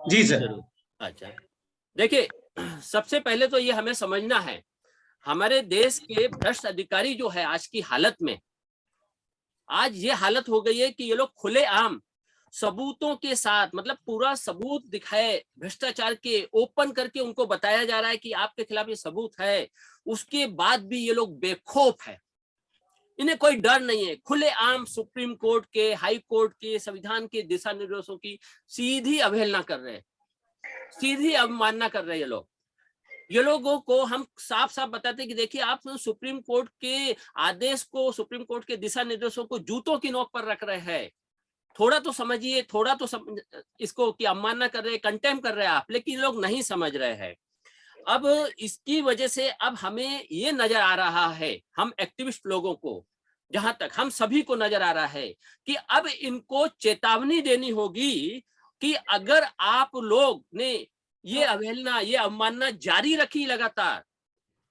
जी sir. जरूर। अच्छा, देखिए, सबसे पहले तो ये हमें समझना है, हमारे देश के भ्रष्ट अधिकारी जो है आज की हालत में, आज ये हालत हो गई है कि ये लोग खुलेआम सबूतों के साथ, मतलब पूरा सबूत दिखाए भ्रष्टाचार के, ओपन करके उनको बताया जा रहा है कि आपके खिलाफ ये सबूत है, उसके बाद भी ये लोग बेखौफ है, इन्हें कोई डर नहीं है। खुलेआम सुप्रीम कोर्ट के, हाई कोर्ट के, संविधान के दिशा निर्देशों की सीधी अवहेलना कर रहे हैं, सीधी अवमानना कर रहे हैं ये लोग। ये लोगों को हम साफ साफ बताते हैं कि देखिए, आप सुप्रीम कोर्ट के आदेश को, सुप्रीम कोर्ट के दिशा निर्देशों को जूतों की नोक पर रख रहे हैं। थोड़ा तो समझिए, थोड़ा तो इसको कि अवमानना कर रहे हैं, कंटेम कर रहे हैं आप, लेकिन लोग नहीं समझ रहे हैं। अब इसकी वजह से अब हमें ये नजर आ रहा है, हम एक्टिविस्ट लोगों को, जहां तक हम सभी को नजर आ रहा है कि अब इनको चेतावनी देनी होगी कि अगर आप लोग ने ये अवहेलना, ये अवमानना जारी रखी लगातार,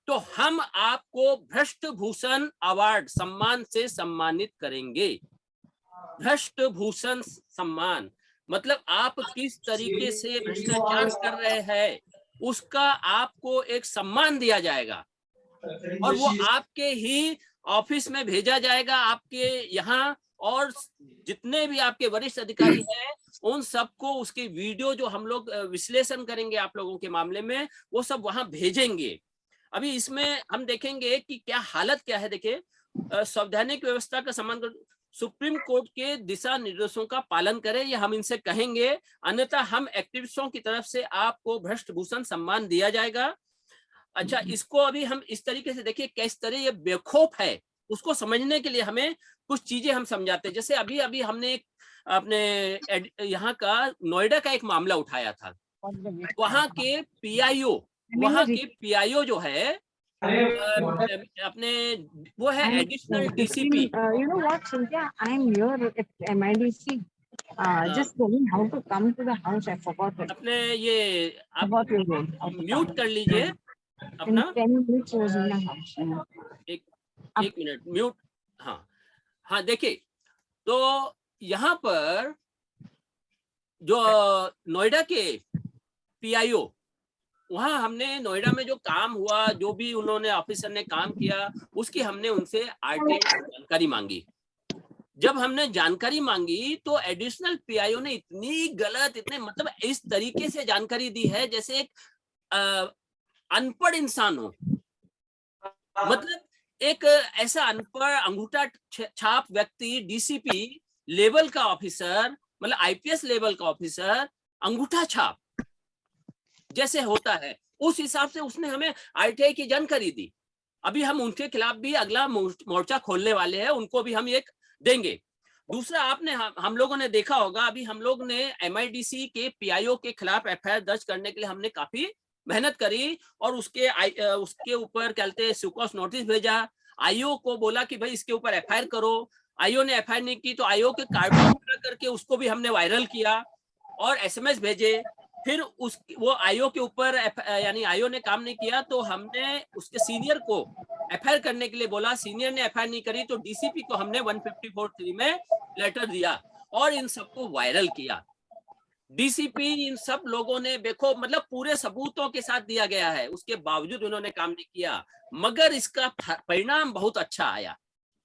तो हम आपको भ्रष्ट भूषण अवार्ड सम्मान से सम्मानित करेंगे। भ्रष्ट भूषण सम्मान मतलब आप किस तरीके से भ्रष्टाचार कर रहे हैं, उसका आपको एक सम्मान दिया जाएगा, और वो आपके ही ऑफिस में भेजा जाएगा, आपके यहाँ, और जितने भी आपके वरिष्ठ अधिकारी हैं उन सबको उसकी वीडियो जो हम लोग विश्लेषण करेंगे आप लोगों के मामले में, वो सब वहां भेजेंगे। अभी इसमें हम देखेंगे कि क्या हालत क्या है। देखिए, संवैधानिक व्यवस्था का सम्मान कर, सुप्रीम कोर्ट के दिशा निर्देशों का पालन करें, ये हम इनसे कहेंगे, अन्यथा हम एक्टिविस्टों की तरफ से आपको भ्रष्ट भूषण सम्मान दिया जाएगा। अच्छा, इसको अभी हम इस तरीके से देखिए किस तरह ये बेखौफ है, उसको समझने के लिए हमें कुछ चीजें हम समझाते हैं। जैसे अभी अभी हमने एक अपने यहाँ का नोएडा का एक मामला उठाया था। वहां के पीआईओ, वहां के पीआईओ जो है अपने, वो है I'm additional 15, DCP. you know what, Cynthia? I'm here at MIDC. Just tell me how to come to the house. I forgot it. अपने ये आप Forgot your role. How to mute come. कर लीजिए In अपना, 10 minutes, I was in the house. एक अब- एक minute mute. हाँ हाँ, देखिए, तो यहाँ पर जो नोएडा के पीआईओ, वहां हमने नोएडा में जो काम हुआ, जो भी उन्होंने ऑफिसर ने काम किया, उसकी हमने उनसे आरटीआई की जानकारी मांगी। जब हमने जानकारी मांगी तो एडिशनल पीआईओ ने इतनी गलत, इतने मतलब इस तरीके से जानकारी दी है जैसे एक अनपढ़ इंसान हो। मतलब एक ऐसा अनपढ़ अंगूठा छाप व्यक्ति, डीसीपी लेवल का ऑफिसर, मतलब आईपीएस लेवल का ऑफिसर, अंगूठा छाप जैसे होता है, उस हिसाब से उसने हमें आरटीआई की जानकारी दी। अभी हम उनके खिलाफ भी अगला मोर्चा खोलने वाले हैं, उनको भी हम एक देंगे। दूसरा, आपने हम लोगों ने देखा होगा, अभी हम लोग ने एमआईडीसी के पीआईओ के खिलाफ एफआईआर दर्ज करने के लिए हमने काफी मेहनत करी, और उसके ऊपर क्या कहते हैं सुकॉस नोटिस भेजा, आईओ को बोला कि भाई इसके ऊपर एफआईआर करो। आईओ ने एफआईआर नहीं की तो आईओ के कार्टून बना करके उसको भी हमने वायरल किया और एसएमएस भेजे। फिर उस वो आईओ के ऊपर यानी आईओ ने काम नहीं किया तो हमने उसके सीनियर को एफआईआर करने के लिए बोला, सीनियर ने एफआईआर नहीं करी तो डीसीपी को हमने 154(3) में लेटर दिया और इन सबको वायरल किया। डीसीपी इन सब लोगों ने देखो, मतलब पूरे सबूतों के साथ दिया गया है, उसके बावजूद उन्होंने काम नहीं किया। मगर इसका परिणाम बहुत अच्छा आया।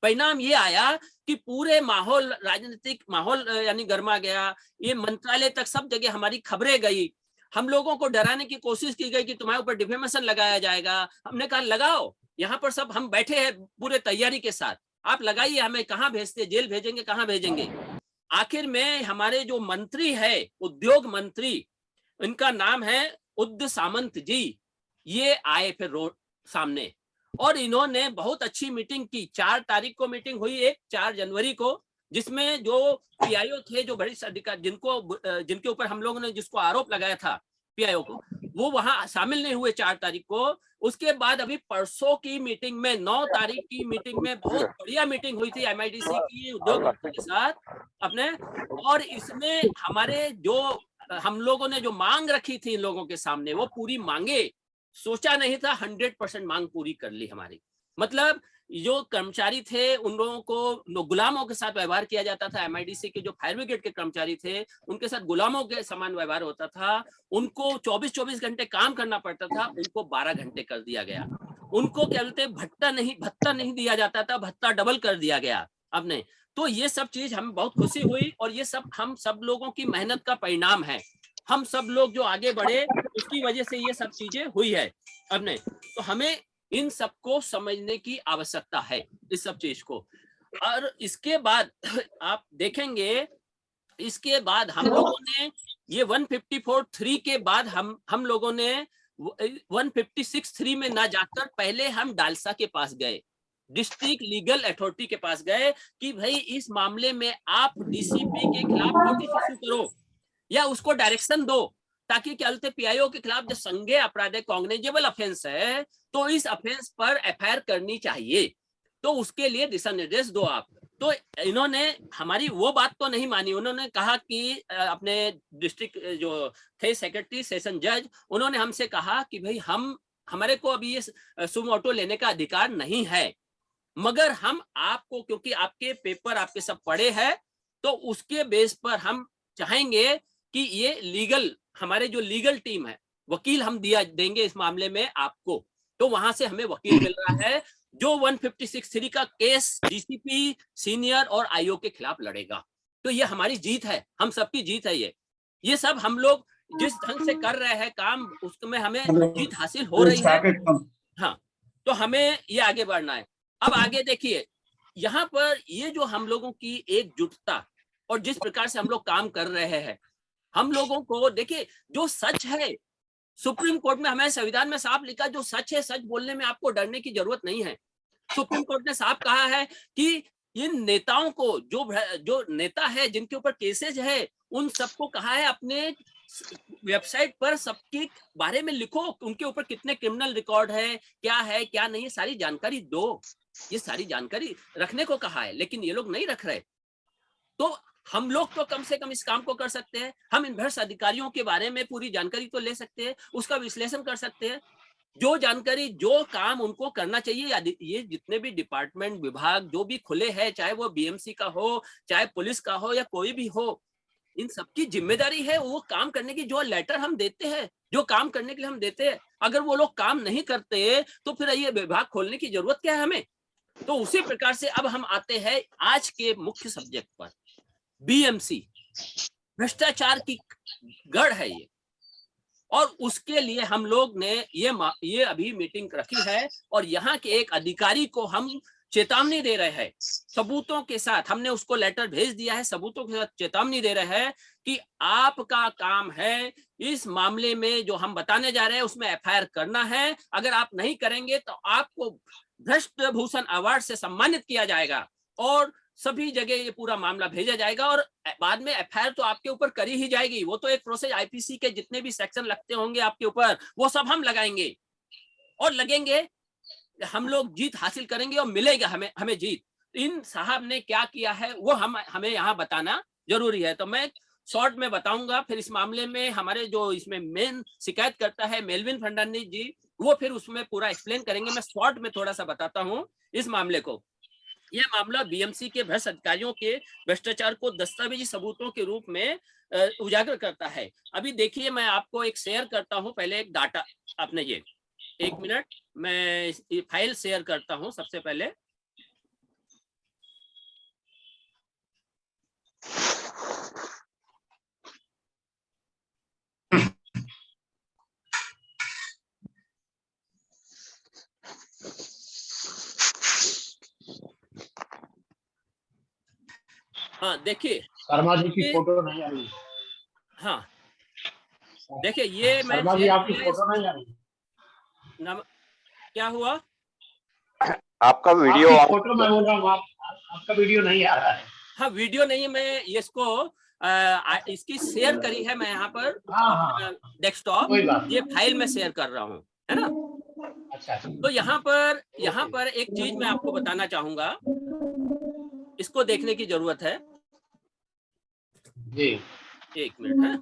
परिणाम ये आया कि पूरे माहौल, राजनीतिक माहौल यानी गर्मा गया। ये मंत्रालय तक सब जगह हमारी खबरें गई। हम लोगों को डराने की कोशिश की गई कि तुम्हारे ऊपर डिफेमेशन लगाया जाएगा। हमने कहा लगाओ, यहाँ पर सब हम बैठे हैं पूरे तैयारी के साथ, आप लगाइए, हमें कहाँ भेजते, जेल भेजेंगे, कहाँ भेजेंगे। आखिर में हमारे जो मंत्री है, उद्योग मंत्री, इनका नाम है उद्य सामंत जी, ये आए फिर रोड सामने और इन्होंने बहुत अच्छी मीटिंग की। 4 तारीख को मीटिंग हुई, एक 4 जनवरी को, जिसमें जो पीआईओ थे, जो वरिष्ठ अधिकारी, जिनके ऊपर हम लोगों ने जिसको आरोप लगाया था पीआईओ को, वो वहां शामिल नहीं हुए 4 तारीख को। उसके बाद अभी परसों की मीटिंग में, 9 तारीख की मीटिंग में, बहुत बढ़िया मीटिंग हुई थी एमआईडीसी की उद्योग मंत्री के साथ अपने, और इसमें हमारे जो हम लोगों ने जो मांग रखी थी इन लोगों के सामने, वो पूरी मांगे, सोचा नहीं था 100% मांग पूरी कर ली हमारी। मतलब जो कर्मचारी थे उन लोगों को गुलामों के साथ व्यवहार किया जाता था। एमआईडीसी के जो फायर ब्रिगेड के कर्मचारी थे उनके साथ गुलामों के समान व्यवहार होता था। उनको 24-24 घंटे काम करना पड़ता था, उनको 12 घंटे कर दिया गया। उनको क्या बोलते भत्ता नहीं दिया जाता था, भत्ता डबल कर दिया गया आपने। तो ये सब चीज हमें बहुत खुशी हुई और ये सब हम सब लोगों की मेहनत का परिणाम है। हम सब लोग जो आगे बढ़े उसकी वजह से ये सब चीजें हुई है अपने। तो हमें इन सबको समझने की आवश्यकता है, इस सब चीज को। और इसके बाद आप देखेंगे, इसके बाद हम लोगों ने ये 154(3) के बाद हम लोगों ने 156(3) में ना जाकर पहले हम डालसा के पास गए, डिस्ट्रिक्ट लीगल अथॉरिटी के पास गए कि भाई इस मामले में आप डीसीपी के खिलाफ नोटिस इशू करो या उसको डायरेक्शन दो, ताकि क्या बोलते पीआईओ के खिलाफ जो संज्ञेय अपराध है, कॉग्निजेबल ऑफेंस है, तो इस ऑफेंस पर एफआईआर करनी चाहिए। तो उसके लिए दिशा निर्देश दो आप। तो इन्होंने हमारी वो बात तो नहीं मानी। उन्होंने कहा कि अपने डिस्ट्रिक्ट जो थे सेक्रेटरी सेशन जज, उन्होंने हमसे कहा कि भाई हमारे को अभी ये सुमोटो लेने का अधिकार नहीं है, मगर हम आपको, क्योंकि आपके पेपर आपके सब पढ़े हैं, तो उसके बेस पर हम चाहेंगे कि ये लीगल, हमारे जो लीगल टीम है, वकील हम देंगे इस मामले में आपको। तो वहां से हमें वकील मिल रहा है जो 156(3) का केस डीसीपी सीनियर और आईओ के खिलाफ लड़ेगा। तो ये हमारी जीत है, हम सबकी जीत है। ये सब हम लोग जिस ढंग से कर रहे हैं काम, उसमें हमें जीत हासिल हो रही है। हाँ, तो हमें ये आगे बढ़ना है। अब आगे देखिए, यहाँ पर ये जो हम लोगों की एकजुटता और जिस प्रकार से हम लोग काम कर रहे हैं, हम लोगों को देखिए, जो सच है, सुप्रीम कोर्ट में हमारे संविधान में साफ लिखा, जो सच है, सच बोलने में आपको डरने की जरूरत नहीं है। सुप्रीम कोर्ट ने साफ कहा है कि इन नेताओं को, जो नेता है जिनके ऊपर केसेज है, उन सबको कहा है अपने वेबसाइट पर सबके बारे में लिखो, उनके ऊपर कितने क्रिमिनल रिकॉर्ड है, क्या नहीं, सारी जानकारी दो। ये सारी जानकारी रखने को कहा है, लेकिन ये लोग नहीं रख रहे। तो हम लोग तो कम से कम इस काम को कर सकते हैं। हम इन भ्रष्ट अधिकारियों के बारे में पूरी जानकारी तो ले सकते हैं, उसका विश्लेषण कर सकते हैं। जो जानकारी, जो काम उनको करना चाहिए, ये जितने भी डिपार्टमेंट विभाग जो भी खुले हैं, चाहे वो बीएमसी का हो, चाहे पुलिस का हो या कोई भी हो, इन सबकी जिम्मेदारी है वो काम करने की। जो लेटर हम देते हैं, जो काम करने के लिए हम देते हैं, अगर वो लोग काम नहीं करते तो फिर ये विभाग खोलने की जरूरत क्या है हमें। तो उसी प्रकार से अब हम आते हैं आज के मुख्य सब्जेक्ट पर, बीएमसी, भ्रष्टाचार की गढ़ है ये। और उसके लिए हम लोग ने ये अभी मीटिंग रखी है और यहाँ के एक अधिकारी को हम चेतावनी दे रहे हैं, सबूतों के साथ। हमने उसको लेटर भेज दिया है, सबूतों के साथ चेतावनी दे रहे हैं कि आपका काम है इस मामले में जो हम बताने जा रहे हैं उसमें एफआईआर करना है। अगर आप नहीं करेंगे तो आपको भ्रष्ट भूषण अवार्ड से सम्मानित किया जाएगा और सभी जगह ये पूरा मामला भेजा जाएगा और बाद में एफआईआर तो आपके ऊपर करी ही जाएगी। वो तो एक प्रोसेस, आईपीसी के जितने भी सेक्शन लगते होंगे आपके ऊपर, वो सब हम लगाएंगे और लगेंगे। हम लोग जीत हासिल करेंगे और मिलेगा हमें जीत। इन साहब ने क्या किया है वो हमें यहाँ बताना जरूरी है। तो मैं शॉर्ट में बताऊंगा, फिर इस मामले में हमारे जो इसमें मेन शिकायत करता है मेलविन फर्नांडिस जी, वो फिर उसमें पूरा एक्सप्लेन करेंगे। मैं शॉर्ट में थोड़ा सा बताता हूँ इस मामले को। यह मामला बीएमसी के भ्रष्ट अधिकारियों के भ्रष्टाचार को दस्तावेजी सबूतों के रूप में उजागर करता है। अभी देखिए, मैं आपको एक शेयर करता हूं, पहले एक डाटा आपने ये, एक मिनट, मैं फाइल शेयर करता हूं सबसे पहले। हाँ देखिए, शर्मा जी की फोटो नहीं आ रही। हाँ देखिए, ये मैं शर्मा जी आपकी फोटो नहीं आ रही। क्या हुआ? आपका वीडियो, आपकी फोटो मैं बोल रहा हूँ, आपका वीडियो नहीं आ रहा है। हाँ, वीडियो नहीं है, मैं इसको इसकी शेयर करी है मैं यहाँ पर डेस्कटॉप, ये फाइल में शेयर कर रहा हूँ, है ना। अच्छा। तो यहाँ पर एक चीज मैं आपको बताना चाहूंगा, इसको देखने की जरूरत है जी। एक मिनट है।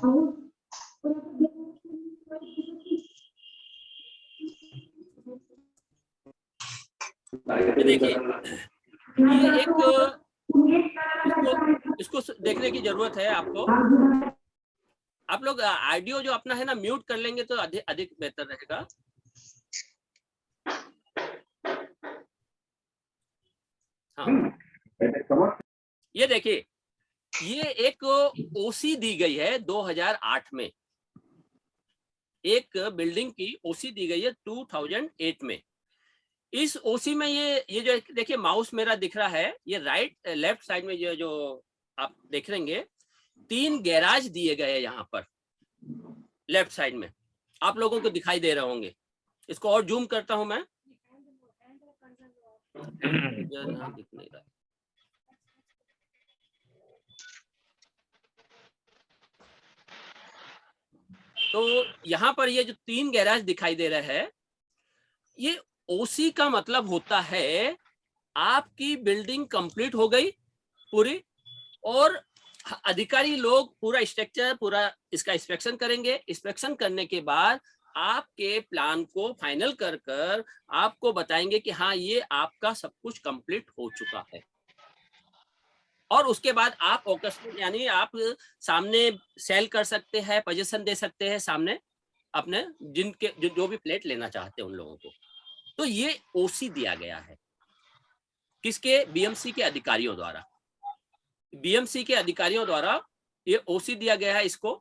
ये देखिए, ये एक इसको देखने की जरूरत है आपको। आप लोग ऑडियो जो अपना है ना म्यूट कर लेंगे तो अधिक बेहतर रहेगा। हाँ, ये देखिए, ये एक ओसी दी गई है 2008 में, एक बिल्डिंग की ओसी दी गई है 2008 में। इस ओसी में ये जो देखिए माउस मेरा दिख रहा है, ये राइट लेफ्ट साइड में जो आप देख लेंगे 3 गैराज दिए गए हैं यहाँ पर लेफ्ट साइड में, आप लोगों को दिखाई दे रहे होंगे। इसको और जूम करता हूं मैं, दिख नहीं रहा। तो यहाँ पर ये जो 3 गैराज दिखाई दे रहे हैं, ये ओसी का मतलब होता है आपकी बिल्डिंग कंप्लीट हो गई पूरी, और अधिकारी लोग पूरा स्ट्रक्चर पूरा इसका इंस्पेक्शन करेंगे। इंस्पेक्शन करने के बाद आपके प्लान को फाइनल कर कर आपको बताएंगे कि हाँ ये आपका सब कुछ कंप्लीट हो चुका है। और उसके बाद आप यानी आप सामने सेल कर सकते हैं, पोजीशन दे सकते हैं सामने अपने जिनके जो भी प्लेट लेना चाहते हैं उन लोगों को। तो ये ओसी दिया गया है किसके? बीएमसी के अधिकारियों द्वारा। बीएमसी के अधिकारियों द्वारा ये ओसी दिया गया है इसको।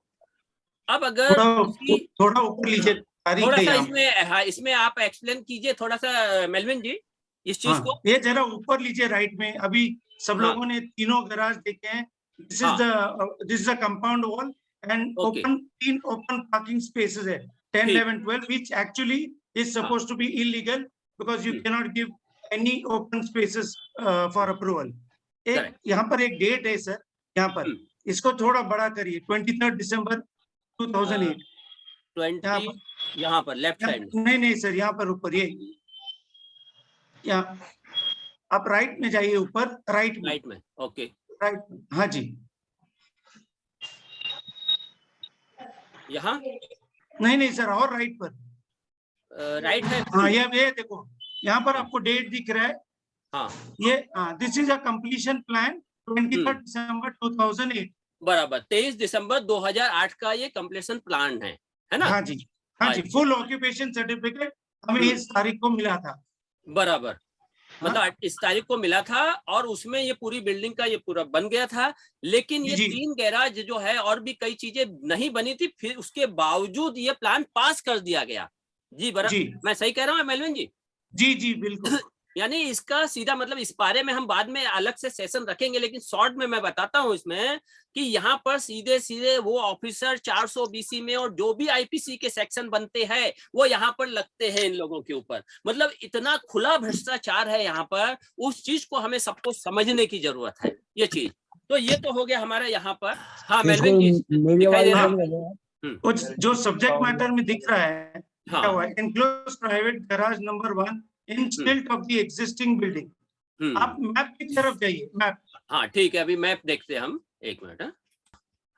अब अगर थोड़ा ऊपर लीजिए, थोड़ा सा इसमें, हाँ इसमें आप एक्सप्लेन कीजिए थोड़ा सा मेलविन जी इस चीज को। ये जरा ऊपर लीजिए राइट में। अभी सब लोगों ने तीनों गैराज देखे हैं। This is the compound wall and open 3 open parking spaces है 10, 11, 12 which actually is supposed to be illegal because you cannot give any open spaces for approval. एक यहाँ पर एक डेट है सर, यहाँ पर इसको थोड़ा बड़ा करिए 23 दिसंबर 2008। 20 यहाँ पर लेफ्ट साइड में? नहीं सर, यहाँ पर ऊपर, ये यहाँ आप राइट में जाइए, ऊपर राइट में। ओके राइट, हाँ जी। यहाँ नहीं सर, और राइट पर, राइट है। हाँ ये देखो, यहाँ पर आपको डेट दिख रहा है। हाँ ये this is a completion plan 23 दिसंबर 2008। बराबर 23 दिसंबर 2008 का ये कंप्लीशन प्लान है ना? हाँ जी, हाँ जी। फुल ऑक्यूपेशन सर्टिफिकेट हमें इस तारीख को मिला था। बराबर, मतलब इस तारीख को मिला था और उसमें ये पूरी बिल्डिंग का ये पूरा बन गया था। लेकिन ये 3 गैराज जो है और भी कई चीजें नहीं बनी थी, फिर उसके बावजूद ये प्लान पास कर दिया गया। जी बराबर, मैं सही कह रहा हूँ मेलविन जी? जी बिल्कुल। यानी इसका सीधा मतलब इस बारे में हम बाद में अलग से सेशन रखेंगे, लेकिन शॉर्ट में मैं बताता हूं इसमें कि यहाँ पर सीधे वो ऑफिसर 400 BC में और जो भी आईपीसी के सेक्शन बनते हैं वो यहाँ पर लगते हैं इन लोगों के ऊपर। मतलब इतना खुला भ्रष्टाचार है यहाँ पर, उस चीज को हमें सबको समझने की जरूरत है ये चीज। तो ये तो हो गया हमारा यहाँ पर। हाँ मेलविन जी दिखाई दे रहा है? जो सब्जेक्ट मैटर में दिख रहा है, क्या हुआ? एनक्लोज प्राइवेट गैराज नंबर 1 इन स्टिल्ट ऑफ द एग्जिस्टिंग बिल्डिंग। आप मैप की तरफ जाइए, मैप। हाँ ठीक है, अभी मैप देखते हैं हम, एक मिनट।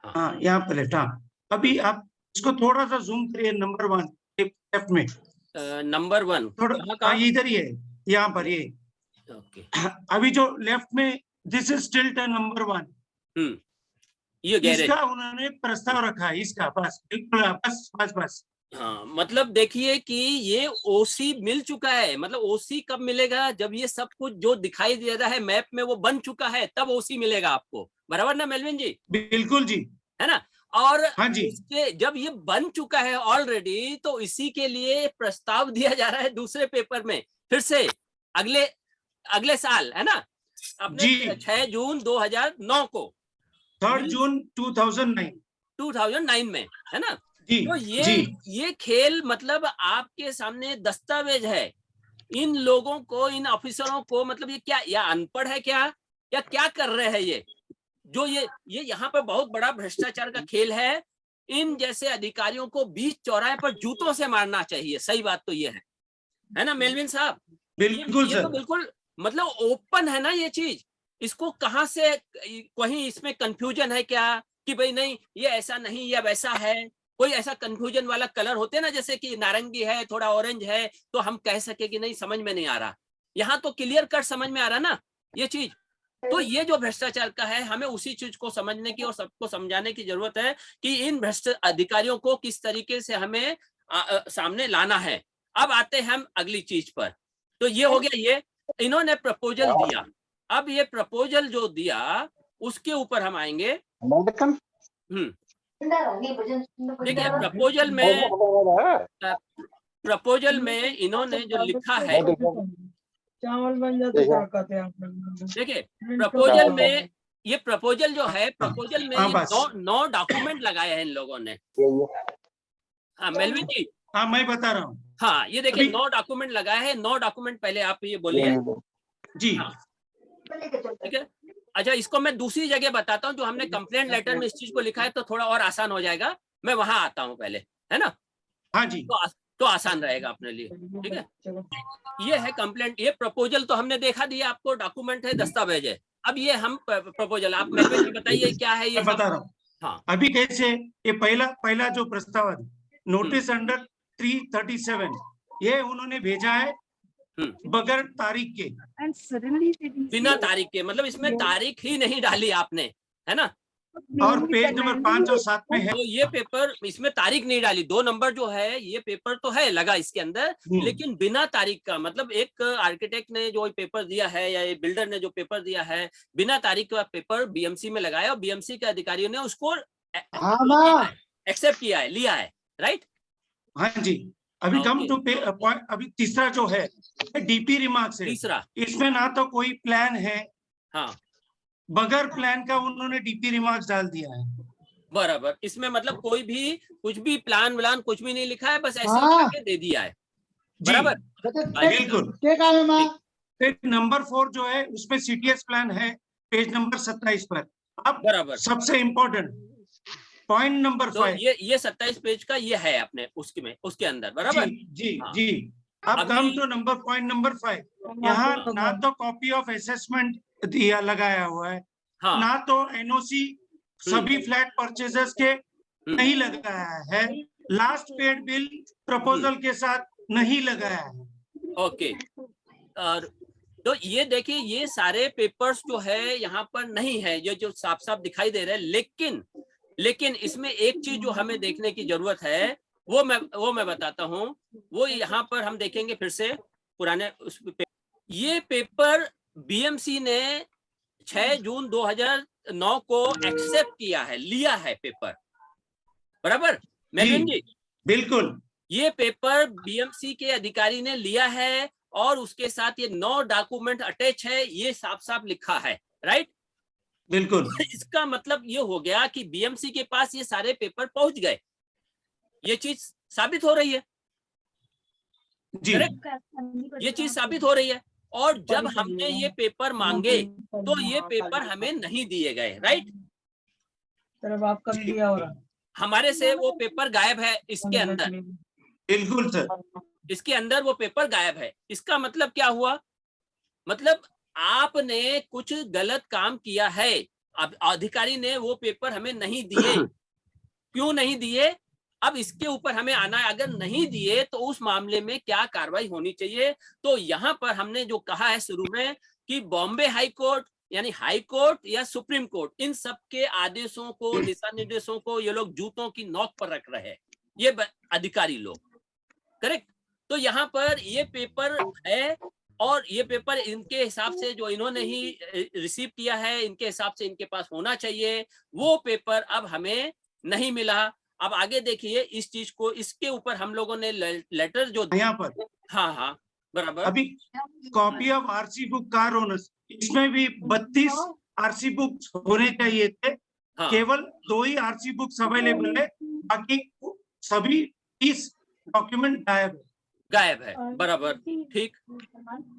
हाँ यहाँ प्लेट, हाँ अभी आप इसको थोड़ा सा जूम करिए, नंबर 1 लेफ्ट में। नंबर 1 थोड़ा इधर ही है, यहाँ पर ये। ओके, अभी जो लेफ्ट में, दिस इज स्टिल्ट नंबर 1। ये गैरेज, इसका उन्होंने प्रस्ताव रखा है इसका, बस बिल्कुल, बस। हाँ मतलब देखिए कि ये ओसी मिल चुका है। मतलब ओसी कब मिलेगा? जब ये सब कुछ जो दिखाई दे रहा है मैप में वो बन चुका है, तब ओसी मिलेगा आपको। बराबर ना मेलविन जी? बिल्कुल जी, है ना? और हाँ जी। इसके जब ये बन चुका है ऑलरेडी, तो इसी के लिए प्रस्ताव दिया जा रहा है दूसरे पेपर में फिर से अगले साल, है ना? अपने 6 जून 2009 को, 3 जून 2009 में, है ना? जी, तो ये खेल मतलब आपके सामने दस्तावेज है। इन लोगों को, इन ऑफिसरों को, मतलब ये क्या, या अनपढ़ है क्या, या क्या कर रहे हैं ये? जो ये यहाँ पर बहुत बड़ा भ्रष्टाचार का खेल है। इन जैसे अधिकारियों को बीच चौराहे पर जूतों से मारना चाहिए। सही बात तो ये है ना मेलविन साहब? बिल्कुल ये तो बिल्कुल मतलब ओपन है ना ये चीज। इसको कहाँ से, कहीं इसमें कंफ्यूजन है क्या, कि भाई नहीं ये ऐसा नहीं या वैसा है, कोई ऐसा कंफ्यूजन वाला कलर होते हैं ना, जैसे कि नारंगी है, थोड़ा ऑरेंज है, तो हम कह सके कि नहीं समझ में नहीं आ रहा। यहाँ तो क्लियर कट समझ में आ रहा ना ये चीज। तो ये जो भ्रष्टाचार का है, हमें उसी चीज को समझने की और सबको समझाने की जरूरत है कि इन भ्रष्ट अधिकारियों को किस तरीके से हमें सामने लाना है। अब आते हैं हम अगली चीज पर। तो ये हो गया, ये इन्होंने प्रपोजल दिया। अब ये प्रपोजल जो दिया उसके ऊपर हम आएंगे। देखिए प्रपोजल में इन्होंने जो लिखा है, चावल बन जाते क्या कहते हैं। देखिए प्रपोजल में, ये प्रपोजल जो है, प्रपोजल में 9 डॉक्यूमेंट लगाए हैं इन लोगों ने। हाँ मेलविन जी। हाँ मैं बता रहा हूँ। हाँ ये देखिए 9 डॉक्यूमेंट लगाए हैं। 9 डॉक्यूमेंट पहले आप ये बोलिए जी। हाँ। ठीक है, अच्छा इसको मैं दूसरी जगह बताता हूँ, जो हमने कंप्लेंट लेटर में इस चीज को लिखा है तो थोड़ा और आसान हो जाएगा। मैं वहां आता हूँ पहले, है ना। हाँ जी। तो आसान रहेगा अपने लिए। ठीक है, ये है कंप्लेंट। ये प्रपोजल तो हमने देखा दिया आपको, डॉक्यूमेंट है, दस्तावेज है। अब ये हम प्रपोजल, आप मेलविन जी बताइए क्या है ये। मैं बता रहा हूँ। हाँ अभी कैसे ये पहला जो प्रस्ताव है, नोटिस अंडर 337, ये उन्होंने भेजा है बगैर तारीख के, बिना तारीख के, मतलब इसमें तारीख ही नहीं डाली आपने, है ना। और पेज नंबर 5 और 7 में है। तो ये पेपर, इसमें तारीख नहीं डाली। 2 नंबर जो है, ये पेपर तो है लगा इसके अंदर, लेकिन बिना तारीख का। मतलब एक आर्किटेक्ट ने जो पेपर दिया है या ये बिल्डर ने जो पेपर दिया है, बिना तारीख का पेपर बीएमसी में लगाया और बीएमसी के अधिकारियों ने उसको एक्सेप्ट किया है, लिया है। राइट। हाँ जी। अभी कम टू अभी तीसरा जो है डीपी रिमार्क्स है। तीसरा, इसमें ना तो कोई प्लान है, हाँ बगैर प्लान का उन्होंने डीपी रिमार्क्स डाल दिया है। बराबर। इसमें मतलब कोई भी कुछ भी प्लान व्लान कुछ भी नहीं लिखा है, बस ऐसे करके दे दिया है। बराबर, बिल्कुल। फिर नंबर 4 जो है उसमें सीटीएस प्लान है, पेज नंबर 27 पर। अब बराबर, सबसे इम्पोर्टेंट पॉइंट नंबर 5। ये 27 पेज का ये है अपने उसके अंदर। बराबर जी। हाँ। जी। अब कम टू पॉइंट नंबर 5। यहाँ ना तो कॉपी ऑफ असेसमेंट दिया लगाया हुआ है, हाँ। ना तो एनओसी सभी फ्लैट परचेजर्स के नहीं लगाया है, लास्ट पेड बिल प्रपोजल के साथ नहीं लगाया है। ओके। और तो ये देखिए, ये सारे पेपर्स जो है यहाँ पर नहीं है, ये जो साफ साफ दिखाई दे रहे हैं। लेकिन इसमें एक चीज जो हमें देखने की जरूरत है, वो मैं बताता हूँ। वो यहाँ पर हम देखेंगे फिर से पुराने ये पेपर बीएमसी ने 6 जून 2009 को एक्सेप्ट किया है, लिया है पेपर। बराबर मेलविन जी। बिल्कुल। ये पेपर बीएमसी के अधिकारी ने लिया है और उसके साथ ये 9 डॉक्यूमेंट अटैच है, ये साफ साफ लिखा है। राइट। बिल्कुल। इसका मतलब ये हो गया कि बीएमसी के पास ये सारे पेपर पहुंच गए। ये चीज साबित हो रही है। जी। ये चीज साबित हो रही है। और जब हमने ये पेपर मांगे तो ये पेपर हमें नहीं दिए गए। राइट। आपका मीडिया हो रहा है, हमारे से वो पेपर गायब है इसके अंदर। बिल्कुल सर, इसके अंदर वो पेपर गायब है। इसका मतलब क्या हुआ? मतलब आपने कुछ गलत काम किया है। अब अधिकारी ने वो पेपर हमें नहीं दिए। क्यों नहीं दिए? अब इसके ऊपर हमें आना है। अगर नहीं दिए तो उस मामले में क्या कार्रवाई होनी चाहिए? तो यहाँ पर हमने जो कहा है शुरू में कि बॉम्बे हाई कोर्ट यानी हाई कोर्ट या सुप्रीम कोर्ट, इन सब के आदेशों को, दिशा निर्देशों को ये लोग जूतों की नोक पर रख रहे हैं, ये अधिकारी लोग। करेक्ट। तो यहाँ पर ये पेपर है और ये पेपर इनके हिसाब से जो इन्होंने ही रिसीव किया है, इनके हिसाब से इनके पास होना चाहिए। वो पेपर अब हमें नहीं मिला। अब आगे देखिए इस चीज को, इसके ऊपर हम लोगों ने लेटर जो यहाँ पर हाँ बराबर। अभी copy of RC book car owners, इसमें भी 32 आरसी बुक्स होने चाहिए थे। हाँ। केवल 2 ही आरसी बुक्स अवेलेबल है, बाकी सभी 30 डॉक्यूमेंट गायब है। बराबर, ठीक।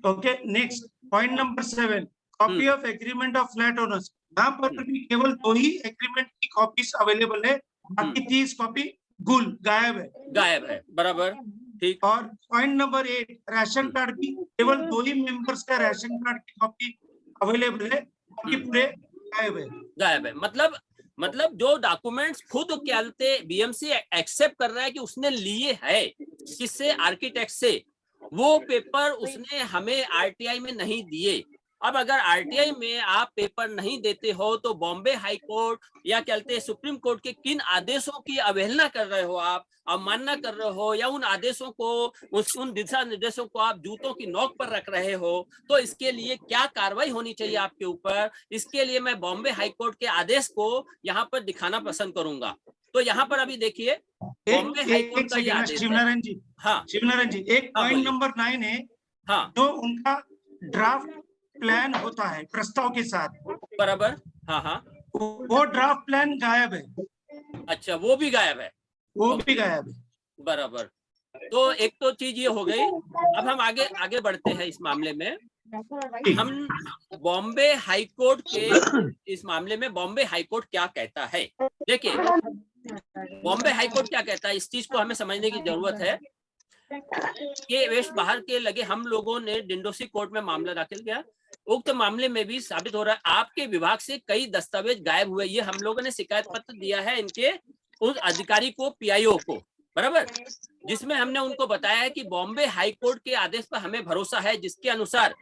Okay. Next point number 7, copy of agreement of flat owners. यहाँ पर भी केवल 2 ही एग्रीमेंट की कॉपीज अवेलेबल है, बाकी 30 कॉपी गायब है। बराबर, ठीक। और पॉइंट नंबर 8, राशन कार्ड की केवल 2 ही मेंबर्स का राशन कार्ड की कॉपी अवेलेबल है, बाकी पूरे गायब है। मतलब मतलब जो डॉक्यूमेंट्स खुद कहते बीएमसी एक्सेप्ट कर रहा है कि उसने लिए है किससे, आर्किटेक्ट से, वो पेपर उसने हमें आरटीआई में नहीं दिए। अब अगर आरटीआई में आप पेपर नहीं देते हो तो बॉम्बे हाई कोर्ट या कहते हैं सुप्रीम कोर्ट के किन आदेशों की अवहेलना कर रहे हो, आप अवमानना कर रहे हो, या उन आदेशों को, उन दिशा निर्देशों को आप जूतों की नोक पर रख रहे हो, तो इसके लिए क्या कार्रवाई होनी चाहिए आपके ऊपर। इसके लिए मैं बॉम्बे हाई कोर्ट के आदेश को यहाँ पर दिखाना पसंद करूंगा। तो यहाँ पर अभी देखिए बॉम्बे हाई कोर्ट का ये आदेश है। शिवनारायण जी, हाँ शिवनारायण जी, एक हाँ, पॉइंट बोलिए। नंबर 9 है, हाँ जो उनका ड्राफ्ट प्लान होता है प्रस्ताव के साथ, बराबर, हाँ हाँ, वो ड्राफ्ट प्लान गायब है, अच्छा वो भी गायब है, वो भी गायब है। बराबर। तो एक तो चीज ये हो गई। अब हम आगे बढ़ते हैं इस मामले में। हम बॉम्बे हाई कोर्ट के इस मामले में बॉम्बे हाई कोर्ट क्या कहता है, देखिए बॉम्बे हाई कोर्ट क्या कहता है, इस चीज को हमें समझने की जरूरत है। ये वेस्ट बाहर के लगे हम लोगों ने डिंडोसी कोर्ट में मामला दाखिल किया। उक्त मामले में भी साबित हो रहा है आपके विभाग से कई दस्तावेज गायब हुए। ये हम लोगों ने शिकायत पत्र दिया है इनके उस अधिकारी को, पीआईओ को, बराबर, जिसमें हमने उनको बताया है कि बॉम्बे हाई कोर्ट के आदेश पर हमें भरोसा है, जिसके अनुसार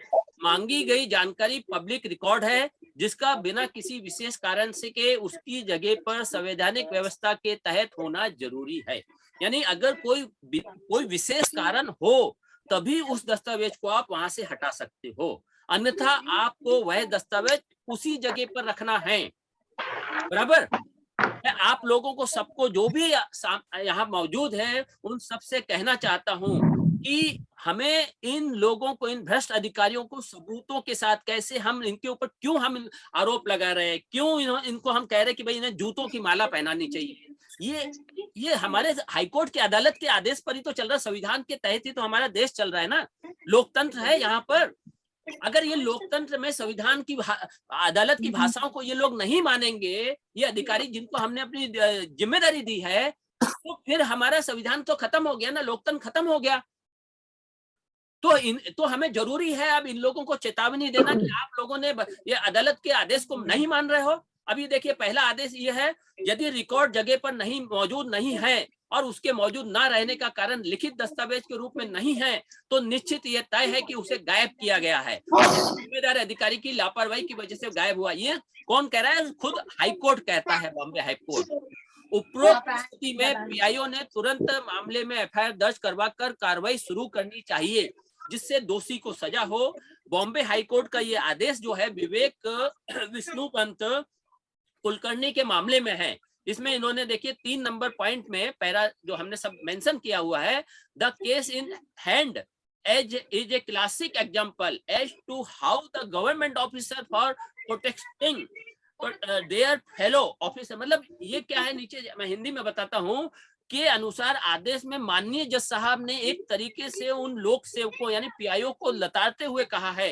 मांगी गई जानकारी पब्लिक रिकॉर्ड है, जिसका बिना किसी विशेष कारण से के उसकी जगह पर संवैधानिक व्यवस्था के तहत होना जरूरी है। यानी अगर कोई विशेष कारण हो तभी उस दस्तावेज को आप वहां से हटा सकते हो, अन्यथा आपको वह दस्तावेज उसी जगह पर रखना है, बराबर। मैं आप लोगों को, सबको जो भी यहाँ मौजूद है, उन सबसे कहना चाहता हूँ कि हमें इन लोगों को, इन भ्रष्ट अधिकारियों को सबूतों के साथ, कैसे हम इनके ऊपर क्यों हम आरोप लगा रहे हैं, क्यों इनको हम कह रहे हैं कि भाई इन्हें जूतों की माला पहनानी चाहिए। ये हमारे हाईकोर्ट की अदालत के आदेश पर ही तो चल रहा है, संविधान के तहत ही तो हमारा देश चल रहा है ना, लोकतंत्र है यहाँ पर। अगर ये लोकतंत्र में संविधान की अदालत की भाषाओं को ये लोग नहीं मानेंगे, ये अधिकारी जिनको हमने अपनी जिम्मेदारी दी है, तो फिर हमारा संविधान तो खत्म हो गया ना, लोकतंत्र खत्म हो गया। तो हमें जरूरी है अब इन लोगों को चेतावनी देना कि आप लोगों ने ये अदालत के आदेश को नहीं मान रहे हो। अभी देखिए पहला आदेश ये है, यदि रिकॉर्ड जगह पर मौजूद नहीं है और उसके मौजूद ना रहने का कारण लिखित दस्तावेज के रूप में नहीं है, तो निश्चित ये तय है कि उसे गायब किया गया है, जिम्मेदार अधिकारी की लापरवाही की वजह से गायब हुआ। ये कौन कह रहा है? खुद हाईकोर्ट कहता है, बॉम्बे हाईकोर्ट। उपरोक्त स्थिति में पीआईओ ने तुरंत मामले में एफआईआर दर्ज करवाकर कार्रवाई शुरू करनी चाहिए, जिससे दोषी को सजा हो। बॉम्बे हाईकोर्ट का ये आदेश जो है विवेक विष्णुपंत कुलकर्णी के मामले में है। इसमें इन्होंने देखिए 3 नंबर पॉइंट में पैरा जो हमने सब मेंशन किया हुआ है, the case in hand as is a classic example as to how the government officer for protecting their fellow officer. मतलब ये क्या है, नीचे मैं हिंदी में बताता हूँ के अनुसार आदेश में माननीय जज साहब ने एक तरीके से उन लोक सेवकों यानी पीआईओ को लताड़ते हुए कहा है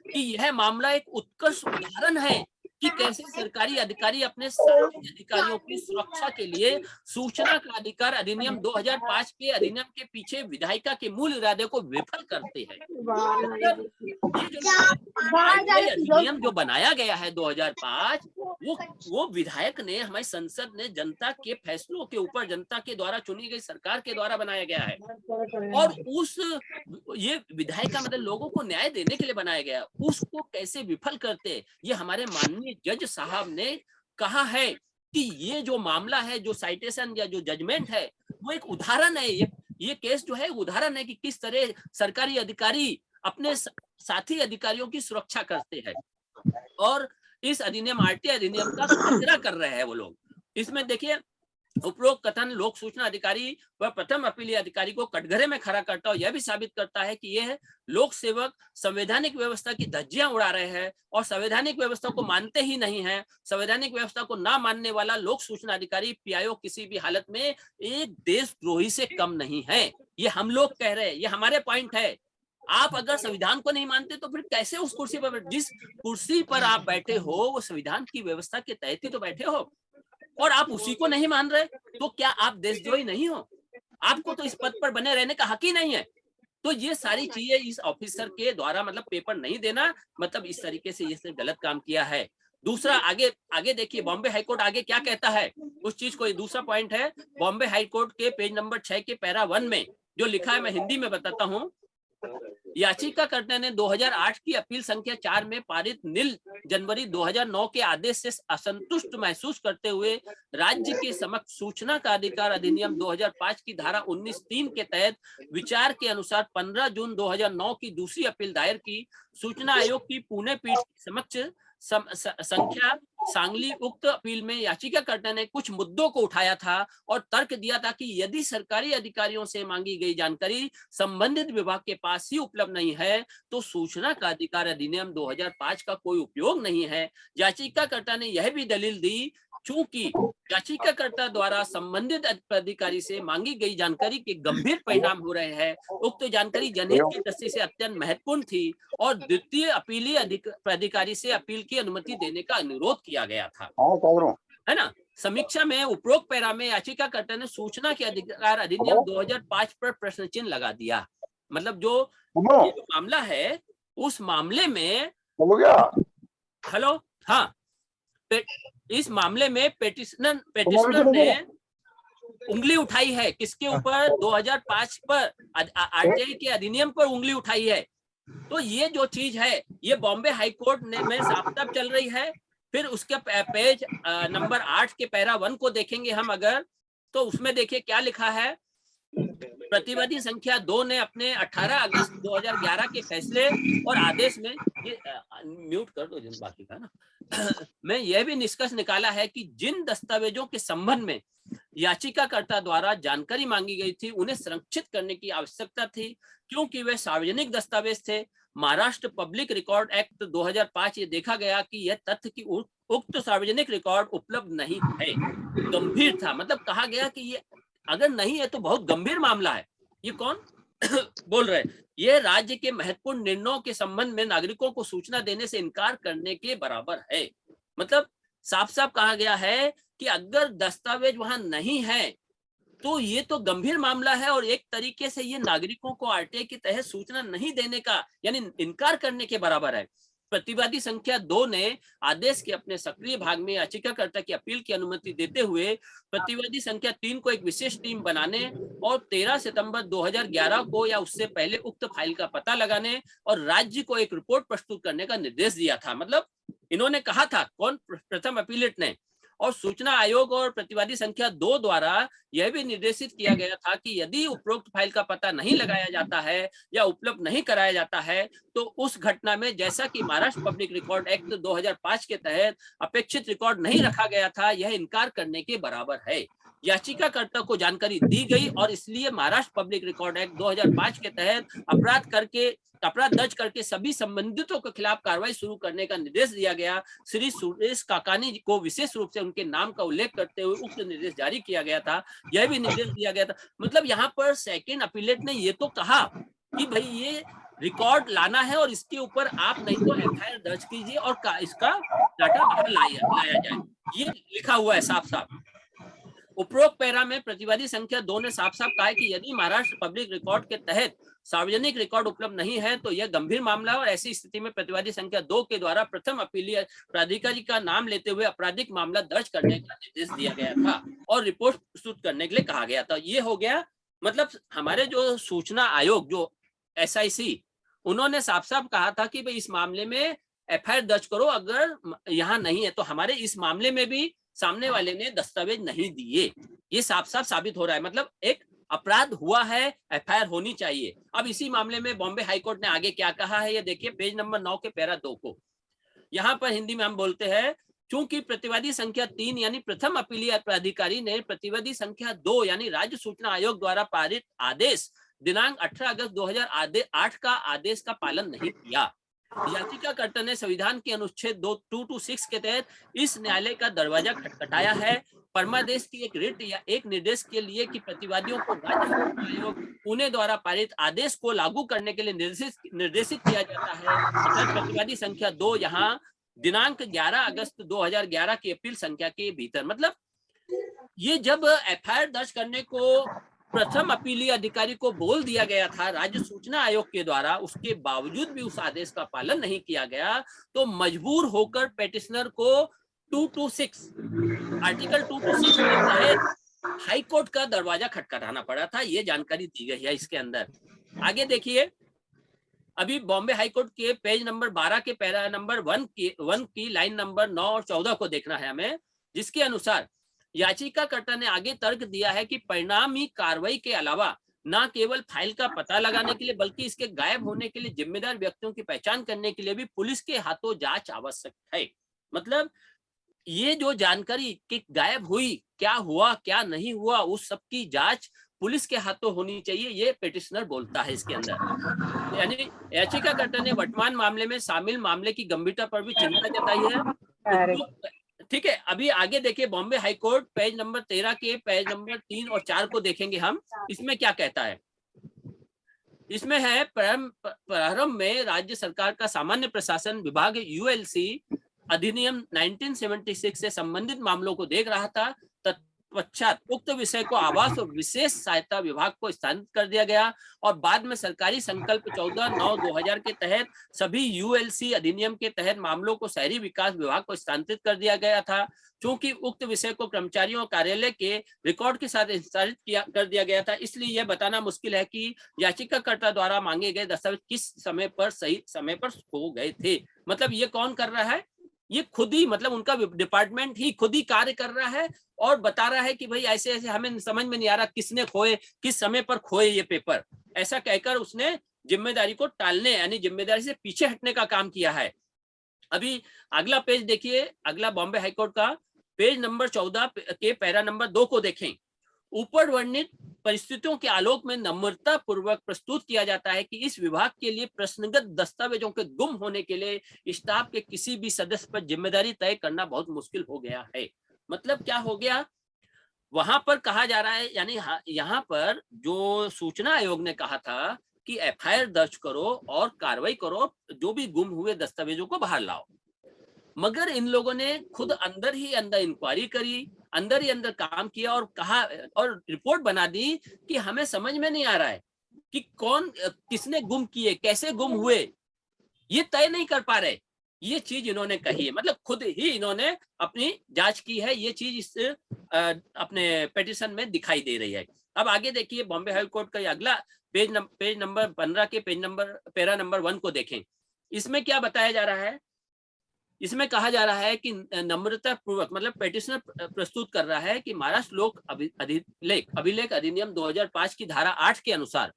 कि यह मामला एक उत्कृष्ट उदाहरण है कि कैसे सरकारी अधिकारी अपने साथी अधिकारियों की सुरक्षा के लिए सूचना का अधिकार अधिनियम 2005 के अधिनियम के पीछे विधायिका के मूल इरादे को विफल करते हैं। ये अधिनियम जो बनाया गया है 2005, वो विधायक ने, हमारी संसद ने जनता के फैसलों के ऊपर, जनता के द्वारा चुनी गई सरकार के द्वारा बनाया गया है, और ये विधायिका मतलब लोगों को न्याय देने के लिए बनाया गया, उसको कैसे विफल करते। ये हमारे माननीय जज साहब ने कहा है कि ये जो मामला है, जो साइटेशन या जो जजमेंट है, वो एक उदाहरण है। ये केस जो है उदाहरण है कि किस तरह सरकारी अधिकारी अपने साथी अधिकारियों की सुरक्षा करते हैं, और इस अधिनियम आरटीआई अधिनियम का खतरा कर रहे हैं वो लोग। इसमें देखिए उपरोक्त कथन लोक सूचना अधिकारी व प्रथम अपीलीय अधिकारी को कटघरे में खड़ा करता है। यह भी साबित करता है कि यह लोक सेवक संवैधानिक व्यवस्था की धज्जियां उड़ा रहे हैं और संवैधानिक व्यवस्था को मानते ही नहीं है। संवैधानिक व्यवस्था को ना मानने वाला लोक सूचना अधिकारी पीआईओ किसी भी हालत में एक देशद्रोही से कम नहीं है। ये हम लोग कह रहे हैं, ये हमारे पॉइंट है। आप अगर संविधान को नहीं मानते तो फिर कैसे उस कुर्सी पर, जिस कुर्सी पर आप बैठे हो वो संविधान की व्यवस्था के तहत ही तो बैठे हो, और आप उसी को नहीं मान रहे, तो क्या आप देशद्रोही नहीं हो? आपको तो इस पद पर बने रहने का हक ही नहीं है। तो ये सारी चीजें इस ऑफिसर के द्वारा, मतलब पेपर नहीं देना, मतलब इस तरीके से इसने गलत काम किया है। दूसरा आगे आगे देखिए, बॉम्बे हाईकोर्ट आगे क्या कहता है उस चीज को, दूसरा पॉइंट है बॉम्बे हाईकोर्ट के पेज नंबर 6 के पैरा 1 में जो लिखा है, मैं हिंदी में बताता हूँ। याचिकाकर्ता ने 2008 की अपील संख्या 4 में पारित नील जनवरी 2009 के आदेश से असंतुष्ट महसूस करते हुए राज्य के समक्ष सूचना का अधिकार अधिनियम 2005 की धारा 19(3) के तहत विचार के अनुसार 15 जून 2009 की दूसरी अपील दायर की। सूचना आयोग की पुणे पीठ के समक्ष संख्या सांगली उक्त अपील में याचिकाकर्ता ने कुछ मुद्दों को उठाया था और तर्क दिया था कि यदि सरकारी अधिकारियों से मांगी गई जानकारी संबंधित विभाग के पास ही उपलब्ध नहीं है तो सूचना का अधिकार अधिनियम 2005 का कोई उपयोग नहीं है। याचिकाकर्ता ने यह भी दलील दी, चूंकि याचिकाकर्ता द्वारा संबंधित अधिकारी से मांगी गई जानकारी के गंभीर परिणाम हो रहे हैं, उक्त जानकारी जनहित की दृष्टि से अत्यंत महत्वपूर्ण थी और द्वितीय अपीलीय अधिकारी से अपील की अनुमति देने का अनुरोध किया गया था, है ना। समीक्षा में उपरोक्त पैरा में याचिकाकर्ता ने सूचना के अधिकार अधिनियम 2005 पर प्रश्न चिन्ह लगा दिया। मतलब जो ये जो मामला है उस मामले में हेलो हाँ, इस मामले में पेटिशनर ने उंगली उठाई है किसके ऊपर, 2005 पर आरटीआई के अधिनियम पर उंगली उठाई है। तो ये जो चीज है ये बॉम्बे हाईकोर्ट में साफ-साफ चल रही है। फिर उसके पेज नंबर 8 के पैरा 1 को देखेंगे हम अगर, तो उसमें देखिए क्या लिखा है। प्रतिवादी संख्या 2 ने अपने 18 अगस्त 2011 के फैसले और आदेश में, ये म्यूट कर दो जिन बाकी का ना मैं यह भी निष्कर्ष निकाला है कि जिन दस्तावेजों के संबंध में याचिकाकर्ता द्वारा जानकारी मांगी गई थी उन्हें संरक्षित करने की आवश्यकता थी क्योंकि वे सार्वजनिक दस्तावेज थे। महाराष्ट्र पब्लिक रिकॉर्ड एक्ट 2005 ये देखा गया कि यह तथ्य कि उक्त सार्वजनिक रिकॉर्ड उपलब्ध नहीं है गंभीर था। मतलब कहा गया कि ये अगर नहीं है तो बहुत गंभीर मामला है। ये कौन बोल रहे हैं? ये राज्य के महत्वपूर्ण निर्णयों के संबंध में नागरिकों को सूचना देने से इनकार करने के बराबर है। मतलब साफ साफ कहा गया है कि अगर दस्तावेज वहां नहीं है तो ये तो गंभीर मामला है और एक तरीके से ये नागरिकों को आरटीआई के तहत सूचना नहीं देने का यानी इनकार करने के बराबर है। प्रतिवादी संख्या 2 ने आदेश के अपने सक्रिय भाग में याचिकाकर्ता की अपील की अनुमति देते हुए प्रतिवादी संख्या 3 को एक विशेष टीम बनाने और 13 सितंबर 2011 को या उससे पहले उक्त फाइल का पता लगाने और राज्य को एक रिपोर्ट प्रस्तुत करने का निर्देश दिया था। मतलब इन्होंने कहा था, कौन, प्रथम अपीलेट ने। और सूचना आयोग और प्रतिवादी संख्या 2 द्वारा यह भी निर्देशित किया गया था कि यदि उपरोक्त फाइल का पता नहीं लगाया जाता है या उपलब्ध नहीं कराया जाता है तो उस घटना में, जैसा कि महाराष्ट्र पब्लिक रिकॉर्ड एक्ट 2005 के तहत अपेक्षित रिकॉर्ड नहीं रखा गया था, यह इनकार करने के बराबर है। याचिकाकर्ता को जानकारी दी गई और इसलिए महाराष्ट्र पब्लिक रिकॉर्ड एक्ट 2005 के तहत अपराध दर्ज करके सभी संबंधितों के खिलाफ कार्रवाई शुरू करने का निर्देश दिया गया। श्री सुरेश काकानी को विशेष रूप से उनके नाम का उल्लेख करते हुए उक्त निर्देश जारी किया गया था। यह भी निर्देश दिया गया था। मतलब यहाँ पर सेकंड अपीलेट ने ये तो कहा कि भाई ये रिकॉर्ड लाना है और इसके ऊपर आप नहीं तो एफआईआर दर्ज कीजिए और इसका डाटा बाहर लाया जाए, ये लिखा हुआ है साफ साफ। उपरोक्त पैरा में प्रतिवादी संख्या 2 ने साफ साफ कहा है कि यदि महाराष्ट्र पब्लिक रिकॉर्ड के तहत सार्वजनिक रिकॉर्ड उपलब्ध नहीं है तो यह गंभीर मामला है और ऐसी स्थिति में प्रतिवादी संख्या 2 के द्वारा प्रथम अपीलीय प्राधिकारी का नाम लेते हुए आपराधिक मामला दर्ज करने का निर्देश दिया गया था और रिपोर्ट प्रस्तुत करने के लिए कहा गया था। ये हो गया। मतलब हमारे जो सूचना आयोग जो SIC उन्होंने साफ साफ कहा था कि भाई इस मामले में एफआईआर दर्ज करो अगर यहाँ नहीं है। तो हमारे इस मामले में भी सामने वाले ने दस्तावेज नहीं दिए, ये साफ साफ साबित हो रहा है। मतलब एक अपराध हुआ है, एफआईआर होनी चाहिए। अब इसी मामले में बॉम्बे हाईकोर्ट ने आगे क्या कहा है ये देखिए, पेज नंबर 9 के पैरा 2 को। यहाँ पर हिंदी में हम बोलते हैं, चूंकि प्रतिवादी संख्या 3 यानी प्रथम अपीलीय प्राधिकारी ने प्रतिवादी संख्या 2 यानी राज्य सूचना आयोग द्वारा पारित आदेश दिनांक 18 अगस्त 2008 का आदेश का पालन नहीं किया। याचिकाकर्ता ने संविधान के अनुच्छेद 226 के तहत इस न्यायालय का दरवाजा खटखटाया है। परमादेश की एक रिट या एक निर्देश के लिए कि प्रतिवादियों को राज्य सूचना आयोग पुणे द्वारा पारित आदेश को लागू करने के लिए निर्देशित किया जाता है। प्रतिवादी संख्या 2 यहाँ दिनांक 11 अगस्त 2011 की अपील संख्या के भीतर। मतलब ये जब एफआईआर दर्ज करने को प्रथम अपीलीय अधिकारी को बोल दिया गया था राज्य सूचना आयोग के द्वारा, उसके बावजूद भी उस आदेश का पालन नहीं किया गया, तो मजबूर होकर पेटिशनर को 226 आर्टिकल 226 के तहत हाई कोर्ट का दरवाजा खटखटाना पड़ा था। ये जानकारी दी गई है इसके अंदर। आगे देखिए, अभी बॉम्बे हाई कोर्ट के पेज नंबर 12 के पैरा नंबर 1 की लाइन नंबर 9 और 14 को देखना है हमें, जिसके अनुसार याचिकाकर्ता ने आगे तर्क दिया है कि परिणामी कार्रवाई के अलावा न केवल फाइल का पता लगाने के लिए बल्कि इसके गायब होने के लिए जिम्मेदार व्यक्तियों की पहचान करने के लिए भी पुलिस के हाथों जांच आवश्यक है। मतलब ये जो जानकारी कि गायब हुई, क्या हुआ क्या नहीं हुआ, उस सब की जांच पुलिस के हाथों होनी चाहिए, ये पेटिशनर बोलता है इसके अंदर। यानी याचिकाकर्ता ने वर्तमान मामले में शामिल मामले की गंभीरता पर भी चिंता जताई है। ठीक है, अभी आगे देखिए, Bombay high court page number 13 के पेज नंबर 3 और 4 को देखेंगे हम। इसमें क्या कहता है? इसमें है प्रारंभ में राज्य सरकार का सामान्य प्रशासन विभाग यूएलसी अधिनियम 1976 से संबंधित मामलों को देख रहा था। तत्पश्चात उक्त विषय को आवास और विशेष सहायता विभाग को स्थानांतरित कर दिया गया और बाद में सरकारी संकल्प 14/9/2000 के तहत सभी यूएलसी अधिनियम के तहत मामलों को शहरी विकास विभाग को स्थानांतरित कर दिया गया था। चूंकि उक्त विषय को कर्मचारियों कार्यालय के रिकॉर्ड के साथ स्थापित कर दिया गया था, इसलिए यह बताना मुश्किल है कि याचिकाकर्ता द्वारा मांगे गए दस्तावेज किस समय पर सही समय पर खो गए थे। मतलब ये कौन कर रहा है? ये खुद ही, मतलब उनका डिपार्टमेंट ही खुद ही कार्य कर रहा है और बता रहा है कि भाई ऐसे ऐसे हमें समझ में नहीं आ रहा किसने खोए, किस समय पर खोए ये पेपर। ऐसा कहकर उसने जिम्मेदारी को टालने यानी जिम्मेदारी से पीछे हटने का काम किया है। अभी अगला पेज देखिए, अगला बॉम्बे हाईकोर्ट का पेज नंबर 14 के पैरा नंबर 2 को देखें। ऊपर वर्णित परिस्थितियों के आलोक में नम्रता पूर्वक प्रस्तुत किया जाता है कि इस विभाग के लिए प्रश्नगत दस्तावेजों के गुम होने के लिए स्टाफ के किसी भी सदस्य पर जिम्मेदारी तय करना बहुत मुश्किल हो गया है। मतलब क्या हो गया? वहां पर कहा जा रहा है, यानी यहाँ पर जो सूचना आयोग ने कहा था कि एफआईआर दर्ज करो और कार्रवाई करो, जो भी गुम हुए दस्तावेजों को बाहर लाओ, मगर इन लोगों ने खुद अंदर ही अंदर इंक्वायरी करी, अंदर ही अंदर काम किया और कहा और रिपोर्ट बना दी कि हमें समझ में नहीं आ रहा है कि कौन किसने गुम किए, कैसे गुम हुए, ये तय नहीं कर पा रहे। ये चीज इन्होंने कही है, मतलब खुद ही इन्होंने अपनी जांच की है। ये चीज इस अपने पिटीशन में दिखाई दे रही है। अब आगे देखिए, बॉम्बे हाई कोर्ट का अगला पेज नंबर 15 के पैरा नंबर 1 को देखें। इसमें क्या बताया जा रहा है? इसमें कहा जा रहा है कि नम्रता पूर्वक, मतलब पेटिशनर प्रस्तुत कर रहा है कि महाराष्ट्र लोक अभिलेख अधिनियम 2005 की धारा 8 के अनुसार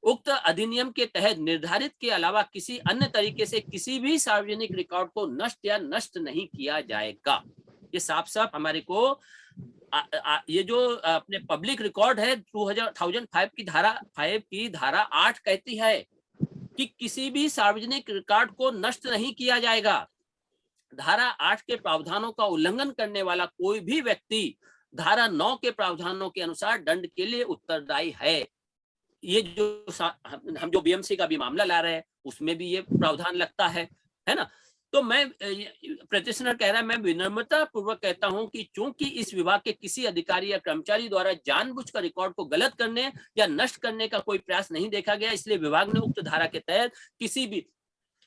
उक्त अधिनियम के तहत निर्धारित के अलावा किसी अन्य तरीके से किसी भी सार्वजनिक रिकॉर्ड को नष्ट नहीं किया जाएगा। ये साफ साफ हमारे को ये जो अपने पब्लिक रिकॉर्ड है 2005 की धारा 8 कहती है कि किसी भी सार्वजनिक रिकॉर्ड को नष्ट नहीं किया जाएगा। धारा 8 के प्रावधानों का उल्लंघन करने वाला कोई भी व्यक्ति धारा 9 के प्रावधानों के अनुसार दंड के लिए उत्तरदायी है। ये जो हम जो बीएमसी का भी मामला ला रहे हैं उसमें भी ये प्रावधान लगता है ना। तो मैं पिटीशनर कह रहा है, मैं विनम्रता पूर्वक कहता हूं कि चूंकि इस विभाग के किसी अधिकारी या कर्मचारी द्वारा जानबूझकर रिकॉर्ड को गलत करने या नष्ट करने का कोई प्रयास नहीं देखा गया, इसलिए विभाग ने उक्त धारा के तहत किसी भी,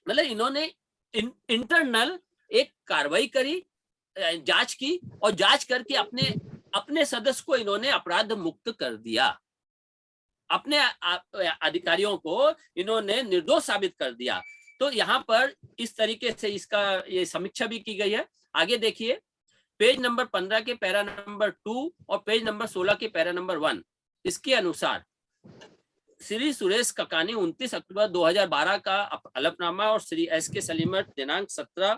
मतलब इन्होंने इंटरनल एक कार्रवाई करी, जांच की और जांच करके अपने सदस्य को इन्होंने अपराध मुक्त कर दिया, अपने अधिकारियों को इन्होंने निर्दोष साबित कर दिया। तो यहाँ पर इस तरीके से इसका ये समीक्षा भी की गई है। आगे देखिए, पेज नंबर 15 के पैरा नंबर 2 और पेज नंबर 16 के पैरा नंबर 1, इसके अनुसार श्री सुरेश ककानी 29 अक्टूबर 2012 का हलफनामा और श्री एस के सलीमत दिनांक 17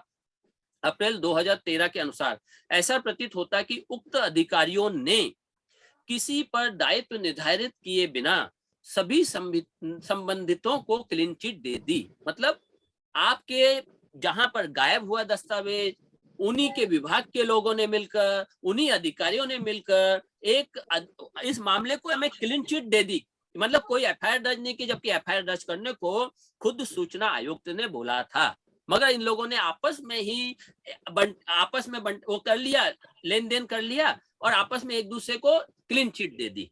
अप्रैल 2013 के अनुसार ऐसा प्रतीत होता है कि उक्त अधिकारियों ने किसी पर दायित्व निर्धारित किए बिना सभी संबंधितों को क्लीन चिट दे दी। मतलब आपके जहां पर गायब हुआ दस्तावेज, उन्हीं के विभाग के लोगों ने मिलकर, उन्हीं अधिकारियों ने मिलकर इस मामले को हमें क्लीन चिट दे दी। मतलब कोई एफआईआर दर्ज नहीं की, जबकि एफआईआर दर्ज करने को खुद सूचना आयुक्त ने बोला था, मगर इन लोगों ने आपस में वो कर लिया, लेन देन कर लिया और आपस में एक दूसरे को क्लीन चिट दे दी।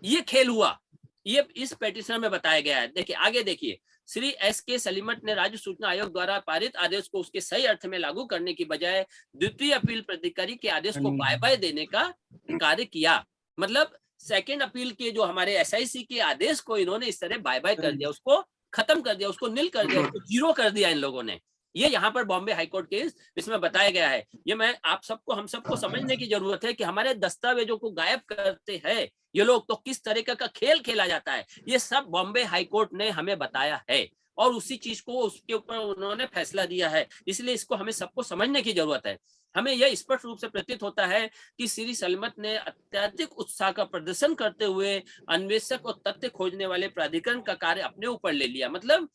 ये खेल हुआ, ये इस पेटिशन में बताया गया है। देखिए आगे देखिए, श्री S.K. सलीमत ने राज्य सूचना आयोग द्वारा पारित आदेश को उसके सही अर्थ में लागू करने की बजाय द्वितीय अपील प्राधिकारी के आदेश को बाय बाय देने का कार्य किया। मतलब सेकंड अपील के जो हमारे SIC के आदेश को इन्होंने इस तरह बाय बाय कर दिया, उसको खत्म कर दिया, उसको नील कर दिया, उसको जीरो कर दिया इन लोगों ने। ये यहाँ पर बॉम्बे हाईकोर्ट के इसमें बताया गया है। ये मैं आप सबको, हम सबको समझने की जरूरत है कि हमारे दस्तावेजों को गायब करते हैं ये लोग, तो किस तरीके का खेल खेला जाता है, ये सब बॉम्बे हाईकोर्ट ने हमें बताया है और उसी चीज को उसके ऊपर उन्होंने फैसला दिया है। इसलिए इसको हमें सबको समझने की जरूरत है। हमें यह स्पष्ट रूप से प्रतीत होता है कि श्री सलीमत ने अत्यधिक उत्साह का प्रदर्शन करते हुए अन्वेषक और तथ्य खोजने वाले प्राधिकरण का कार्य अपने ऊपर ले लिया। मतलब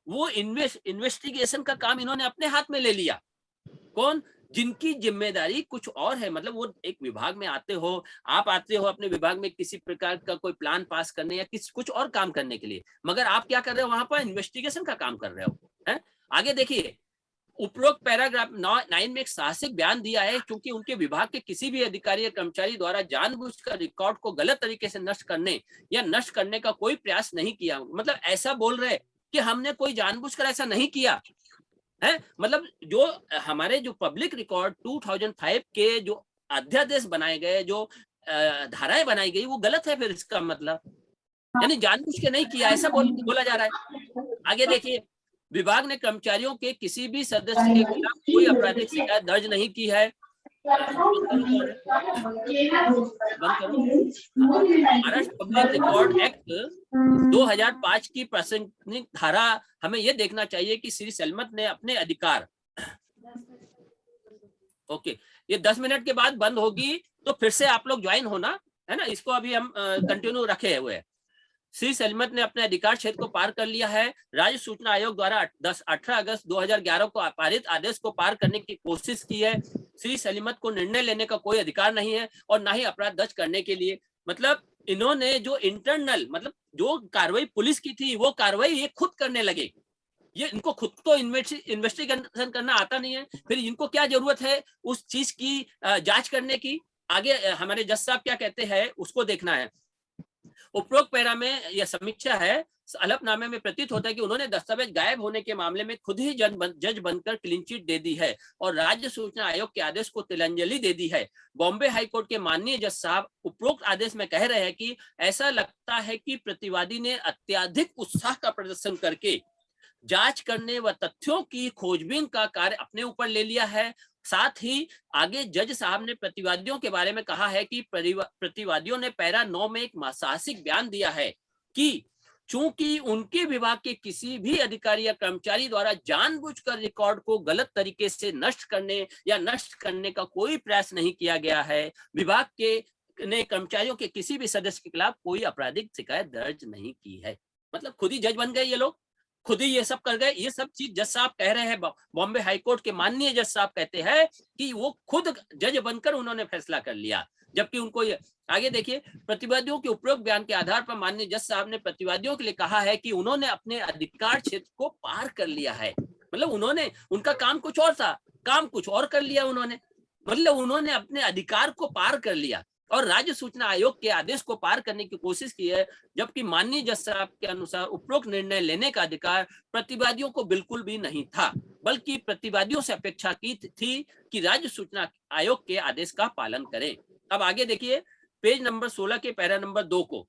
वो इन्वेस्टिगेशन का काम इन्होंने अपने हाथ में ले लिया। कौन? जिनकी जिम्मेदारी कुछ और है। मतलब वो एक विभाग में आते हो, आप आते हो अपने विभाग में किसी प्रकार का कोई प्लान पास करने या कुछ और काम करने के लिए, मगर आप क्या कर रहे हो वहां पर? इन्वेस्टिगेशन का काम कर रहे हो, है? आगे देखिए, उपरोक्त पैराग्राफ 9 में एक साहसिक बयान दिया है, क्योंकि उनके विभाग के किसी भी अधिकारी या कर्मचारी द्वारा जानबूझकर रिकॉर्ड को गलत तरीके से नष्ट करने या नष्ट करने का कोई प्रयास नहीं किया। मतलब ऐसा बोल रहे कि हमने कोई जानबूझकर ऐसा नहीं किया है। मतलब जो हमारे जो पब्लिक रिकॉर्ड 2005 के जो अध्यादेश बनाए गए, जो धाराएं बनाई गई, वो गलत है। फिर इसका मतलब यानी जानबूझ के नहीं किया, ऐसा बोला जा रहा है। आगे देखिए, विभाग ने कर्मचारियों के किसी भी सदस्य के खिलाफ कोई आपराधिक शिकायत दर्ज नहीं की है। महाराष्ट्र पब्लिक रिकॉर्ड एक्ट 2005 की प्रासंगिक धारा हमें यह देखना चाहिए कि श्री सलीमत ने अपने अधिकार, ओके, ये 10 मिनट के बाद बंद होगी तो फिर से आप लोग ज्वाइन होना, है ना। इसको अभी हम कंटिन्यू रखे हुए हैं। श्री सलीमत ने अपने अधिकार क्षेत्र को पार कर लिया है। राज्य सूचना आयोग द्वारा 18 अगस्त 2011 को पारित आदेश को पार करने की कोशिश की है। श्री सलीमत को निर्णय लेने का कोई अधिकार नहीं है और ना ही अपराध दर्ज करने के लिए। मतलब इन्होंने जो इंटरनल, मतलब जो कार्रवाई पुलिस की थी, वो कार्रवाई ये खुद करने लगे। ये इनको खुद तो इन्वेस्टिगेशन करना आता नहीं है, फिर इनको क्या जरूरत है उस चीज की जांच करने की। आगे हमारे जज साहब क्या कहते हैं उसको देखना है। उपरोक्त पैरा में यह समीक्षा है। हलफनामे में प्रतीत होता है कि उन्होंने दस्तावेज गायब होने के मामले में खुद ही जज बनकर क्लीन चिट दे दी है और राज्य सूचना आयोग के आदेश को तिलांजलि दे दी है। बॉम्बे हाईकोर्ट के माननीय जज साहब उपरोक्त आदेश में कह रहे हैं कि ऐसा लगता है कि प्रतिवादी ने अत्यधिक उत्साह का प्रदर्शन करके जांच करने व तथ्यों की खोजबीन का कार्य अपने ऊपर ले लिया है। साथ ही आगे जज साहब ने प्रतिवादियों के बारे में कहा है कि प्रतिवादियों ने पैरा 9 में एक साहसिक बयान दिया है कि चूंकि उनके विभाग के किसी भी अधिकारी या कर्मचारी द्वारा जानबूझकर रिकॉर्ड को गलत तरीके से नष्ट करने या नष्ट करने का कोई प्रयास नहीं किया गया है, विभाग के ने कर्मचारियों के किसी भी सदस्य के खिलाफ कोई आपराधिक शिकायत दर्ज नहीं की है। मतलब खुद ही जज बन गए ये लोग, खुद ही ये सब कर गए। ये सब चीज जज साहब कह रहे हैं। बॉम्बे हाईकोर्ट के माननीय जज साहब कहते हैं कि वो खुद जज बनकर उन्होंने फैसला कर लिया, जबकि उनको ये आगे देखिए, प्रतिवादियों के उपरोक्त बयान के आधार पर माननीय जज साहब ने प्रतिवादियों के लिए कहा है कि उन्होंने अपने अधिकार क्षेत्र को पार कर लिया है। मतलब उन्होंने, उनका काम कुछ और था, काम कुछ और कर लिया उन्होंने। मतलब उन्होंने अपने अधिकार को पार कर लिया और राज्य सूचना आयोग के आदेश को पार करने की कोशिश की है, जबकि माननीय जज साहब के अनुसार उपरोक्त निर्णय लेने का अधिकार प्रतिवादियों को बिल्कुल भी नहीं था, बल्कि प्रतिवादियों से अपेक्षा की थी कि राज्य सूचना आयोग के आदेश का पालन करें। अब आगे देखिए, पेज नंबर 16 के पैरा नंबर 2 को,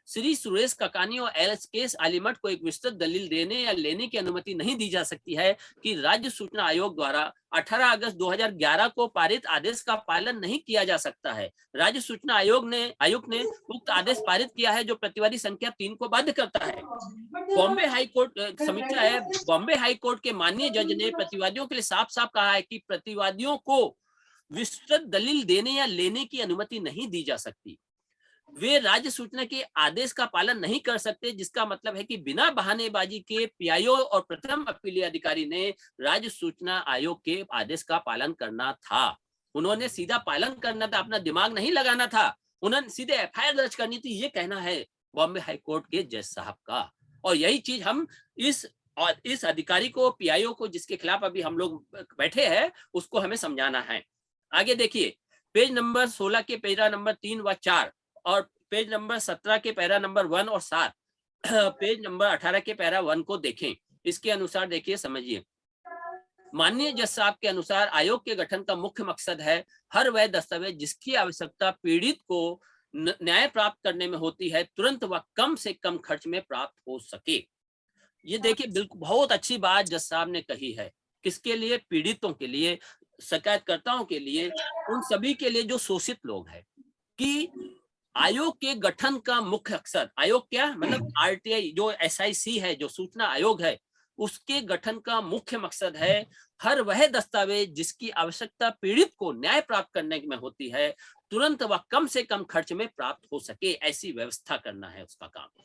श्री सुरेश ककानी और LSK आलिमठ को एक विस्तृत दलील देने या लेने की अनुमति नहीं दी जा सकती है कि राज्य सूचना आयोग द्वारा 18 अगस्त 2011 को पारित आदेश का पालन नहीं किया जा सकता है। राज्य सूचना आयोग ने उक्त आदेश पारित किया है जो प्रतिवादी संख्या 3 को बाध्य करता है। बॉम्बे हाईकोर्ट समीक्षा है। बॉम्बे हाईकोर्ट के माननीय जज ने प्रतिवादियों के लिए साफ साफ कहा है कि प्रतिवादियों को विस्तृत दलील देने या लेने की अनुमति नहीं दी जा सकती। वे राज्य सूचना के आदेश का पालन नहीं कर सकते, जिसका मतलब है कि बिना बहानेबाजी के PIO और प्रथम अपीलीय अधिकारी ने राज्य सूचना आयोग के आदेश का पालन करना था। उन्होंने सीधा पालन करना था, अपना दिमाग नहीं लगाना था, उन्होंने सीधे FIR दर्ज करनी थी। ये कहना है बॉम्बे हाईकोर्ट के जज साहब का, और यही चीज हम इस अधिकारी को, PIO को, जिसके खिलाफ अभी हम लोग बैठे हैं, उसको हमें समझाना है। आगे देखिए, पेज नंबर 16 के पैरा नंबर 3 व 4 और पेज नंबर 17 के पैरा नंबर 1 और 7, पेज नंबर 18 के पैरा 1 को देखें। इसके अनुसार देखिए, समझिए। माननीय जज साहब के अनुसार आयोग के गठन का मुख्य मकसद है हर वह दस्तावेज जिसकी आवश्यकता पीड़ित को न्याय प्राप्त करने में होती है तुरंत व कम से कम खर्च में प्राप्त हो सके। ये देखिए, बिल्कुल बहुत अच्छी बात जज साहब ने कही है। किसके लिए? पीड़ितों के लिए, शिकायतकर्ताओं के लिए, उन सभी के लिए जो शोषित लोग हैं, कि आयोग के गठन का मुख्य मकसद, आयोग क्या मतलब आरटीआई जो एसआईसी है, जो सूचना आयोग है, उसके गठन का मुख्य मकसद है हर वह दस्तावेज जिसकी आवश्यकता पीड़ित को न्याय प्राप्त करने में होती है तुरंत व कम से कम खर्च में प्राप्त हो सके, ऐसी व्यवस्था करना है उसका काम।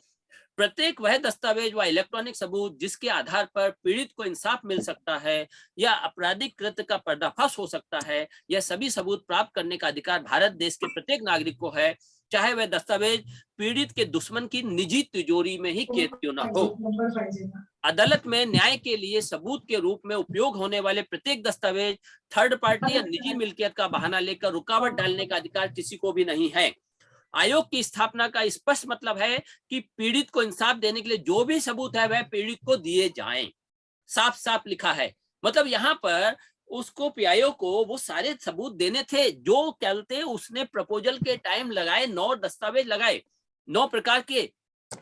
प्रत्येक वह दस्तावेज व इलेक्ट्रॉनिक सबूत जिसके आधार पर पीड़ित को इंसाफ मिल सकता है या आपराधिक कृत्य का पर्दाफाश हो सकता है, यह सभी सबूत प्राप्त करने का अधिकार भारत देश के प्रत्येक नागरिक को है, चाहे वह दस्तावेज पीड़ित के दुश्मन की निजी तिजोरी में ही क्यों न हो। अदालत में न्याय के लिए सबूत के रूप में उपयोग होने वाले प्रत्येक दस्तावेज थर्ड पार्टी या निजी मिल्कियत का बहाना लेकर रुकावट डालने का अधिकार किसी को भी नहीं है। आयोग की स्थापना का स्पष्ट मतलब है कि पीड़ित को इंसाफ देने के लिए जो भी सबूत है वह पीड़ित को दिए जाएं। साफ साफ लिखा है। मतलब यहाँ पर उसको पीआईओ को वो सारे सबूत देने थे जो कहते उसने प्रपोजल के टाइम लगाए, 9 दस्तावेज लगाए, 9 प्रकार के।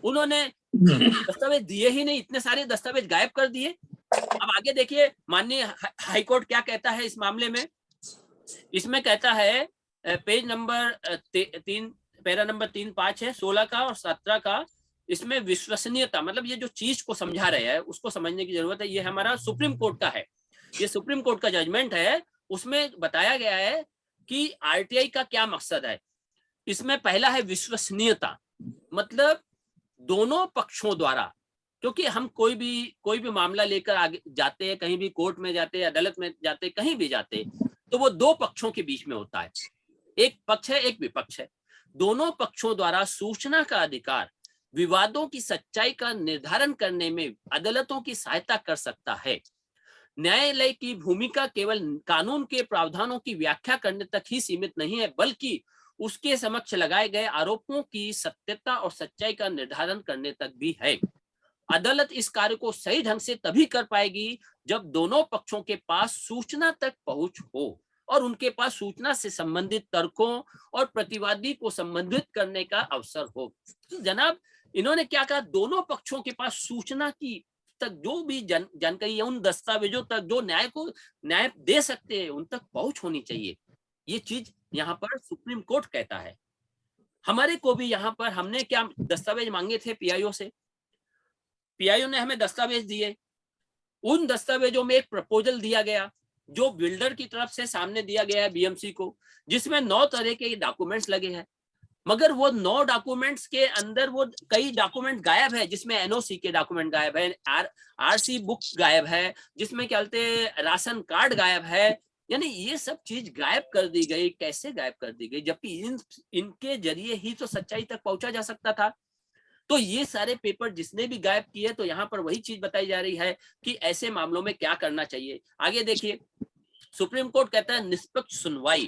उन्होंने दस्तावेज दिए ही नहीं, इतने सारे दस्तावेज गायब कर दिए। अब आगे देखिए माननीय हाईकोर्ट क्या कहता है इस मामले में। इसमें कहता है पेज नंबर 3 पैरा नंबर 3-5 है, 16 का और 17 का। इसमें विश्वसनीयता मतलब ये जो चीज को समझा रहे हैं उसको समझने की जरूरत है। ये हमारा सुप्रीम कोर्ट का है, ये सुप्रीम कोर्ट का जजमेंट है। उसमें बताया गया है कि आरटीआई का क्या मकसद है। इसमें पहला है विश्वसनीयता, मतलब दोनों पक्षों द्वारा, क्योंकि हम कोई भी मामला लेकर आगे जाते हैं, कहीं भी कोर्ट में जाते, अदालत में जाते, कहीं भी जाते, तो वो 2 पक्षों के बीच में होता है। एक पक्ष है, एक विपक्ष है। दोनों पक्षों द्वारा सूचना का अधिकार विवादों की सच्चाई का निर्धारण करने में अदालतों की सहायता कर सकता है। न्यायालय की भूमिका केवल कानून के प्रावधानों की व्याख्या करने तक ही सीमित नहीं है, बल्कि उसके समक्ष लगाए गए आरोपों की सत्यता और सच्चाई का निर्धारण करने तक भी है। अदालत इस कार्य को सही ढंग से तभी कर पाएगी जब दोनों पक्षों के पास सूचना तक पहुंच हो और उनके पास सूचना से संबंधित तर्कों और प्रतिवादी को संबंधित करने का अवसर हो। तो जनाब इन्होंने क्या कहा, दोनों पक्षों के पास सूचना की तक जो भी जानकारी है, उन दस्तावेजों तक जो न्याय दे सकते हैं उन तक पहुंच होनी चाहिए। ये चीज यहाँ पर सुप्रीम कोर्ट कहता है। हमारे को भी यहाँ पर हमने क्या दस्तावेज मांगे थे पीआईओ से, पीआईओ ने हमें दस्तावेज दिए। उन दस्तावेजों में एक प्रपोजल दिया गया जो बिल्डर की तरफ से सामने दिया गया है बीएमसी को, जिसमें 9 तरह के डॉक्यूमेंट्स लगे हैं। मगर वो 9 डॉक्यूमेंट्स के अंदर वो कई डॉक्यूमेंट गायब है, जिसमें एनओसी के डॉक्यूमेंट गायब है, आरसी बुक गायब है, जिसमें क्या बोलते राशन कार्ड गायब है। यानी ये सब चीज गायब कर दी गई। कैसे गायब कर दी गई? जबकि इनके जरिए ही तो सच्चाई तक पहुंचा जा सकता था। तो ये सारे पेपर जिसने भी गायब किए, तो यहाँ पर वही चीज बताई जा रही है कि ऐसे मामलों में क्या करना चाहिए। आगे देखिए, सुप्रीम कोर्ट कहता है निष्पक्ष सुनवाई,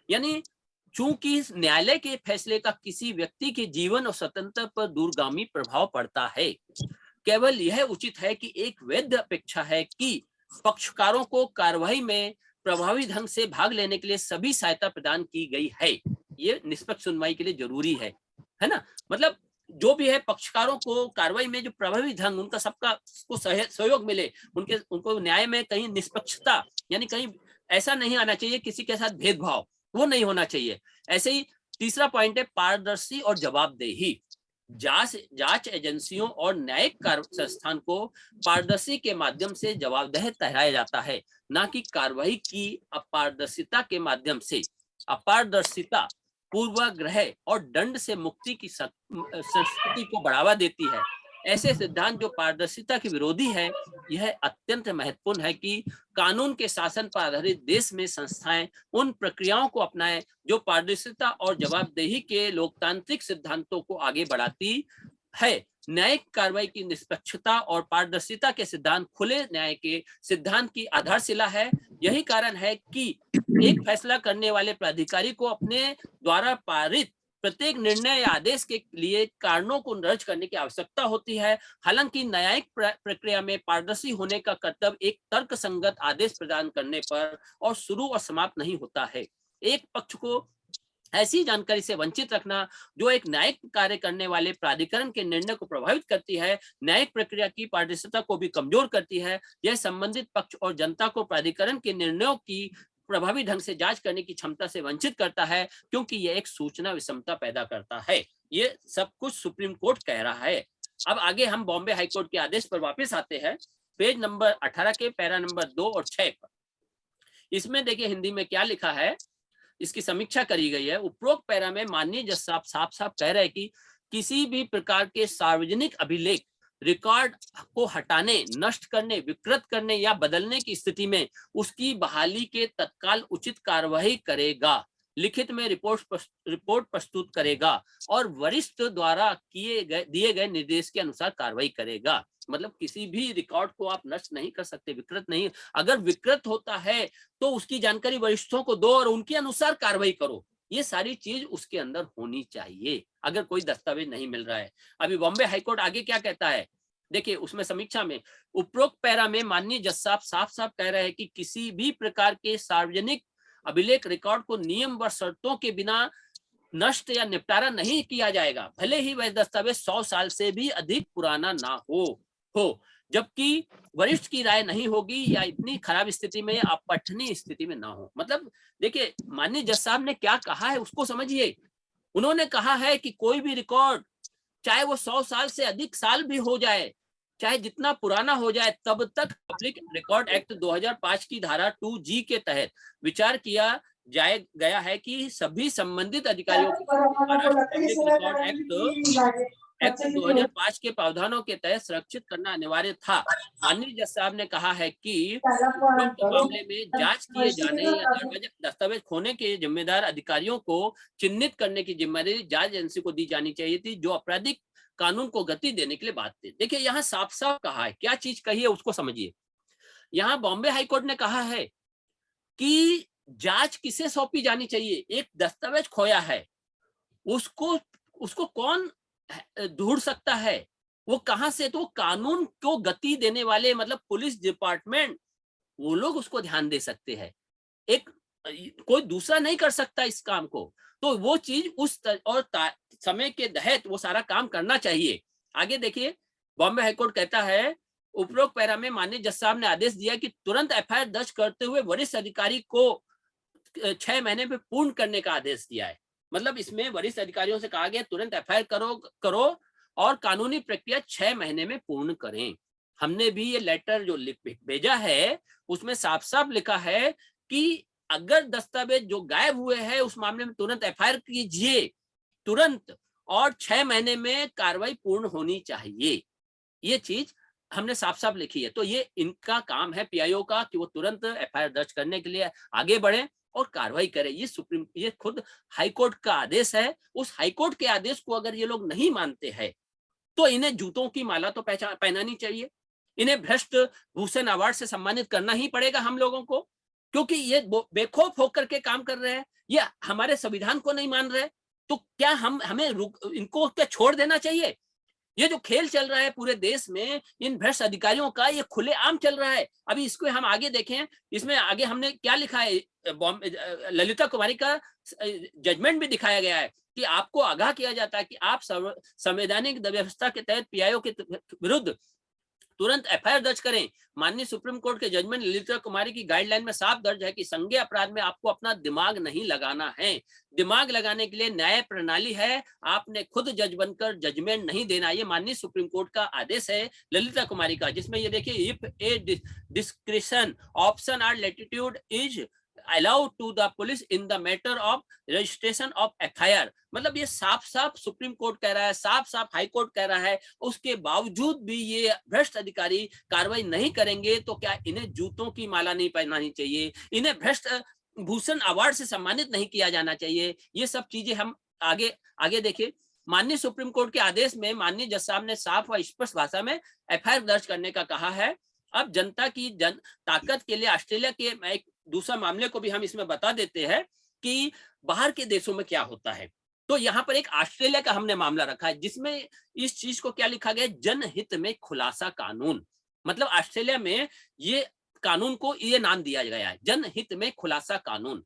यानी चूंकि न्यायालय के फैसले का किसी व्यक्ति के जीवन और स्वतंत्रता पर दूरगामी प्रभाव पड़ता है, केवल यह उचित है कि एक वैध अपेक्षा है कि पक्षकारों को कार्यवाही में प्रभावी ढंग से भाग लेने के लिए सभी सहायता प्रदान की गई है। ये निष्पक्ष सुनवाई के लिए जरूरी है ना। मतलब जो भी है पक्षकारों को कार्रवाई में जो प्रभावी ढंग उनका सबका को सहयोग मिले, उनको न्याय में कहीं निष्पक्षता यानी कहीं ऐसा नहीं आना चाहिए किसी के साथ भेदभाव, वो नहीं होना चाहिए। ऐसे ही तीसरा पॉइंट है पारदर्शी और जवाबदेही। जांच एजेंसियों और न्यायिक संस्थान को पारदर्शी के माध्यम से जवाबदेह ठहराया जाता है, न कि कार्रवाई की अपारदर्शिता के माध्यम से। अपारदर्शिता पूर्वाग्रह और दंड से मुक्ति की संस्कृति को बढ़ावा देती है। ऐसे सिद्धांत जो पारदर्शिता के विरोधी है, यह अत्यंत महत्वपूर्ण है कि कानून के शासन पर आधारित देश में संस्थाएं उन प्रक्रियाओं को अपनाएं जो पारदर्शिता और जवाबदेही के लोकतांत्रिक सिद्धांतों को आगे बढ़ाती है। न्यायिक कार्रवाई की निष्पक्षता और पारदर्शिता के सिद्धांत खुले न्याय के सिद्धांत की आधारशिला है। यही कारण है कि एक फैसला करने वाले प्राधिकारी को अपने द्वारा पारित प्रत्येक निर्णय या आदेश के लिए कारणों को दर्ज करने की आवश्यकता होती है। हालांकि न्यायिक प्रक्रिया में पारदर्शी होने का कर्तव्य एक तर्कसंगत आदेश प्रदान करने पर और शुरू और समाप्त नहीं होता है। एक पक्ष को ऐसी जानकारी से वंचित रखना जो एक न्यायिक कार्य करने वाले प्राधिकरण के निर्णय को प्रभावित करती है, न्यायिक प्रक्रिया की पारदर्शिता को भी कमजोर करती है। यह संबंधित पक्ष और जनता को प्राधिकरण के निर्णयों की प्रभावी ढंग से जांच करने की क्षमता से वंचित करता है, क्योंकि यह एक सूचना विषमता पैदा करता है। ये सब कुछ सुप्रीम कोर्ट कह रहा है। अब आगे हम बॉम्बे हाईकोर्ट के आदेश पर वापस आते हैं, पेज नंबर 18 के पैरा नंबर 2 और 6 पर। इसमें देखिए हिंदी में क्या लिखा है, इसकी समीक्षा करी गई है। उपरोक्त पैरा में माननीय जज साहब साफ साफ कह रहे हैं कि किसी भी प्रकार के सार्वजनिक अभिलेख रिकॉर्ड को हटाने, नष्ट करने, विकृत करने या बदलने की स्थिति में उसकी बहाली के तत्काल उचित कार्यवाही करेगा, लिखित में रिपोर्ट प्रस्तुत करेगा और वरिष्ठ द्वारा दिए गए निर्देश के अनुसार कार्रवाई करेगा। मतलब किसी भी रिकॉर्ड को आप नष्ट नहीं कर सकते, विकृत नहीं। अगर विकृत होता है तो उसकी जानकारी वरिष्ठों को दो और उनके अनुसार कार्रवाई करो। ये सारी चीज उसके अंदर होनी चाहिए अगर कोई दस्तावेज नहीं मिल रहा है। अभी बॉम्बे हाईकोर्ट आगे क्या कहता है, देखिए उसमें समीक्षा में उपरोक्त पैरा में माननीय जज साहब साफ साफ कह रहे हैं कि किसी भी प्रकार के सार्वजनिक अभिलेख रिकॉर्ड को नियम व शर्तों के बिना नष्ट या निपटारा नहीं किया जाएगा, भले ही वह दस्तावेज 100 साल से भी अधिक पुराना ना हो। जबकि वरिष्ठ की राय नहीं होगी या इतनी खराब स्थिति में या अपठनीय स्थिति में ना हो। मतलब देखिए माननीय जज साहब ने क्या कहा है उसको समझिए। उन्होंने कहा है कि कोई भी रिकॉर्ड चाहे वो 100 साल से अधिक साल भी हो जाए, चाहे जितना पुराना हो जाए, तब तक पब्लिक रिकॉर्ड एक्ट 2005 की धारा 2G के तहत विचार किया गया है कि सभी संबंधित अधिकारियों को एक्ट 2005 के प्रावधानों के तहत सुरक्षित करना अनिवार्य था। माननीय जज साहब ने कहा है कि मामले में जांच किए जाने या दस्तावेज खोने के जिम्मेदार अधिकारियों को चिन्हित करने की जिम्मेदारी जांच एजेंसी को दी जानी चाहिए थी, जो आपराधिक कानून को गति देने के लिए बात थी। देखिए यहाँ साफ साफ कहा है, क्या चीज कही है उसको समझिए। यहाँ बॉम्बे हाईकोर्ट ने कहा है कि जांच किसे सौंपी जानी चाहिए। एक दस्तावेज खोया है, उसको कौन ढूंढ सकता है, वो कहां से? तो कानून को गति देने वाले मतलब पुलिस डिपार्टमेंट, वो लोग उसको ध्यान दे सकते हैं। एक कोई दूसरा नहीं कर सकता इस काम को। तो वो चीज उस और समय के तहत वो सारा काम करना चाहिए। आगे देखिए बॉम्बे हाईकोर्ट कहता है, उपरोक्त पैरा में माननीय जज साहब ने आदेश दिया कि तुरंत एफआईआर दर्ज करते हुए वरिष्ठ अधिकारी को 6 महीने में पूर्ण करने का आदेश दिया है। मतलब इसमें वरिष्ठ अधिकारियों से कहा गया तुरंत एफआईआर करो और कानूनी प्रक्रिया 6 महीने में पूर्ण करें। हमने भी ये लेटर जो भेजा है उसमें साफ साफ लिखा है कि अगर दस्तावेज जो गायब हुए हैं उस मामले में तुरंत एफआईआर कीजिए, तुरंत, और 6 महीने में कार्रवाई पूर्ण होनी चाहिए। ये चीज हमने साफ साफ लिखी है। तो ये इनका काम है पीआईओ का कि वो तुरंत एफआईआर दर्ज करने के लिए आगे बढ़े और कार्रवाई करे। ये खुद हाईकोर्ट का आदेश है। उस हाईकोर्ट के आदेश को अगर ये लोग नहीं मानते हैं तो इन्हें जूतों की माला तो पहनानी चाहिए। इन्हें भ्रष्ट भूषण अवार्ड से सम्मानित करना ही पड़ेगा हम लोगों को, क्योंकि ये बेखौफ होकर के काम कर रहे हैं। ये हमारे संविधान को नहीं मान रहे, तो क्या हमें इनको क्या छोड़ देना चाहिए? ये जो खेल चल रहा है पूरे देश में इन भ्रष्ट अधिकारियों का, ये खुलेआम चल रहा है। अभी इसको हम आगे देखें, इसमें आगे हमने क्या लिखा है, ललिता कुमारी का जजमेंट भी दिखाया गया है कि आपको आगाह किया जाता है कि आप संवैधानिक व्यवस्था के तहत पीआईओ के विरुद्ध तुरंत एफआईआर दर्ज करें। माननीय सुप्रीम कोर्ट के जजमेंट ललिता कुमारी की गाइडलाइन में साफ दर्ज है कि संज्ञेय अपराध में आपको अपना दिमाग नहीं लगाना है। दिमाग लगाने के लिए न्याय प्रणाली है, आपने खुद जज बनकर जजमेंट नहीं देना। ये माननीय सुप्रीम कोर्ट का आदेश है ललिता कुमारी का, जिसमें ये देखिए, if a discretion option or latitude is allowed to the police in the matter of registration of FIR। मतलब ये साफ साफ सुप्रीम कोर्ट कह रहा है, साफ साफ हाई कोर्ट कह रहा है, उसके बावजूद भी ये भ्रष्ट अधिकारी कार्रवाई नहीं करेंगे तो क्या इन्हें जूतों की माला नहीं पहनानी चाहिए? इन्हें भ्रष्ट भूषण अवार्ड से सम्मानित नहीं किया जाना चाहिए? ये सब चीजें हम आगे देखिए। माननीय सुप्रीम कोर्ट के आदेश में माननीय जज साहब ने साफ व स्पष्ट भाषा में एफआईआर दर्ज करने का कहा है। अब जनता की ताकत के लिए ऑस्ट्रेलिया के एक दूसरा मामले को भी हम इसमें बता देते हैं कि बाहर के देशों में क्या होता है। तो यहाँ पर एक ऑस्ट्रेलिया का हमने मामला रखा है जिसमें इस चीज को क्या लिखा गया, जनहित में खुलासा कानून। मतलब ऑस्ट्रेलिया में ये कानून को ये नाम दिया गया है, जनहित में खुलासा कानून।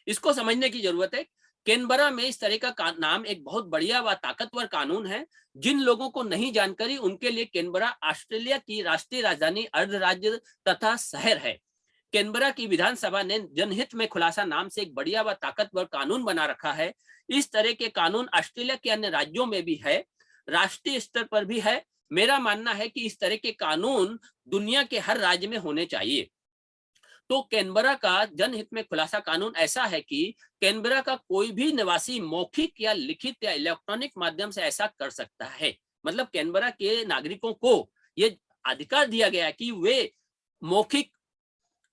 इसको समझने की जरूरत है। कैनबरा में इस तरह का नाम एक बहुत बढ़िया व ताकतवर कानून है। जिन लोगों को नहीं जानकारी उनके लिए कैनबरा ऑस्ट्रेलिया की राष्ट्रीय राजधानी, अर्ध राज्य तथा शहर है। कैनबरा की विधानसभा ने जनहित में खुलासा नाम से एक बढ़िया व ताकतवर कानून बना रखा है। इस तरह के कानून ऑस्ट्रेलिया के अन्य राज्यों में भी है, राष्ट्रीय स्तर पर भी है। मेरा मानना है कि इस तरह के कानून दुनिया के हर राज्य में होने चाहिए। तो कैनबरा का जनहित में खुलासा कानून ऐसा है कि कैनबरा का कोई भी निवासी मौखिक या लिखित या इलेक्ट्रॉनिक माध्यम से ऐसा कर सकता है। मतलब कैनबरा के नागरिकों को ये अधिकार दिया गया है कि वे मौखिक,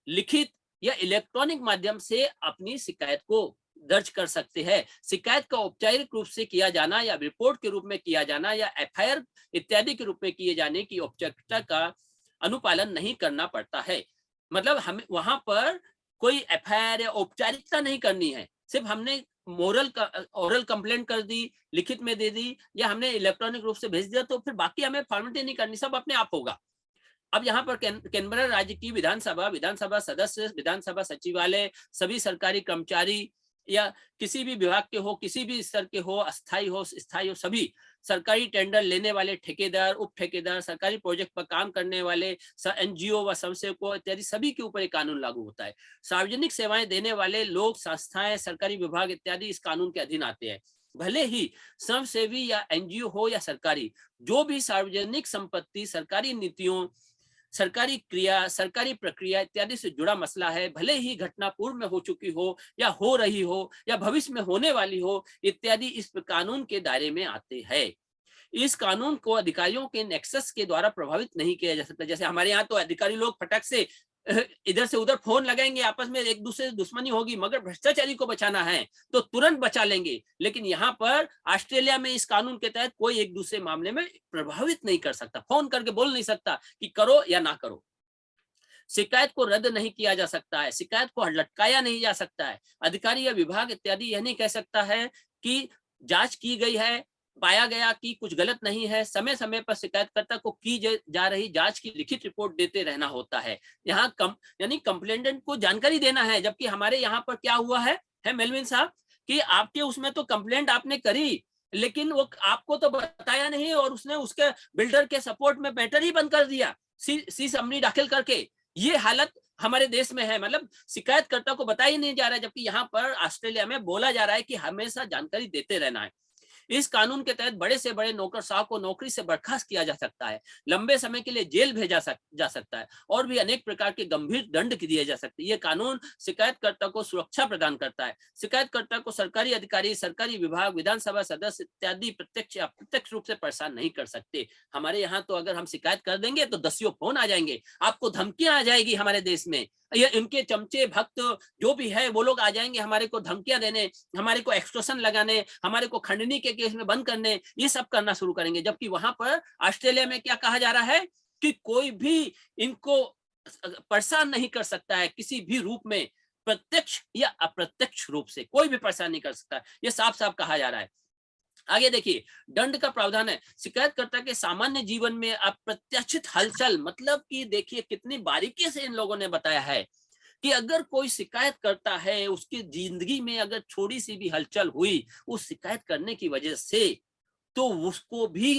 लिखित या इलेक्ट्रॉनिक माध्यम से अपनी शिकायत को दर्ज कर सकते हैं। शिकायत का औपचारिक रूप से किया जाना या रिपोर्ट के रूप में किया जाना या एफआईआर इत्यादि के रूप में किए जाने की औपचारिकता का अनुपालन नहीं करना पड़ता है। मतलब हमें वहां पर कोई एफआईआर या औपचारिकता नहीं करनी है, सिर्फ हमने ओरल कंप्लेंट कर दी, लिखित में दे दी या हमने इलेक्ट्रॉनिक रूप से भेज दिया, तो फिर बाकी हमें फॉर्मेलिटी नहीं करनी, सब अपने आप होगा। अब यहाँ पर कैनबरा राज्य की विधानसभा सदस्य, विधानसभा सचिवालय, सभी सरकारी कर्मचारी या किसी भी विभाग के हो, किसी भी स्तर के हो, अस्थायी हो स्थायी हो, सभी सरकारी टेंडर लेने वाले ठेकेदार, उप ठेकेदार, सरकारी प्रोजेक्ट पर काम करने वाले एनजीओ व स्वयंसेवकों इत्यादि सभी के ऊपर एक कानून लागू होता है। सार्वजनिक सेवाएं देने वाले लोग, संस्थाएं, सरकारी विभाग इत्यादि इस कानून के अधीन आते हैं। भले ही स्वयंसेवी या एनजीओ हो या सरकारी, जो भी सार्वजनिक संपत्ति, सरकारी नीतियों, सरकारी क्रिया, सरकारी प्रक्रिया इत्यादि से जुड़ा मसला है, भले ही घटना पूर्व में हो चुकी हो या हो रही हो या भविष्य में होने वाली हो, इत्यादि इस कानून के दायरे में आते हैं। इस कानून को अधिकारियों के नेक्सस के द्वारा प्रभावित नहीं किया जा सकता। जैसे हमारे यहाँ तो अधिकारी लोग फटक से इधर से उधर फोन लगाएंगे, आपस में एक दूसरे से दुश्मनी होगी, मगर भ्रष्टाचारी को बचाना है तो तुरंत बचा लेंगे। लेकिन यहाँ पर ऑस्ट्रेलिया में इस कानून के तहत कोई एक दूसरे मामले में प्रभावित नहीं कर सकता, फोन करके बोल नहीं सकता कि करो या ना करो। शिकायत को रद्द नहीं किया जा सकता है, शिकायत को लटकाया नहीं जा सकता है। अधिकारी या विभाग इत्यादि यह नहीं कह सकता है कि जांच की गई है, पाया गया कि कुछ गलत नहीं है। समय समय पर शिकायतकर्ता को की जा रही जांच की लिखित रिपोर्ट देते रहना होता है। यहाँ यानी कंप्लेंटेंट को जानकारी देना है। जबकि हमारे यहाँ पर क्या हुआ है मेलविन साहब, कि आपके उसमें तो कंप्लेंट आपने करी लेकिन वो आपको तो बताया नहीं और उसने उसके बिल्डर के सपोर्ट में मैटर ही बंद कर दिया, सी समरी दाखिल करके। ये हालत हमारे देश में है। मतलब शिकायतकर्ता को बताया ही नहीं जा रहा है, जबकि यहाँ पर ऑस्ट्रेलिया में बोला जा रहा है कि हमेशा जानकारी देते रहना है। इस कानून के तहत बड़े से बड़े नौकरशाह को नौकरी से बर्खास्त किया जा सकता है, लंबे समय के लिए जेल भेजा जा सकता है और भी अनेक प्रकार के गंभीर दंड दिए जा सकते हैं। ये कानून शिकायतकर्ता को सुरक्षा प्रदान करता है। शिकायतकर्ता को सरकारी अधिकारी, सरकारी विभाग, विधानसभा सदस्य इत्यादि प्रत्यक्ष या अप्रत्यक्ष रूप से परेशान नहीं कर सकते। हमारे यहाँ तो अगर हम शिकायत कर देंगे तो दसियों फोन आ जाएंगे, आपको धमकियां आ जाएगी। हमारे देश में ये इनके चमचे भक्त जो भी है वो लोग आ जाएंगे हमारे को धमकियां देने, हमारे को एक्सटॉर्शन लगाने, हमारे को खंडनी के केस में बंद करने, ये सब करना शुरू करेंगे। जबकि वहां पर ऑस्ट्रेलिया में क्या कहा जा रहा है कि कोई भी इनको परेशान नहीं कर सकता है किसी भी रूप में, प्रत्यक्ष या अप्रत्यक्ष रूप से कोई भी परेशान नहीं कर सकता। ये साफ साफ कहा जा रहा है। आगे देखिए, दंड का प्रावधान है। शिकायतकर्ता के सामान्य जीवन में अप्रत्याशित हलचल, मतलब कि देखिए कितनी बारीकी से इन लोगों ने बताया है कि अगर कोई शिकायत करता है, उसकी जिंदगी में अगर थोड़ी सी भी हलचल हुई उस शिकायत करने की वजह से, तो उसको भी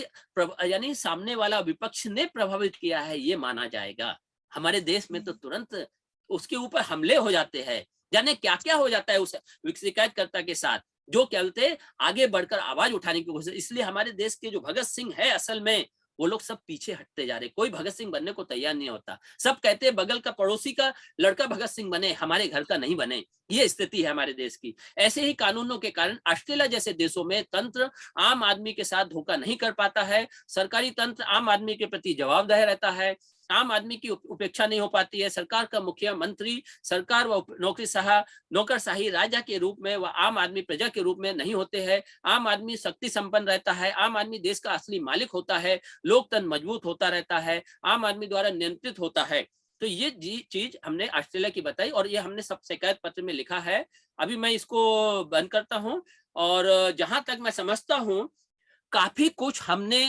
यानी सामने वाला विपक्ष ने प्रभावित किया है ये माना जाएगा। हमारे देश में तो तुरंत उसके ऊपर हमले हो जाते हैं, जाने क्या क्या हो जाता है उस शिकायतकर्ता के साथ, जो क्या बोलते आगे बढ़कर आवाज उठाने की कोशिश। इसलिए हमारे देश के जो भगत सिंह है असल में वो लोग सब पीछे हटते जा रहे। कोई भगत सिंह बनने को तैयार नहीं होता। सब कहते हैं बगल का पड़ोसी का लड़का भगत सिंह बने, हमारे घर का नहीं बने। ये स्थिति है हमारे देश की। ऐसे ही कानूनों के कारण ऑस्ट्रेलिया जैसे देशों में तंत्र आम आदमी के साथ धोखा नहीं कर पाता है। सरकारी तंत्र आम आदमी के प्रति जवाबदेह रहता है, आम आदमी की उपेक्षा नहीं हो पाती है। सरकार का मुखिया मंत्री, सरकार व नौकरशाही राजा के रूप में व आम आदमी प्रजा के रूप में नहीं होते हैं। आम आदमी शक्ति संपन्न रहता है, आम आदमी देश का असली मालिक होता है, लोकतंत्र मजबूत होता रहता है, आम आदमी द्वारा नियंत्रित होता है। तो ये चीज हमने ऑस्ट्रेलिया की बताई और ये हमने सब शिकायत पत्र में लिखा है। अभी मैं इसको बंद करता हूँ और जहां तक मैं समझता हूं काफी कुछ हमने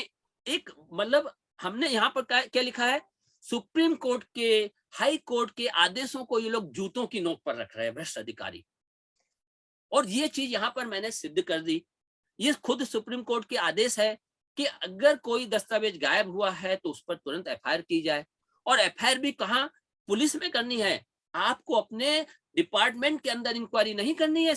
एक मतलब हमने यहाँ पर क्या लिखा है, सुप्रीम कोर्ट के, हाई कोर्ट के आदेशों को ये लोग जूतों की नोक पर रख रहे हैं भ्रष्ट अधिकारी, और ये चीज यहाँ पर मैंने सिद्ध कर दी। ये खुद सुप्रीम कोर्ट के आदेश है कि अगर कोई दस्तावेज गायब हुआ है तो उस पर तुरंत एफआईआर की जाए, और एफआईआर भी कहाँ, पुलिस में करनी है। आपको अपने डिपार्टमेंट के अंदर इंक्वायरी नहीं करनी है,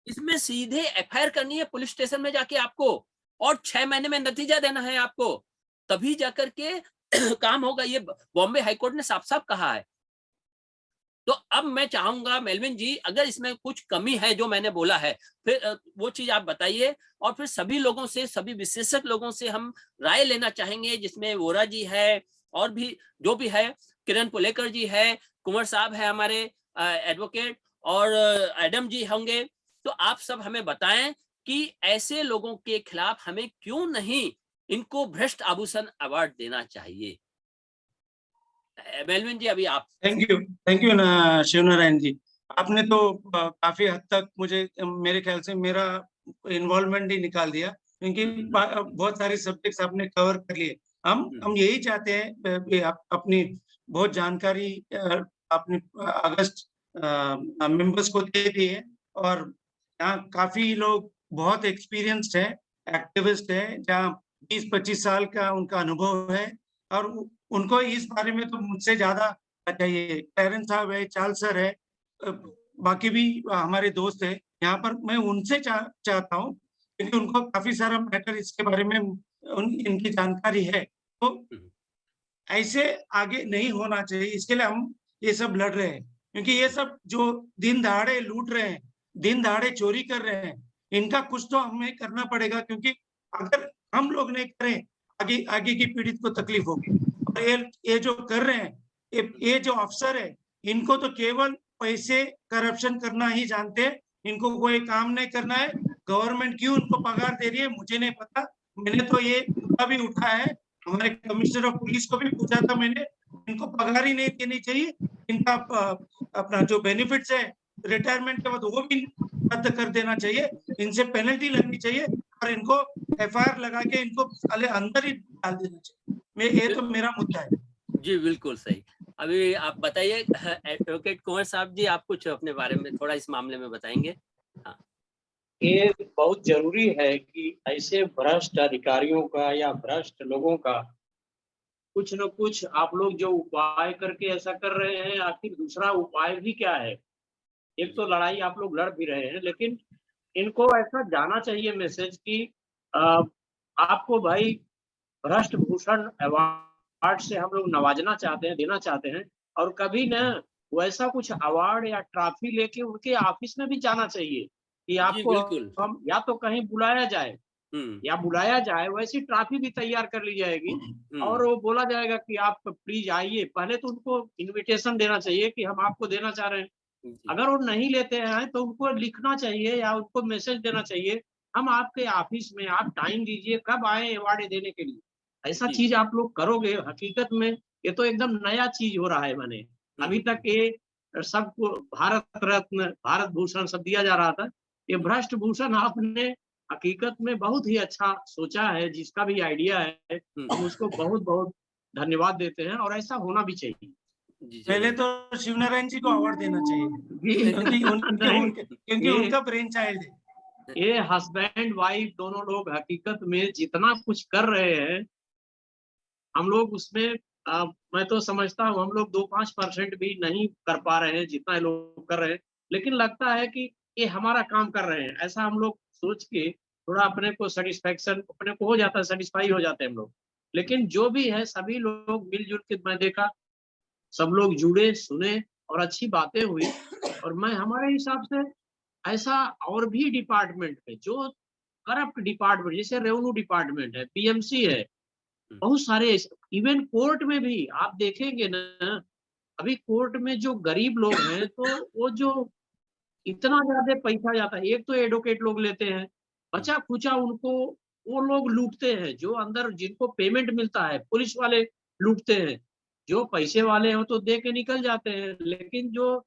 इसमें सीधे एफआईआर करनी है पुलिस स्टेशन में जाके आपको, और 6 महीने में नतीजा देना है आपको, तभी जाकर के काम होगा। ये बॉम्बे हाईकोर्ट ने साफ साफ कहा है। तो अब मैं चाहूंगा मेलविन जी, अगर इसमें कुछ कमी है जो मैंने बोला है, फिर वो चीज आप बताइए, और फिर सभी लोगों से, सभी विशेषज्ञ लोगों से हम राय लेना चाहेंगे, जिसमें वोरा जी है और भी जो भी है, किरण पुलेकर जी है, कुंवर साहब है हमारे एडवोकेट, और एडम जी होंगे। तो आप सब हमें बताएं कि ऐसे लोगों के खिलाफ हमें क्यों नहीं इनको भ्रष्ट आभूषण अवार्ड देना चाहिए। मेलविन जी, अभी आप। थैंक यू ना शिवनारायण जी, आपने तो काफी हद तक मुझे, मेरे ख्याल से मेरा इन्वॉल्वमेंट ही निकाल दिया, क्योंकि बहुत सारे सब्जेक्ट्स आपने कवर कर लिए। हम यही चाहते हैं, अपनी बहुत जानकारी अपने अगस्त मेंबर्स को दे दी है, और यहाँ काफी लोग बहुत एक्सपीरियंस्ड है, एक्टिविस्ट है, जहाँ 20-25 साल का उनका अनुभव है, और उनको इस बारे में तो मुझसे ज्यादा चाहिए। टेरेंस साहब है, चार्ल्स सर है, बाकी भी हमारे दोस्त है यहाँ पर, मैं उनसे चाहता हूँ, क्योंकि उनको काफी सारा मैटर इसके बारे में इनकी जानकारी है। तो ऐसे आगे नहीं होना चाहिए, इसके लिए हम ये सब लड़ रहे हैं, क्योंकि ये सब जो दिन दहाड़े लूट रहे हैं, दिन दहाड़े चोरी कर रहे हैं, इनका कुछ तो हमें करना पड़ेगा, क्योंकि अगर हम लोग नहीं करें, आगे की पीढ़ी को तकलीफ होगी। और ये जो कर रहे हैं, ये जो अफसर है, इनको तो केवल पैसे करप्शन करना ही जानते हैं, इनको कोई काम नहीं करना है। गवर्नमेंट क्यों उनको पगार दे रही है मुझे नहीं पता, मैंने तो ये मुद्दा भी उठाया है, हमारे कमिश्नर ऑफ पुलिस को भी पूछा था मैंने, इनको पगार ही नहीं देनी चाहिए, इनका अपना जो बेनिफिट्स है रिटायरमेंट के बाद वो भी रद्द कर देना चाहिए, इनसे पेनल्टी लगनी चाहिए, और इनको एफआईआर लगा के इनको अंदर ही डाल देना चाहिए। ये तो मेरा मुद्दा है जी। बिल्कुल सही। अभी आप बताइए एडवोकेट कुंवर साहब जी, आप कुछ अपने बारे में थोड़ा इस मामले में बताएंगे। हाँ। ये बहुत जरूरी है कि ऐसे भ्रष्ट अधिकारियों का या भ्रष्ट लोगों का कुछ न कुछ आप लोग जो उपाय करके ऐसा कर रहे हैं, आखिर दूसरा उपाय भी क्या है। एक तो लड़ाई आप लोग लड़ भी रहे हैं, लेकिन इनको ऐसा जाना चाहिए मैसेज कि आपको भाई भ्रष्ट भूषण अवार्ड से हम लोग नवाजना चाहते हैं, देना चाहते हैं, और कभी न वैसा कुछ अवार्ड या ट्रॉफी लेके उनके ऑफिस में भी जाना चाहिए कि आपको हम या तो कहीं बुलाया जाए, या बुलाया जाए वैसी ट्रॉफी भी तैयार कर ली जाएगी, और वो बोला जाएगा कि आप प्लीज आइए। पहले तो उनको इनविटेशन देना चाहिए कि हम आपको देना चाह रहे हैं, अगर वो नहीं लेते हैं तो उनको लिखना चाहिए या उनको मैसेज देना चाहिए, हम आपके ऑफिस में, आप टाइम दीजिए, कब आए अवार्ड देने के लिए। ऐसा चीज आप लोग करोगे, हकीकत में ये तो एकदम नया चीज हो रहा है। मैंने अभी तक ये सबको भारत रत्न, भारत भूषण सब दिया जा रहा था, ये भ्रष्ट भूषण आपने हकीकत में बहुत ही अच्छा सोचा है। जिसका भी आइडिया है हम उसको बहुत बहुत धन्यवाद देते हैं, और ऐसा होना भी चाहिए। पहले तो शिवनारायण जी को अवार्ड देना चाहिए, क्योंकि उनका ब्रेन चाइल्ड है। ये हस्बैंड वाइफ दोनों लोग हकीकत में जितना कुछ कर रहे हैं, हम लोग उसमें मैं तो समझता हूँ हम लोग 2-5% भी नहीं कर पा रहे हैं जितना लोग कर रहे हैं, लेकिन लगता है कि ये हमारा काम कर रहे हैं, ऐसा हम लोग सोच के थोड़ा अपने को सेटिस्फेक्शन अपने को हो जाता है, सेटिस्फाई हो जाते हैं हम लोग। लेकिन जो भी है सभी लोग मिलजुल के, मैं देखा सब लोग जुड़े, सुने और अच्छी बातें हुई। और मैं हमारे हिसाब से ऐसा और भी डिपार्टमेंट है जो करप्ट डिपार्टमेंट, जैसे रेवेन्यू डिपार्टमेंट है, पीएमसी है, बहुत सारे, इवन कोर्ट में भी आप देखेंगे ना, अभी कोर्ट में जो गरीब लोग हैं तो वो जो इतना ज्यादा पैसा जाता है, एक तो एडवोकेट लोग लेते हैं, बचा खुचा उनको वो लोग लूटते हैं, जो अंदर जिनको पेमेंट मिलता है पुलिस वाले लूटते हैं। जो पैसे वाले हो तो दे के निकल जाते हैं, लेकिन जो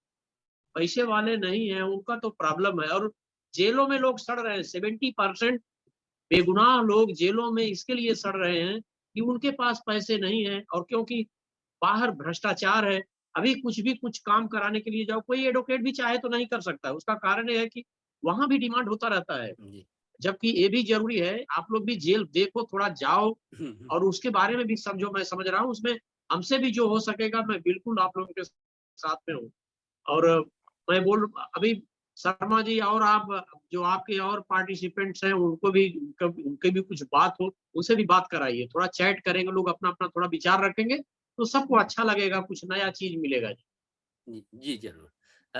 पैसे वाले नहीं है उनका तो प्रॉब्लम है। और जेलों में लोग सड़ रहे हैं। 70% बेगुनाह लोग जेलों में इसके लिए सड़ रहे हैं कि उनके पास पैसे नहीं है, और क्योंकि बाहर भ्रष्टाचार है। अभी कुछ काम कराने के लिए जाओ, कोई एडवोकेट भी चाहे तो नहीं कर सकता है। उसका कारण ये है कि वहां भी डिमांड होता रहता है, जी। जबकि ये भी जरूरी है। आप लोग भी जेल देखो, थोड़ा जाओ, और उसके बारे में भी समझो। मैं समझ रहा हूँ, उसमें हमसे भी जो हो सकेगा मैं बिल्कुल आप लोगों के साथ में हूँ। और मैं अभी शर्मा जी और आप जो आपके और पार्टिसिपेंट्स हैं उनको भी उनके भी कुछ बात हो, उनसे भी बात कराइए। थोड़ा चैट करेंगे लोग, अपना अपना थोड़ा विचार रखेंगे तो सबको अच्छा लगेगा, कुछ नया चीज मिलेगा। जी जरूर।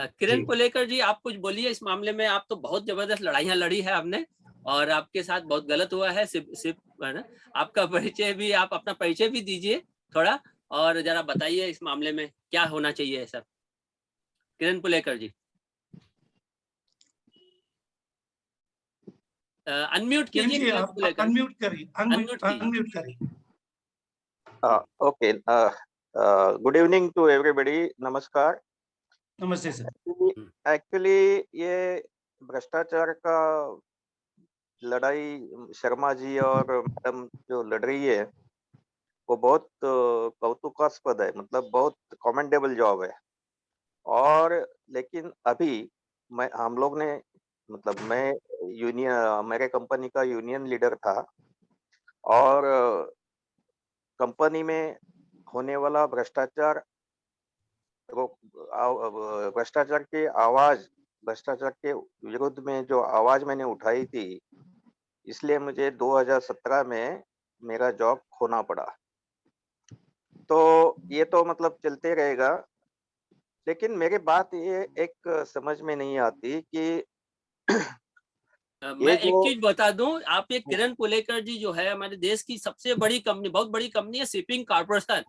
किरण जी। को लेकर जी आप कुछ बोलिए इस मामले में। आप तो बहुत जबरदस्त लड़ाइयाँ लड़ी है आपने, और आपके साथ बहुत गलत हुआ है। सिर्फ सिर्फ है ना, आपका परिचय भी, आप अपना परिचय भी दीजिए थोड़ा, और जरा बताइए इस मामले में क्या होना चाहिए सर। किरण पुलेकर जी, अनम्यूट किरण कीजिए जी किरण आप पुलेकर, अनम्यूट करिए, अनम्यूट कीजिए। अनम्यूट करिए। Okay, good evening to everybody, नमस्कार। नमस्ते सर। एक्चुअली ये भ्रष्टाचार का लड़ाई शर्मा जी और मैडम जो लड़ रही है वो बहुत कौतुकास्पद है, मतलब बहुत कमेंडेबल जॉब है। और लेकिन अभी हम लोग ने, मतलब मैं यूनियन, मेरे कंपनी का यूनियन लीडर था, और कंपनी में होने वाला भ्रष्टाचार भ्रष्टाचार की आवाज, भ्रष्टाचार के विरुद्ध में जो आवाज मैंने उठाई थी, इसलिए मुझे 2017 में मेरा जॉब खोना पड़ा। तो ये तो मतलब चलते रहेगा, लेकिन मेरी बात ये एक समझ में नहीं आती कि मैं ये एक जो चीज बता दूं, आप ये किरण पुलेकर जी जो है हमारे देश की सबसे बड़ी कंपनी, बहुत बड़ी कंपनी है शिपिंग कॉर्पोरेशन,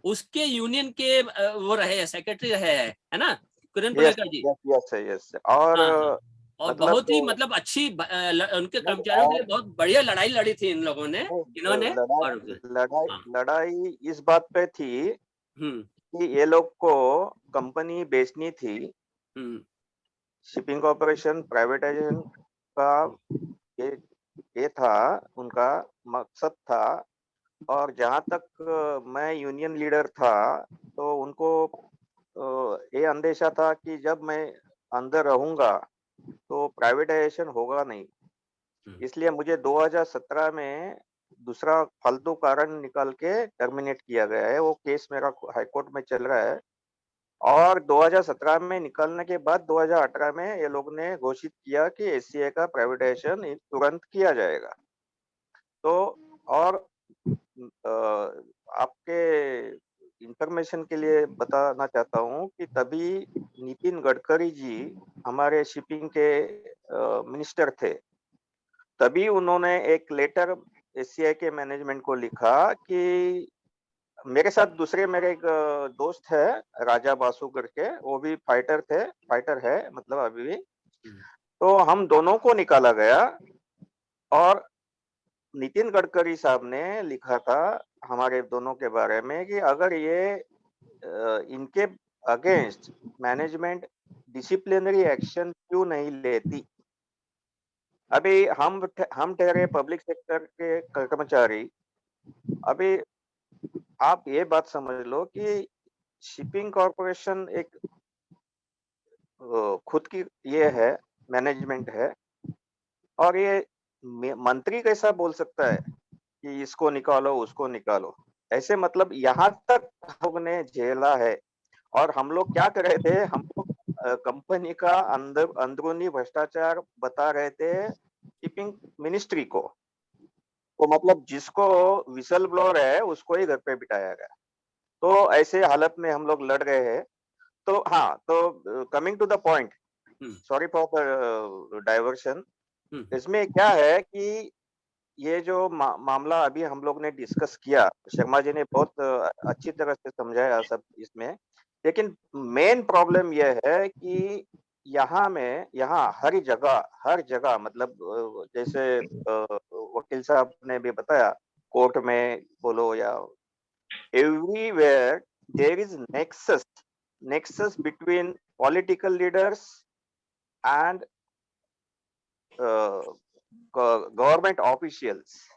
उसके यूनियन के वो रहे हैं, सेक्रेटरी रहे हैं, है ना किरण यस पुलेकर जी। यस यस यस, और हाँ हाँ, और मतलब बहुत ही मतलब अच्छी उनके नहीं, कर्मचारियों के लिए और बहुत बढ़िया लड़ाई लड़ी थी इन लोगों ने, इन्होंने। और लड़ाई लड़ाई लड़ाई इस बात पे थी हम्म कि ये लोग को कंपनी बेचनी थी। हम्म शिपिंग कॉर्पोरेशन प्राइवेटाइजेशन का ये ये था, उनका मकसद था। और जहां तक मैं यूनियन लीडर था, तो उनको ये अंदेशा था कि जब मैं अंदर रहूंगा तो प्राइवेटाइजेशन होगा नहीं। इसलिए मुझे 2017 में दूसरा फालतू कारण निकाल के टर्मिनेट किया गया है। वो केस मेरा हाई कोर्ट में चल रहा है, और 2017 में निकलने के बाद 2018 में ये लोग ने घोषित किया कि एससीए का प्राइवेटाइजेशन तुरंत किया जाएगा। तो और आपके इंफॉर्मेशन के लिए बताना चाहता हूँ कि तभी नितिन गडकरी जी हमारे शिपिंग के मिनिस्टर थे। तभी उन्होंने एक लेटर एससीआई के मैनेजमेंट को लिखा कि मेरे साथ दूसरे मेरे एक दोस्त है राजा बासु करके, वो भी फाइटर है मतलब अभी भी। तो हम दोनों को निकाला गया, और नितिन गडकरी साहब ने लिखा था हमारे दोनों के बारे में कि अगर ये इनके अगेंस्ट मैनेजमेंट डिसिप्लिनरी एक्शन क्यों नहीं लेती। अभी हम ठहरे पब्लिक सेक्टर के कर्मचारी। अभी आप ये बात समझ लो कि शिपिंग कॉर्पोरेशन एक खुद की ये है, मैनेजमेंट है, और ये मंत्री कैसा बोल सकता है कि इसको निकालो उसको निकालो। ऐसे मतलब यहाँ तक हम लोग ने झेला है। और हम लोग क्या कर रहे थे, हम लोग कंपनी का अंदरूनी भ्रष्टाचार बता रहे थे शिपिंग मिनिस्ट्री को। तो मतलब जिसको विसल ब्लोअर है उसको ही घर पे बिठाया गया। तो ऐसे हालत में हम लोग लड़ रहे हैं। तो हाँ, तो coming to the point, sorry for the diversion. इसमें क्या है कि ये जो मामला अभी हम लोग ने डिस्कस किया, शर्मा जी ने बहुत अच्छी तरह से समझाया सब इसमें। लेकिन मेन प्रॉब्लम यह है कि यहाँ हर जगह मतलब जैसे वकील साहब ने भी बताया, कोर्ट में बोलो या everywhere, there is nexus between political leaders and government officials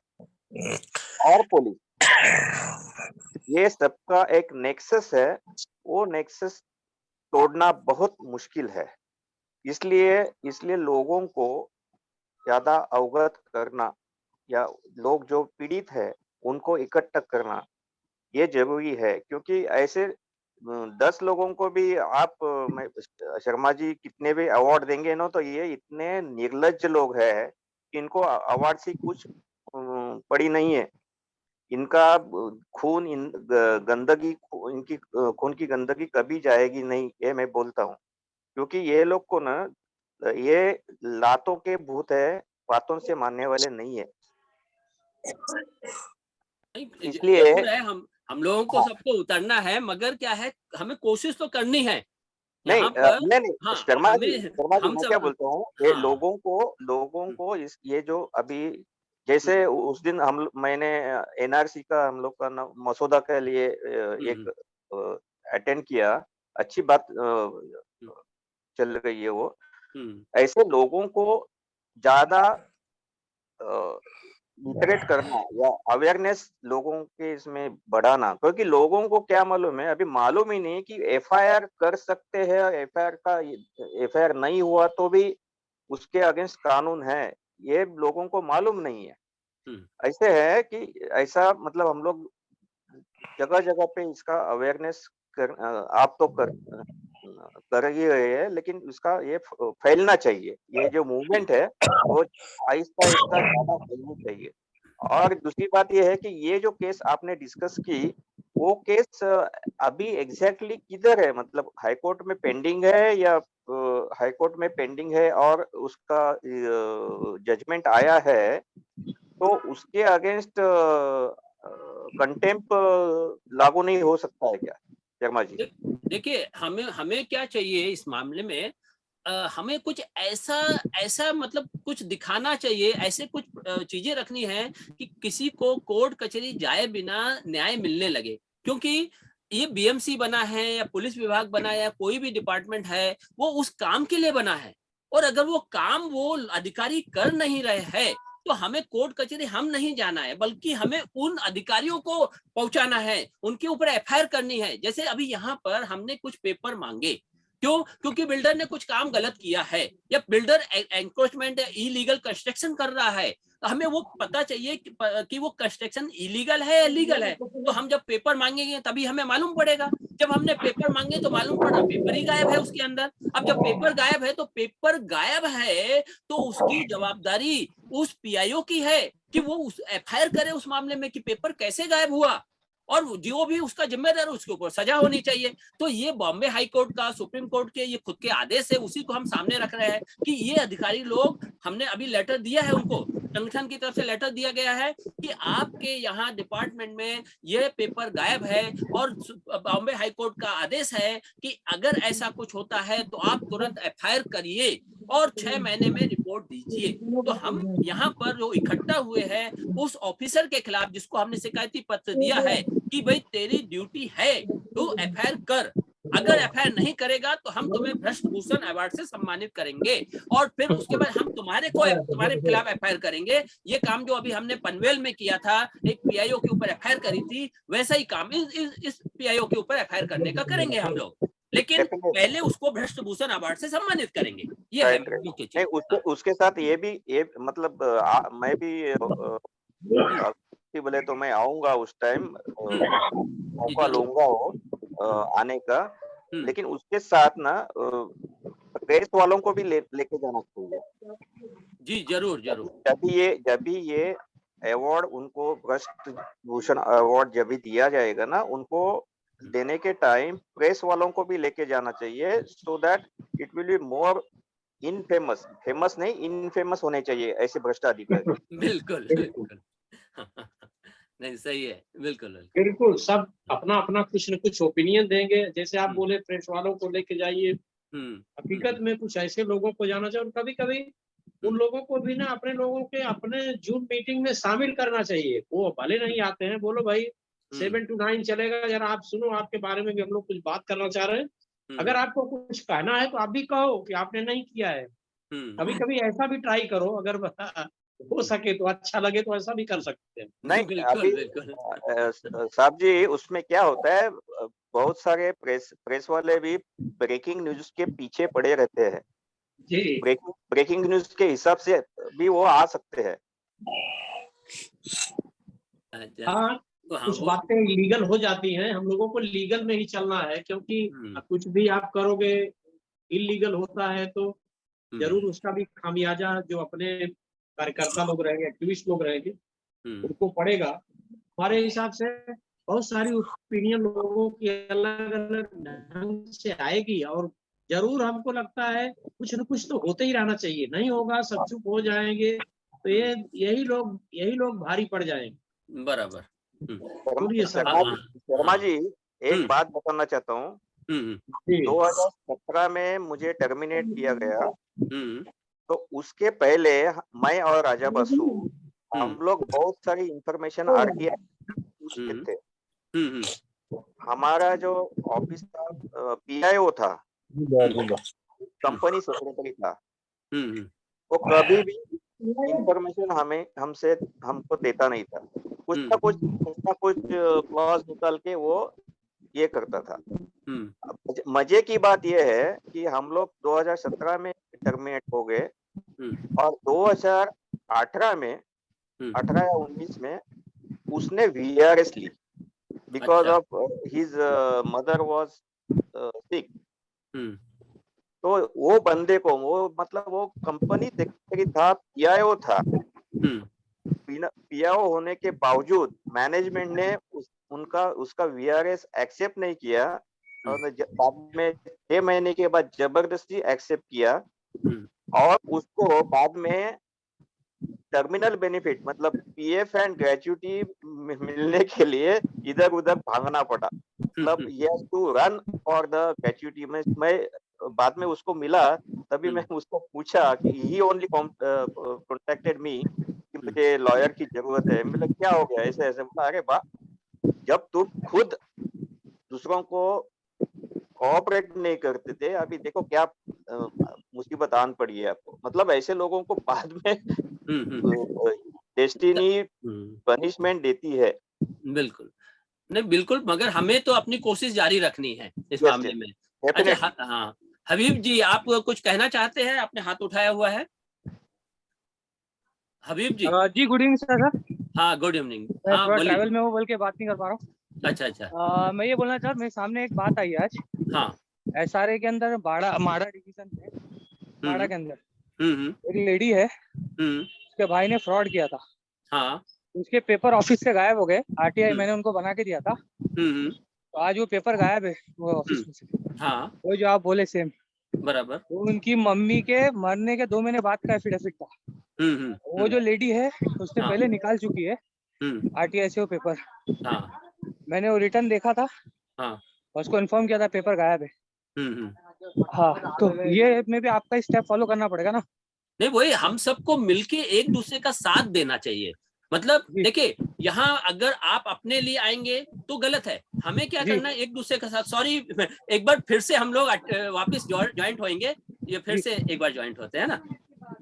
और पुलिस, ये सबका एक नेक्सस है, वो नेक्सस तोड़ना बहुत मुश्किल है। इसलिए लोगों को ज्यादा अवगत करना या लोग जो पीड़ित है उनको इकट्ठा करना ये जरूरी है, क्योंकि ऐसे 10 लोगों को भी आप मैं शर्मा जी कितने भी अवार्ड देंगे ना, तो ये इतने निर्लज्ज लोग हैं कि इनको अवार्ड से कुछ पड़ी नहीं है। इनका खून गंदगी इनकी खून की गंदगी कभी जाएगी नहीं, ये मैं बोलता हूँ, क्योंकि ये लोग को ना ये लातों के भूत है, बातों से मानने वाले नहीं है। इसलिए जरूर है, हम लोगों को हाँ, सबको उतरना है, मगर क्या है, हमें कोशिश तो करनी है नहीं यहाँ पर। नहीं हाँ, शर्मा जी हमें हम मैं क्या सब, बोलता हूँ, ये हाँ, लोगों को इस ये जो अभी जैसे उस दिन मैंने एनआरसी का हम लोग का मसौदा के लिए एक अटेंड किया, अच्छी बात चल रही है वो। ऐसे लोगों को ज्यादा लिटरेट करना या अवेयरनेस लोगों के इसमें बढ़ाना, क्योंकि लोगों को क्या मालूम है, अभी मालूम ही नहीं कि एफआईआर कर सकते हैं, एफआईआर नहीं हुआ तो भी उसके अगेंस्ट कानून है, ये लोगों को मालूम नहीं है। ऐसे है कि ऐसा मतलब हम लोग जगह जगह पे इसका अवेयरनेस आप तो कर ही रहे हैं, लेकिन इसका ये फैलना चाहिए, ये जो मूवमेंट है वो आहिस्ता आहिस्ता ज्यादा फैलनी चाहिए। और दूसरी बात ये है कि ये जो केस आपने डिस्कस की, वो केस अभी एग्जैक्टली किधर है, मतलब हाई कोर्ट में पेंडिंग है या हाई कोर्ट में पेंडिंग है और उसका जजमेंट आया है, तो उसके अगेंस्ट कंटेम्प्ट लागू नहीं हो सकता है क्या शर्मा जी? देखिए, हमें हमें क्या चाहिए इस मामले में, हमें कुछ ऐसा ऐसा मतलब कुछ दिखाना चाहिए, ऐसे कुछ चीजें रखनी है कि किसी को कोर्ट कचहरी जाए बिना न्याय मिलने लगे, क्योंकि ये बीएमसी बना है या पुलिस विभाग बना है या कोई भी डिपार्टमेंट है, वो उस काम के लिए बना है, और अगर वो काम वो अधिकारी कर नहीं रहे हैं तो हमें कोर्ट कचहरी हम नहीं जाना है, बल्कि हमें उन अधिकारियों को पहुंचाना है, उनके ऊपर एफआईआर करनी है। जैसे अभी यहाँ पर हमने कुछ पेपर मांगे, क्यों? क्योंकि बिल्डर ने कुछ काम गलत किया है या बिल्डर एंक्रोचमेंट या इलीगल कंस्ट्रक्शन कर रहा है, तो हमें वो पता चाहिए कि वो कंस्ट्रक्शन इलीगल है या लीगल है। तो हम जब पेपर मांगेंगे तभी हमें मालूम पड़ेगा। जब हमने पेपर मांगे तो मालूम पड़ा पेपर ही गायब है उसके अंदर। अब जब पेपर गायब है, तो पेपर गायब है तो उसकी जवाबदारी उस पीआईओ की है कि वो उस एफआईआर करे उस मामले में कि पेपर कैसे गायब हुआ, और जो भी उसका जिम्मेदार है उसके ऊपर सजा होनी चाहिए। तो ये बॉम्बे हाई कोर्ट का, सुप्रीम कोर्ट के ये खुद के आदेश है, उसी को हम सामने रख रहे हैं कि ये अधिकारी लोग, हमने अभी लेटर दिया है उनको, संगठन की तरफ से लेटर दिया गया है कि आपके यहाँ डिपार्टमेंट में ये पेपर गायब है, और बॉम्बे हाई कोर्ट का आदेश है कि अगर ऐसा कुछ होता है तो आप तुरंत एफआईआर करिए और 6 महीने में रिपोर्ट दीजिए। तो हम यहाँ पर जो इकट्ठा हुए हैं उस ऑफिसर के खिलाफ जिसको हमने शिकायती पत्र दिया है कि भाई तेरी ड्यूटी है तो एफआईआर कर, अगर एफआईआर नहीं करेगा तो हम तुम्हें भ्रष्ट भूषण अवार्ड से सम्मानित करेंगे, और फिर उसके बाद हम तुम्हारे खिलाफ एफआईआर करेंगे। ये काम जो अभी हमने पनवेल में किया था, एक पीआईओ के ऊपर एफआईआर करी थी, वैसा ही काम इस पीआईओ के ऊपर एफआईआर करने का करेंगे हम लोग, लेकिन पहले उसको भ्रष्ट भूषण अवार्ड से सम्मानित करेंगे। ये है मुख्य चीज। नहीं उसके साथ ये मतलब मैं भी बोले तो मैं आऊंगा उस टाइम, मौका लूंगा आने का, लेकिन उसके साथ ना प्रेस वालों को भी लेके जाना चाहिए। जी जरूर जरूर। जब भी ये अवार्ड उनको भ्रष्ट भूषण अवार्ड जब भी दिया जाएगा ना, उनको देने के टाइम प्रेस वालों को भी लेके जाना चाहिए, so that it will be more famous नहीं इनफेमस होने चाहिए ऐसे भ्रष्ट अधिकारी। बिल्कुल बिल्कुल। नहीं सही है, बिल्कुल बिल्कुल, सब अपना अपना कुछ न कुछ ओपिनियन देंगे। जैसे आप बोले प्रेस वालों को लेके जाइए, हकीकत में कुछ ऐसे लोगों को जाना चाहिए, और कभी कभी उन लोगों को भी ना अपने लोगों के अपने जूम मीटिंग में शामिल करना चाहिए। वो भले नहीं आते हैं, बोलो भाई 7 to 9 चलेगा, जरा आप सुनो, आपके बारे में भी हम लोग कुछ बात करना चाह रहे हैं। अगर आपको कुछ कहना है तो आप भी कहो कि आपने नहीं किया है, कभी कभी ऐसा भी ट्राई करो, अगर हो सके तो, अच्छा लगे तो ऐसा भी कर सकते हैं। नहीं बिल्कुल अभी बिल्कुल। साहब जी उसमें क्या होता है, बहुत सारे प्रेस वाले भी ब्रेकिंग न्यूज के पीछे पड़े रहते हैं। जी ब्रेकिंग न्यूज के हिसाब से भी वो आ सकते हैं। अच्छा हाँ, हाँ कुछ वो बातें लीगल हो जाती हैं, हम लोगों को लीगल में ही चलना है, क्योंकि कुछ भी आप करोगे इलीगल होता है तो जरूर उसका भी खामियाजा जो अपने कार्यकर्ता लोग रहेंगे, एक्टिविस्ट लोग रहेंगे, उनको पड़ेगा। हमारे हिसाब से बहुत सारी ओपिनियन लोगों की अलग अलग ढंग से आएगी, और जरूर हमको लगता है कुछ न कुछ तो होते ही रहना चाहिए। नहीं होगा, सब चुप हो जाएंगे, तो यही लोग भारी पड़ जाएंगे। बराबर। बोलिए सर। शर्मा जी एक हम्म। बात बताना चाहता हूँ। जी 2017 में मुझे टर्मिनेट किया गया, तो उसके पहले मैं और राजा बसु हम लोग बहुत सारी इंफॉर्मेशन आरटीआई पूछते थे। हमारा जो ऑफिस का पीआईओ था, कंपनी सेक्रेटरी था, वो कभी भी इंफॉर्मेशन हमको देता नहीं था। कुछ ना कुछ क्लॉज निकाल के वो ये करता था। मजे की बात यह है कि हम लोग 2017 में टर्मिनेट हो गए और 2018 में 18 या 19 में उसने वीआरएस ली, because of his mother was sick. तो वो बंदे को, वो मतलब वो कंपनी सेक्रेटरी था, पीआईओ था, पीआईओ होने के बावजूद मैनेजमेंट ने उसका वीआरएस एक्सेप्ट नहीं किया, और बाद में 6 महीने के बाद जबरदस्ती एक्सेप्ट किया, और उसको बाद में टर्मिनल बेनिफिट मतलब पीएफ एंड ग्रेच्युटी मिलने के लिए इधर उधर भागना पड़ा। मतलब ये to run for the gratuity में। मैं बाद में उसको मिला, तभी मैं उसको पूछा कि ही ओनली कॉन्टेक्टेड मी कि मुझे लॉयर की जरूरत है। मतलब क्या हो गया, ऐसे ऐसे। बोला अरे वाह, जब तुम खुद दूसरों को कोऑपरेट नहीं करते थे, अभी देखो क्या मुसीबत आन पड़ी है आपको। मतलब ऐसे लोगों को बाद में डेस्टिनी पनिशमेंट देती है। बिल्कुल नहीं, बिल्कुल, मगर हमें तो अपनी कोशिश जारी रखनी है इस मामले में। अच्छा हाँ, हबीब जी आप कुछ कहना चाहते हैं? आपने हाथ उठाया हुआ है हबीब जी। जी गुड इवनिंग सर। हाँ गुड इवनिंग। मैं हाँ थोड़ा बोलिए। ट्रैवल में हूँ, बोल के बात नहीं कर पा रहा हूँ। अच्छा मैं ये बोलना चाह रहा, मेरे सामने एक बात आई आज। हाँ। एसआरए के अंदर माड़ा डिवीजन है, माड़ा के अंदर एक लेडी है, उसके भाई ने फ्रॉड किया था। हाँ। उसके पेपर ऑफिस से गायब हो गए। आरटीआई मैंने उनको बना के दिया था, तो आज वो पेपर गायब है वो ऑफिस में से। हाँ वो जो आप बोले सेम बराबर। वो उनकी मम्मी के मरने के 2 महीने बाद का एफिडेविट था। वो जो लेडी है उसने पहले निकाल चुकी है आरटीआई से वो पेपर। मैंने वो रिटर्न देखा था, उसको इन्फॉर्म किया था पेपर गायब है। हाँ, तो ये में भी आपका स्टेप फॉलो करना पड़ेगा ना। नहीं, वही हम सबको मिलके एक दूसरे का साथ देना चाहिए। मतलब देखिए, यहाँ अगर आप अपने लिए आएंगे तो गलत है, हमें क्या करना है एक दूसरे के साथ। सॉरी, एक बार फिर से हम लोग वापस ज्वाइंट होंगे, ये फिर से एक बार ज्वाइंट होते हैं ना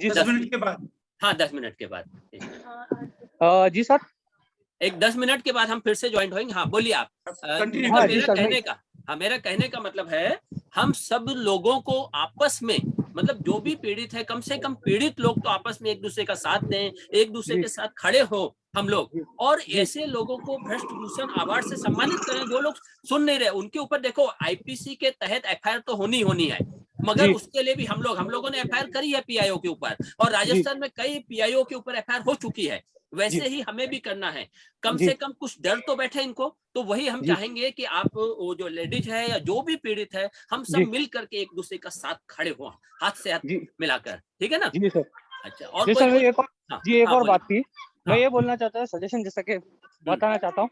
जी 10 मिनट के बाद। हाँ 10 मिनट के बाद। जी सर, एक 10 मिनट के बाद हम फिर से ज्वाइंट होंगे। हाँ बोलिए आप। मेरा कहने का मतलब है, हम सब लोगों को आपस में, मतलब जो भी पीड़ित है, कम से कम पीड़ित लोग तो आपस में एक दूसरे का साथ दें, एक दूसरे के साथ खड़े हो हम लोग, और ऐसे लोगों को भ्रष्ट भूषण अवार्ड से सम्मानित करें। जो लोग सुन नहीं रहे उनके ऊपर देखो, आईपीसी के तहत एफआईआर तो होनी है, मगर उसके लिए भी हम लोगों ने एफआईआर करी है पीआईओ के ऊपर, और राजस्थान में कई पीआईओ के ऊपर एफआईआर हो चुकी है। वैसे ही हमें भी करना है, कम से कम कुछ डर तो बैठे इनको। तो वही हम चाहेंगे कि आप, वो जो लेडीज है या जो भी पीड़ित है, हम सब मिल करके एक दूसरे का साथ खड़े हो, हाथ से हाथ मिलाकर, ठीक है ना? जी सर। अच्छा, और सर एक और बात थी, मैं ये बोलना चाहता हूँ, सजेशन जैसा कि बताना चाहता हूँ।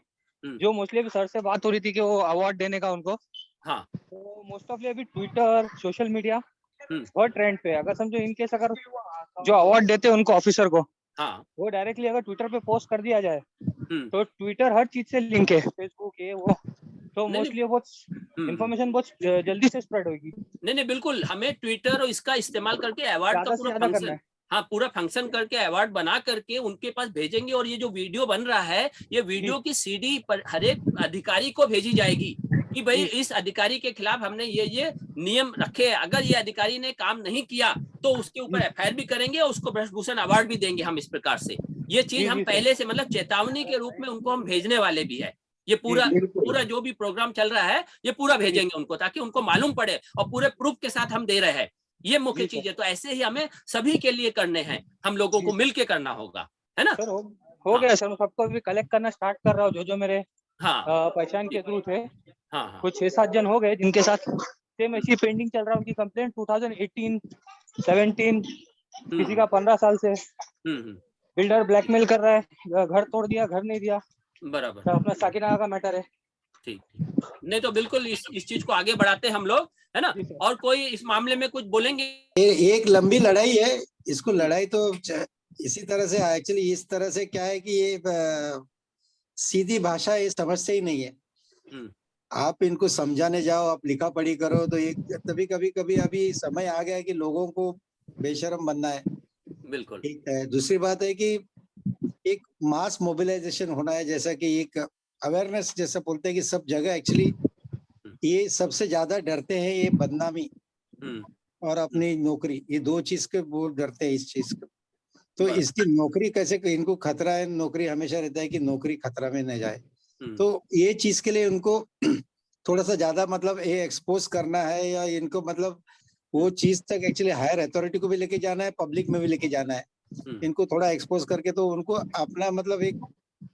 जो मोस्टली अभी सर से बात हो रही थी कि वो अवार्ड देने का उनको, तो मोस्ट ऑफ अभी ट्विटर सोशल मीडिया बहुत ट्रेंड पे है। अगर समझो इनकेस अगर जो अवार्ड देते हैं उनको ऑफिसर को, वो डायरेक्टली अगर ट्विटर पे पोस्ट कर दिया जाए, तो ट्विटर हर चीज से लिंक है, फेसबुक है वो, तो नहीं, मोस्टली बहुत इंफॉर्मेशन बहुत जल्दी से स्प्रेड होगी। नहीं बिल्कुल, हमें ट्विटर और इसका इस्तेमाल करके अवार्ड का ज्यादा से पूरा ज्यादा करना फंक्शन, है। हाँ पूरा फंक्शन करके अवार्ड बना करके उनके पास भेजेंगे। और ये जो वीडियो बन रहा है, ये वीडियो की सीडी पर हर एक अधिकारी को भेजी जाएगी कि भाई इस अधिकारी के खिलाफ हमने ये नियम रखे हैं, अगर ये अधिकारी ने काम नहीं किया तो उसके ऊपर एफआईआर भी करेंगे और उसको ब्रह्मभूषण अवार्ड भी देंगे हम। इस प्रकार से ये चीज हम पहले से मतलब चेतावनी के रूप में उनको हम भेजने वाले भी है। ये पूरा जो भी प्रोग्राम चल रहा है ये पूरा भेजेंगे उनको, ताकि उनको मालूम पड़े और पूरे प्रूफ के साथ हम दे रहे हैं। ये मुख्य चीज है। तो ऐसे ही हमें सभी के लिए करने हैं, हम लोगों को मिलके करना होगा, है ना। सर हो गया सर, मैं सबको भी कलेक्ट करना स्टार्ट कर रहा हूँ जो मेरे हाँ पहचान के थ्रू थे। हाँ कुछ 6-7 जन हो गए जिनके साथ सेम ऐसी पेंडिंग चल रहा है। उनकी कंप्लेंट 2018, 17, किसी का 15 साल से। बिल्डर ब्लैकमेल कर रहा है, घर तोड़ दिया, घर नहीं दिया। बराबर, तो अपना साकिना का मैटर है। ठीक, नहीं तो बिल्कुल इस चीज को आगे बढ़ाते हैं हम लोग, है ना। और कोई इस मामले में कुछ बोलेंगे? एक लंबी लड़ाई है, इसको लड़ाई तो इसी तरह से एक्चुअली इस तरह से क्या है कि ये सीधी भाषा ये समझते ही नहीं है। आप इनको समझाने जाओ, आप लिखा पढ़ी करो तो ये तभी कभी अभी समय आ गया है कि लोगों को बेशरम बनना है। बिल्कुल ठीक है। दूसरी बात है कि एक मास मोबिलाइजेशन होना है, जैसा कि एक अवेयरनेस जैसा बोलते हैं कि सब जगह एक्चुअली ये सबसे ज्यादा डरते हैं ये बदनामी और अपनी नौकरी, ये दो चीज के वो डरते हैं इस चीज को। तो इसकी नौकरी कैसे, इनको खतरा है, नौकरी हमेशा रहता है कि नौकरी खतरा में न जाए। तो ये चीज के लिए उनको थोड़ा सा ज्यादा मतलब ये एक्सपोज करना है, या इनको मतलब वो चीज तक एक्चुअली हायर अथॉरिटी को भी लेके जाना है, पब्लिक में भी लेके जाना है। इनको थोड़ा एक्सपोज करके तो उनको अपना मतलब एक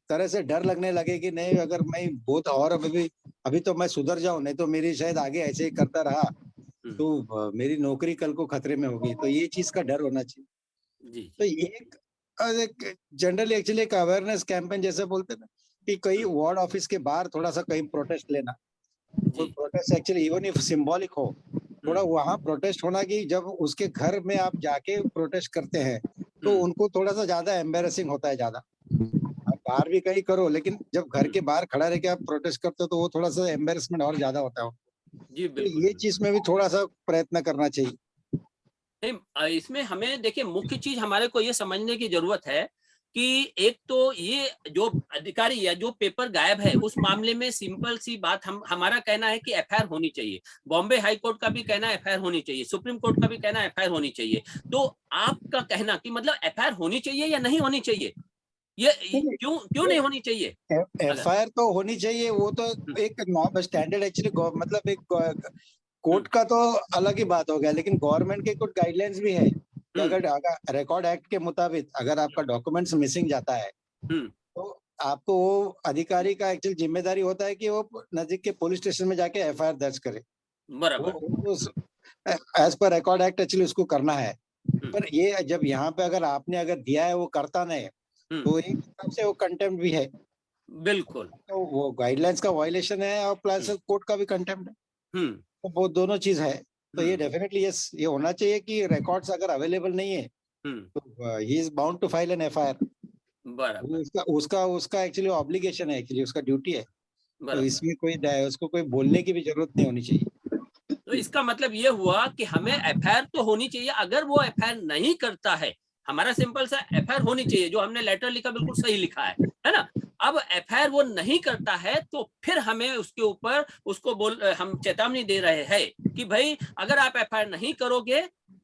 तरह से डर लगने लगे कि नहीं अगर मैं बहुत और अभी तो मैं सुधर जाऊं, नहीं तो मेरी शायद आगे ऐसे ही करता रहा तो मेरी नौकरी कल को खतरे में होगी। तो ये चीज का डर होना चाहिए। तो ये एक जनरली एक्चुअली एक अवेयरनेस कैंपेन जैसे बोलते हैं ना कि कई वार्ड ऑफिस के बाहर थोड़ा सा कहीं प्रोटेस्ट लेना, कोई protest actually even if symbolic हो, थोड़ा वहां प्रोटेस्ट होना कि जब उसके घर में आप जाके प्रोटेस्ट करते हैं तो उनको थोड़ा सा ज्यादा एम्बेरसिंग होता है। ज्यादा आप बाहर भी कहीं करो, लेकिन जब घर के बाहर खड़ा रह के आप प्रोटेस्ट करते हो तो वो थोड़ा सा एम्बेरसमेंट और ज्यादा होता है। जी बिल्कुल। ये चीज में भी थोड़ा सा प्रयत्न करना चाहिए। नहीं, इसमें हमें देखिए मुख्य चीज हमारे को ये समझने की जरूरत है कि एक तो ये जो अधिकारी या जो पेपर गायब है उस मामले में सिंपल सी बात हमारा कहना है कि एफआईआर होनी चाहिए। बॉम्बे हाई कोर्ट का भी कहना है एफआईआर होनी चाहिए, सुप्रीम कोर्ट का भी कहना है एफआईआर होनी चाहिए। तो आपका कहना कि मतलब एफआईआर होनी चाहिए या नहीं होनी चाहिए, ये क्यों नहीं होनी चाहिए? एफआईआर तो होनी चाहिए, वो तो एक स्टैंडर्ड एक्चुअली मतलब एक कोर्ट का तो अलग ही बात हो गया, लेकिन गवर्नमेंट के कुछ गाइडलाइंस भी है कि अगर रिकॉर्ड एक्ट के मुताबिक अगर आपका डॉक्यूमेंट्स मिसिंग जाता है तो आपको वो अधिकारी का एक्चुअल जिम्मेदारी होता है कि वो नजदीक के पुलिस स्टेशन में जाके एफआईआर दर्ज करे। बराबर, as per record act actually उसको करना है। पर ये जब यहाँ पे अगर दिया है वो करता नहीं तो एक हिसाब से वो कंटेम्प्ट भी है। बिल्कुल, तो वो गाइडलाइंस का वायलेशन है और प्लस कोर्ट का भी कंटेम्प्ट है। तो वो दोनों चीज है। तो ये डेफिनेटली यस, ये होना चाहिए कि रिकॉर्ड्स अगर अवेलेबल नहीं है तो he is bound to file an FIR. उसका एक्चुअली ऑब्लिगेशन है, एक्चुअली उसका ड्यूटी है। तो इसमें उसको कोई बोलने की भी जरूरत नहीं होनी चाहिए। तो इसका मतलब ये हुआ कि हमें एफआईआर तो होनी चाहिए। अगर वो एफआईआर नहीं करता है, हमारा सिंपल सा एफआईआर होनी चाहिए, जो हमने लेटर लिखा बिल्कुल सही लिखा है ना। अब एफआईआर वो नहीं करता है तो फिर हमें उसके ऊपर हम चेतावनी दे रहे हैं कि भाई अगर आप एफआईआर नहीं करोगे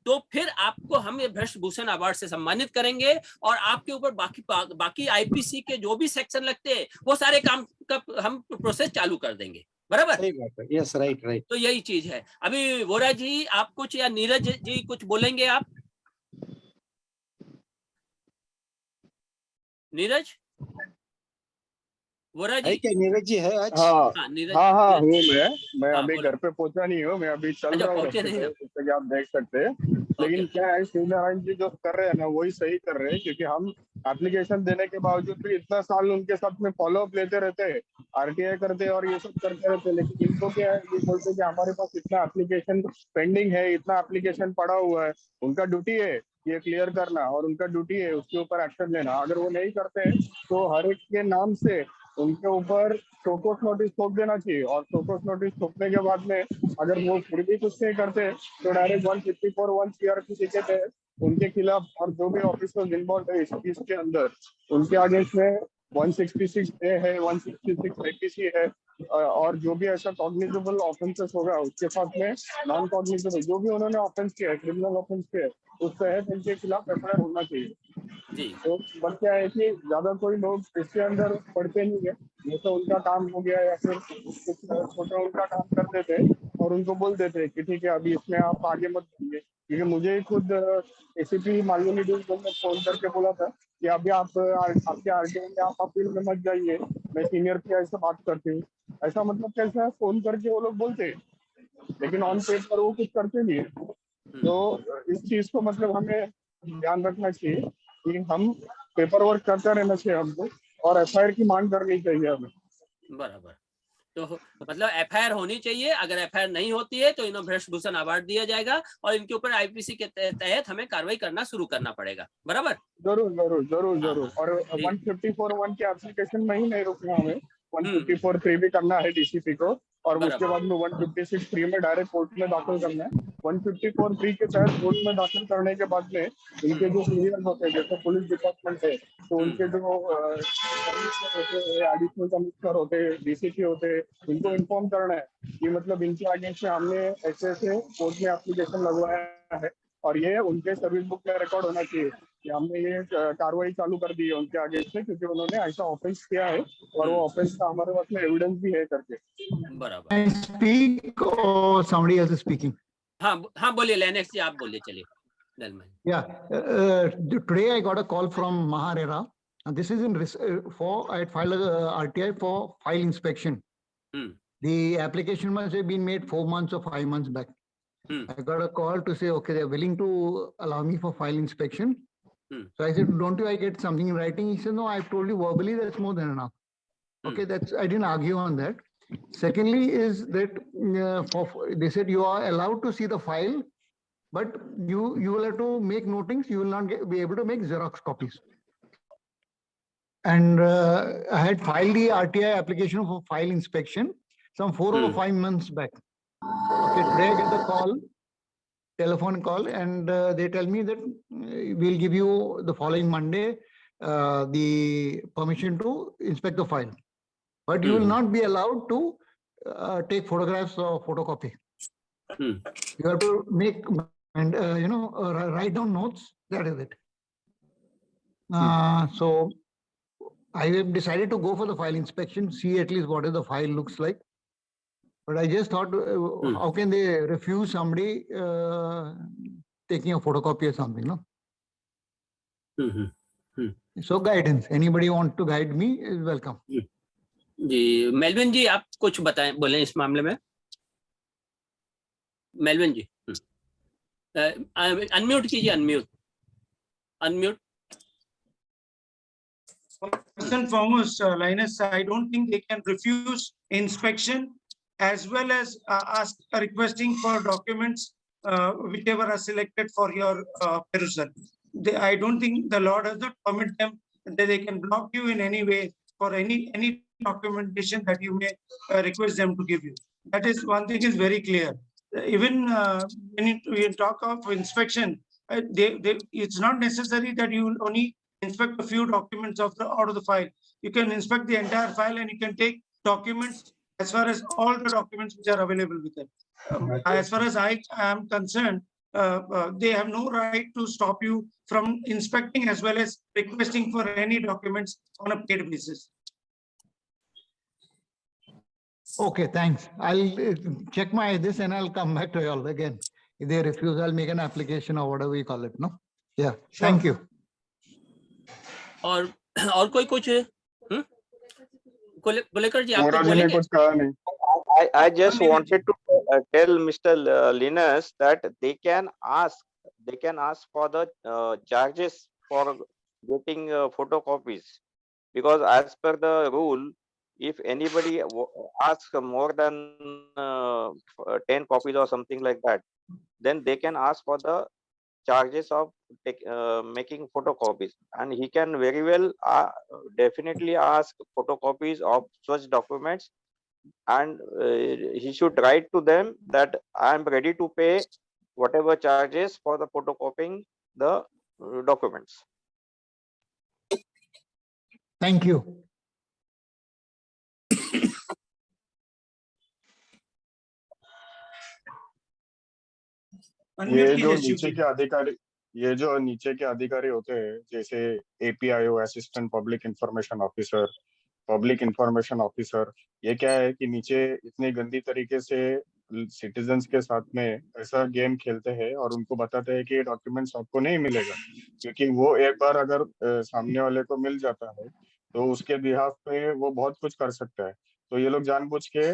तो फिर आपको हम ये ब्रह्मभूषण अवार्ड से सम्मानित करेंगे और आपके ऊपर बाकी आईपीसी के जो भी सेक्शन लगते हैं वो सारे काम का हम प्रोसेस चालू कर देंगे। बराबर, यस, राइट। तो यही चीज है। अभी वोरा जी आप कुछ, या नीरज जी कुछ बोलेंगे आप? नीरज, वोरा जी? क्या नीरज जी है आज? हाँ हूँ मैं अभी घर पे पहुंचा नहीं हूँ, मैं अभी चल रहा हूँ, जैसे कि आप देख सकते हैं। लेकिन क्या है, शिव नारायण जी जो कर रहे हैं ना वही सही कर रहे हैं, क्योंकि हम एप्लीकेशन देने के बावजूद भी इतना साल उनके साथ में फॉलोअप लेते रहते हैं, आरटीआई करते और ये सब करते रहते हैं। लेकिन इनको क्या है, ये बोलते हैं कि हमारे पास इतना एप्लीकेशन पेंडिंग है, इतना एप्लीकेशन पड़ा हुआ है। उनका ड्यूटी है ये क्लियर करना और उनका ड्यूटी है उसके ऊपर एक्शन लेना। अगर वो नहीं करते हैं तो हर एक के नाम से उनके ऊपर शोकोस नोटिस ठोक देना चाहिए, और शोकोस नोटिस ठोकने के बाद में अगर वो फिर भी कुछ नहीं करते तो डायरेक्ट 154(1) CRPC के तहत उनके खिलाफ और जो भी ऑफिसर्स इन्वॉल्व है इस केस के अंदर उनके अगेंस्ट में 166A है, 166 IPC है, और जो भी ऐसा कॉग्निजेबल ऑफेंसेस होगा उसके साथ में नॉन कॉग्निजेबल जो भी उन्होंने ऑफेंस किया है, क्रिमिनल ऑफेंस किया है, उस तहत उनके खिलाफ FIR होना चाहिए। जी तो बस क्या है कि ज्यादा कोई लोग इसके अंदर पढ़ते नहीं है, ये तो उनका काम हो गया, या फिर कुछ छोटा उनका काम कर देते और उनको बोल देते कि ठीक है अभी इसमें आप आगे मत बढ़िए। क्योंकि मुझे खुद ACP मालूनी डिवीजन में फोन करके बोला था कि अभी आप आपके RTO में आप अपील में मत जाइए, मैं सीनियर PI से बात करती हूँ। ऐसा मतलब कैसा है, फोन करके वो लोग बोलते हैं लेकिन ऑन पेपर वो कुछ करते नहीं है। तो इस चीज को मतलब हमें ध्यान रखना चाहिए कि हम पेपर वर्क करते रहना चाहिए हमको, और FIR की मांग करनी चाहिए हमें। बराबर। तो मतलब FIR होनी चाहिए, अगर FIR नहीं होती है तो इन्हें भ्रष्ट भूषण अवार्ड दिया जाएगा और इनके ऊपर IPC के तहत हमें कार्रवाई करना शुरू करना पड़ेगा। बराबर, जरूर जरूर जरूर हाँ, जरूर। और ठीक। 154(1) के एप्लीकेशन में ही नहीं रुकना हमें, 154(3) भी करना है DCP को, और उसके बराबर। बाद में 156(3) में डायरेक्ट कोर्ट में दाखिल करना है। 154(3) के तहत कोर्ट में दाखिल करने के बाद में इनके जो सीनियर होते हैं जैसे पुलिस डिपार्टमेंट है तो उनके जो कमिश्नर होते हैं, एडिशनल कमिश्नर होते हैं, DCP होते हैं, इनको इन्फॉर्म करना है कि मतलब इनके अगेंस्ट में हमने ऐसे ऐसे कोर्ट में एप्लीकेशन लगवाया है, और ये उनके सर्विस बुक में रिकॉर्ड होना चाहिए कि हमने ये कार्रवाई चालू कर दी है उनके आगे से, क्योंकि उन्होंने ऐसा ऑफेंस किया है और वो ऑफेंस का हमारे पास में एविडेंस भी है करके। बराबर। Speak or somebody else is speaking? हाँ हाँ, बोलिए लेनेक्स जी, आप बोलिए, चलिए। Yeah, today I got a call from Maharera, and this is for I had filed a RTI for file inspection. The application must have been made 4 months or 5 months back. I got a call to say, okay, they're willing to allow me for file inspection. So I said, don't you I get something in writing? He said, no, I've told you verbally, that's more than enough. Okay, I didn't argue on that. Secondly is that they said you are allowed to see the file, but you will have to make notings, you will not be able to make Xerox copies. And I had filed the RTI application for file inspection some 4 or 5 months back. Okay, today I get the call, telephone call, and they tell me that we'll give you the following Monday the permission to inspect the file, but you will not be allowed to take photographs or photocopy. You have to make and write down notes. That is it. So I have decided to go for the file inspection, see at least what is the file looks like. But I just thought, how can they refuse somebody taking a photocopy or something, no? So guidance. Anybody want to guide me is welcome. जी, मेलविन जी आप कुछ बताएं, बोलें इस मामले में। Melvin ji unmute कीजिए, unmute. First and foremost, Linus, I don't think they can refuse inspection as well as requesting for documents whichever are selected for your perusal. I don't think the law does not permit them that they can block you in any way for any documentation that you may request them to give you. That is one thing is very clear. Even when you talk of inspection, it's not necessary that you will only inspect a few documents out of the file. You can inspect the entire file and you can take documents as far as all the documents which are available with them. As far as I am concerned, they have no right to stop you from inspecting as well as requesting for any documents on a paid basis. Okay, thanks. I'll check this and I'll come back to you all again. If they refuse, I'll make an application or whatever you call it, no? Yeah, sure. Thank you. और कोई कुछ गोलेकर जी आप कुछ कहा नहीं। I just wanted to tell Mr. Linus that they can ask for the charges for getting photocopies, because as per the rule, if anybody asks more than 10 copies or something like that, then they can ask for the charges of making photocopies, and he can very well definitely ask photocopies of such documents, and he should write to them that I am ready to pay whatever charges for the photocopying the documents. Thank you. ये जो नीचे के अधिकारी होते हैं, जैसे APIO, assistant public information officer, public information officer, ये क्या है कि नीचे इतनी गंदी तरीके से सिटीजन्स के साथ में ऐसा गेम खेलते हैं और उनको बताते हैं कि ये डॉक्यूमेंट्स आपको नहीं मिलेगा, क्योंकि वो एक बार अगर सामने वाले को मिल जाता है तो उसके बिहाफ पे वो बहुत कुछ कर सकता है। तो ये लोग जानबूझ के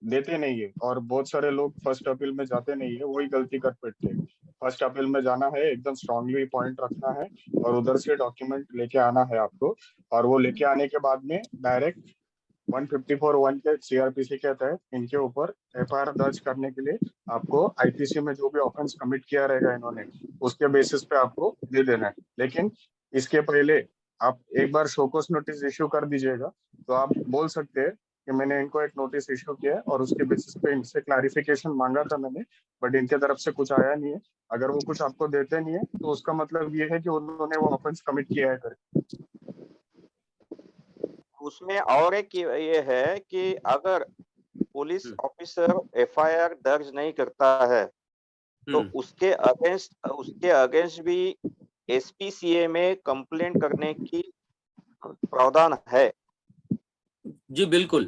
देते नहीं है, और बहुत सारे लोग फर्स्ट अपील में जाते नहीं है, वही गलती कर बैठते हैं। फर्स्ट अपील में जाना है, एकदम स्ट्रांगली पॉइंट रखना है और उधर से डॉक्यूमेंट लेके आना है आपको, और वो लेके आने के बाद में डायरेक्ट 154(1) के CRPC के तहत इनके ऊपर FIR दर्ज करने के लिए आपको IPC में जो भी ऑफेंस कमिट किया रहेगा इन्होंने, उसके बेसिस पे आपको दे देना है। लेकिन इसके पहले आप एक बार शोकॉस नोटिस इश्यू कर दीजिएगा, तो आप बोल सकते हैं कि मैंने इनको एक नोटिस इश्यू किया और उसके बेसिस पे इनसे क्लैरिफिकेशन मांगा था मैंने, बट इनके तरफ से कुछ आया नहीं है। अगर वो कुछ आपको देते नहीं है तो उसका मतलब ये है कि उन्होंने वो ऑफेंस कमिट किया है करके। उसमें और एक ये है कि अगर पुलिस ऑफिसर FIR दर्ज नहीं करता है तो उसके अगेंस्ट भी SPCA में कंप्लेंट करने की प्रावधान है। जी बिल्कुल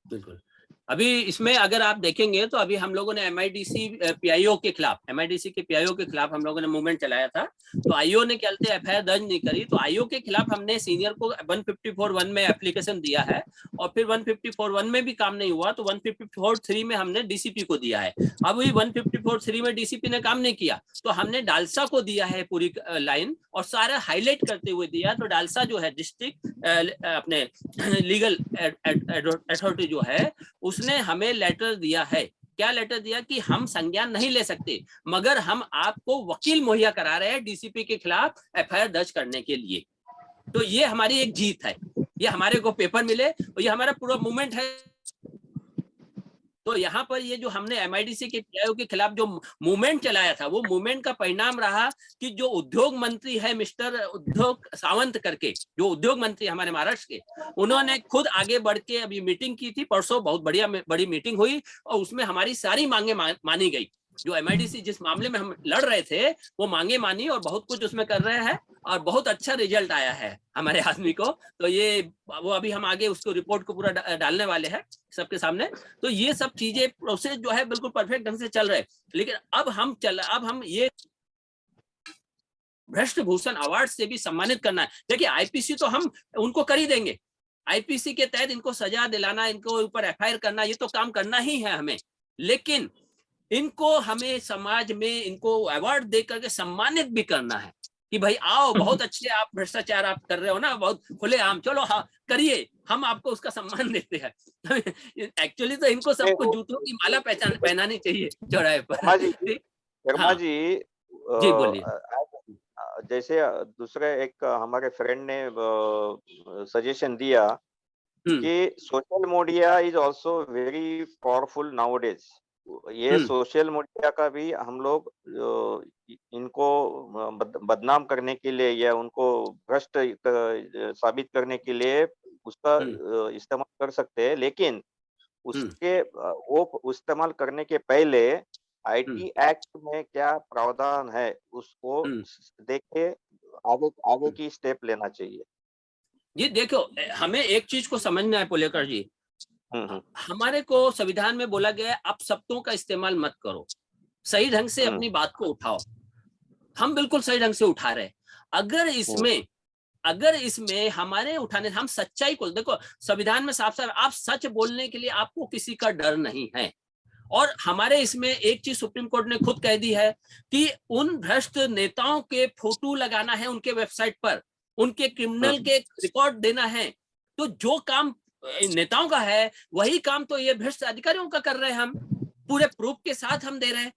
बिल्कुल। अभी इसमें अगर आप देखेंगे तो अभी हम लोगों ने MIDC PIO के खिलाफ, MIDC के PIO के खिलाफ हम लोगों ने मूवमेंट चलाया था, तो IO ने क्या कहते FIR दर्ज नहीं करी, तो IO के खिलाफ हमने सीनियर को 154(1) में एप्लीकेशन दिया है, और फिर 154(1) में भी काम नहीं हुआ तो 154(3) में हमने DCP को दिया है। अब वही 154(3) में DCP ने काम नहीं किया तो हमने डालसा को दिया है पूरी लाइन, और सारा हाईलाइट करते हुए दिया। तो डालसा जो है डिस्ट्रिक्ट अपने लीगल अथॉरिटी जो है, उसने हमें लेटर दिया है। क्या लेटर दिया कि हम संज्ञान नहीं ले सकते, मगर हम आपको वकील मुहैया करा रहे हैं DCP के खिलाफ FIR दर्ज करने के लिए। तो ये हमारी एक जीत है, ये हमारे को पेपर मिले और ये हमारा पूरा मूवमेंट है। तो यहाँ पर ये जो हमने MIDC के PIO के खिलाफ जो मूवमेंट चलाया था, वो मूवमेंट का परिणाम रहा कि जो उद्योग मंत्री है मिस्टर उद्योग सावंत करके, जो उद्योग मंत्री हमारे महाराष्ट्र के, उन्होंने खुद आगे बढ़ के अभी मीटिंग की थी परसों, बहुत बड़ी मीटिंग हुई और उसमें हमारी सारी मांगे मानी गई। जो MIDC जिस मामले में हम लड़ रहे थे वो मांगे मानी और बहुत कुछ उसमें कर रहे हैं और बहुत अच्छा रिजल्ट आया है हमारे आदमी को। तो ये वो अभी हम आगे उसको रिपोर्ट को पूरा डालने वाले हैं सबके सामने। तो ये सब चीजें प्रोसेस जो है बिल्कुल परफेक्ट ढंग से चल रहे हैं। लेकिन अब हम ये भ्रष्ट भूषण अवार्ड से भी सम्मानित करना है। देखिए IPC तो हम उनको कर ही देंगे, IPC के तहत इनको सजा दिलाना, इनको ऊपर FIR करना, ये तो काम करना ही है हमें। लेकिन इनको हमें समाज में इनको अवार्ड दे करके सम्मानित भी करना है कि भाई आओ, बहुत अच्छे आप भ्रष्टाचार आप कर रहे हो ना, बहुत खुलेआम, चलो हाँ करिए, हम आपको उसका सम्मान देते हैं। एक्चुअली तो इनको सबको जूतों की माला पहनानी चाहिए चौराहे पर। शर्मा जी जी बोलिए। जैसे दूसरे एक हमारे फ्रेंड ने सजेशन दिया कि social media is also very powerful nowadays. ये सोशल मीडिया का भी हम लोग इनको बदनाम करने के लिए या उनको भ्रष्ट साबित करने के लिए उसका इस्तेमाल कर सकते हैं। लेकिन उसके वो इस्तेमाल करने के पहले IT एक्ट में क्या प्रावधान है उसको देख के आगे की स्टेप लेना चाहिए। जी देखो, हमें एक चीज को समझना है पुलेकर जी, हमारे को संविधान में बोला गया है आप शब्दों का इस्तेमाल मत करो, सही ढंग से अपनी बात को उठाओ। हम बिल्कुल सही ढंग से उठा रहे। अगर इसमें हमारे उठाने, हम सच्चाई को देखो, संविधान में साफ साफ आप सच बोलने के लिए आपको किसी का डर नहीं है। और हमारे इसमें एक चीज सुप्रीम कोर्ट ने खुद कह दी है कि उन भ्रष्ट नेताओं के फोटो लगाना है उनके वेबसाइट पर, उनके क्रिमिनल के रिकॉर्ड देना है। तो जो काम नेताओं का है वही काम तो ये भ्रष्ट अधिकारियों का कर रहे हैं, हम पूरे प्रूफ के साथ हम दे रहे हैं।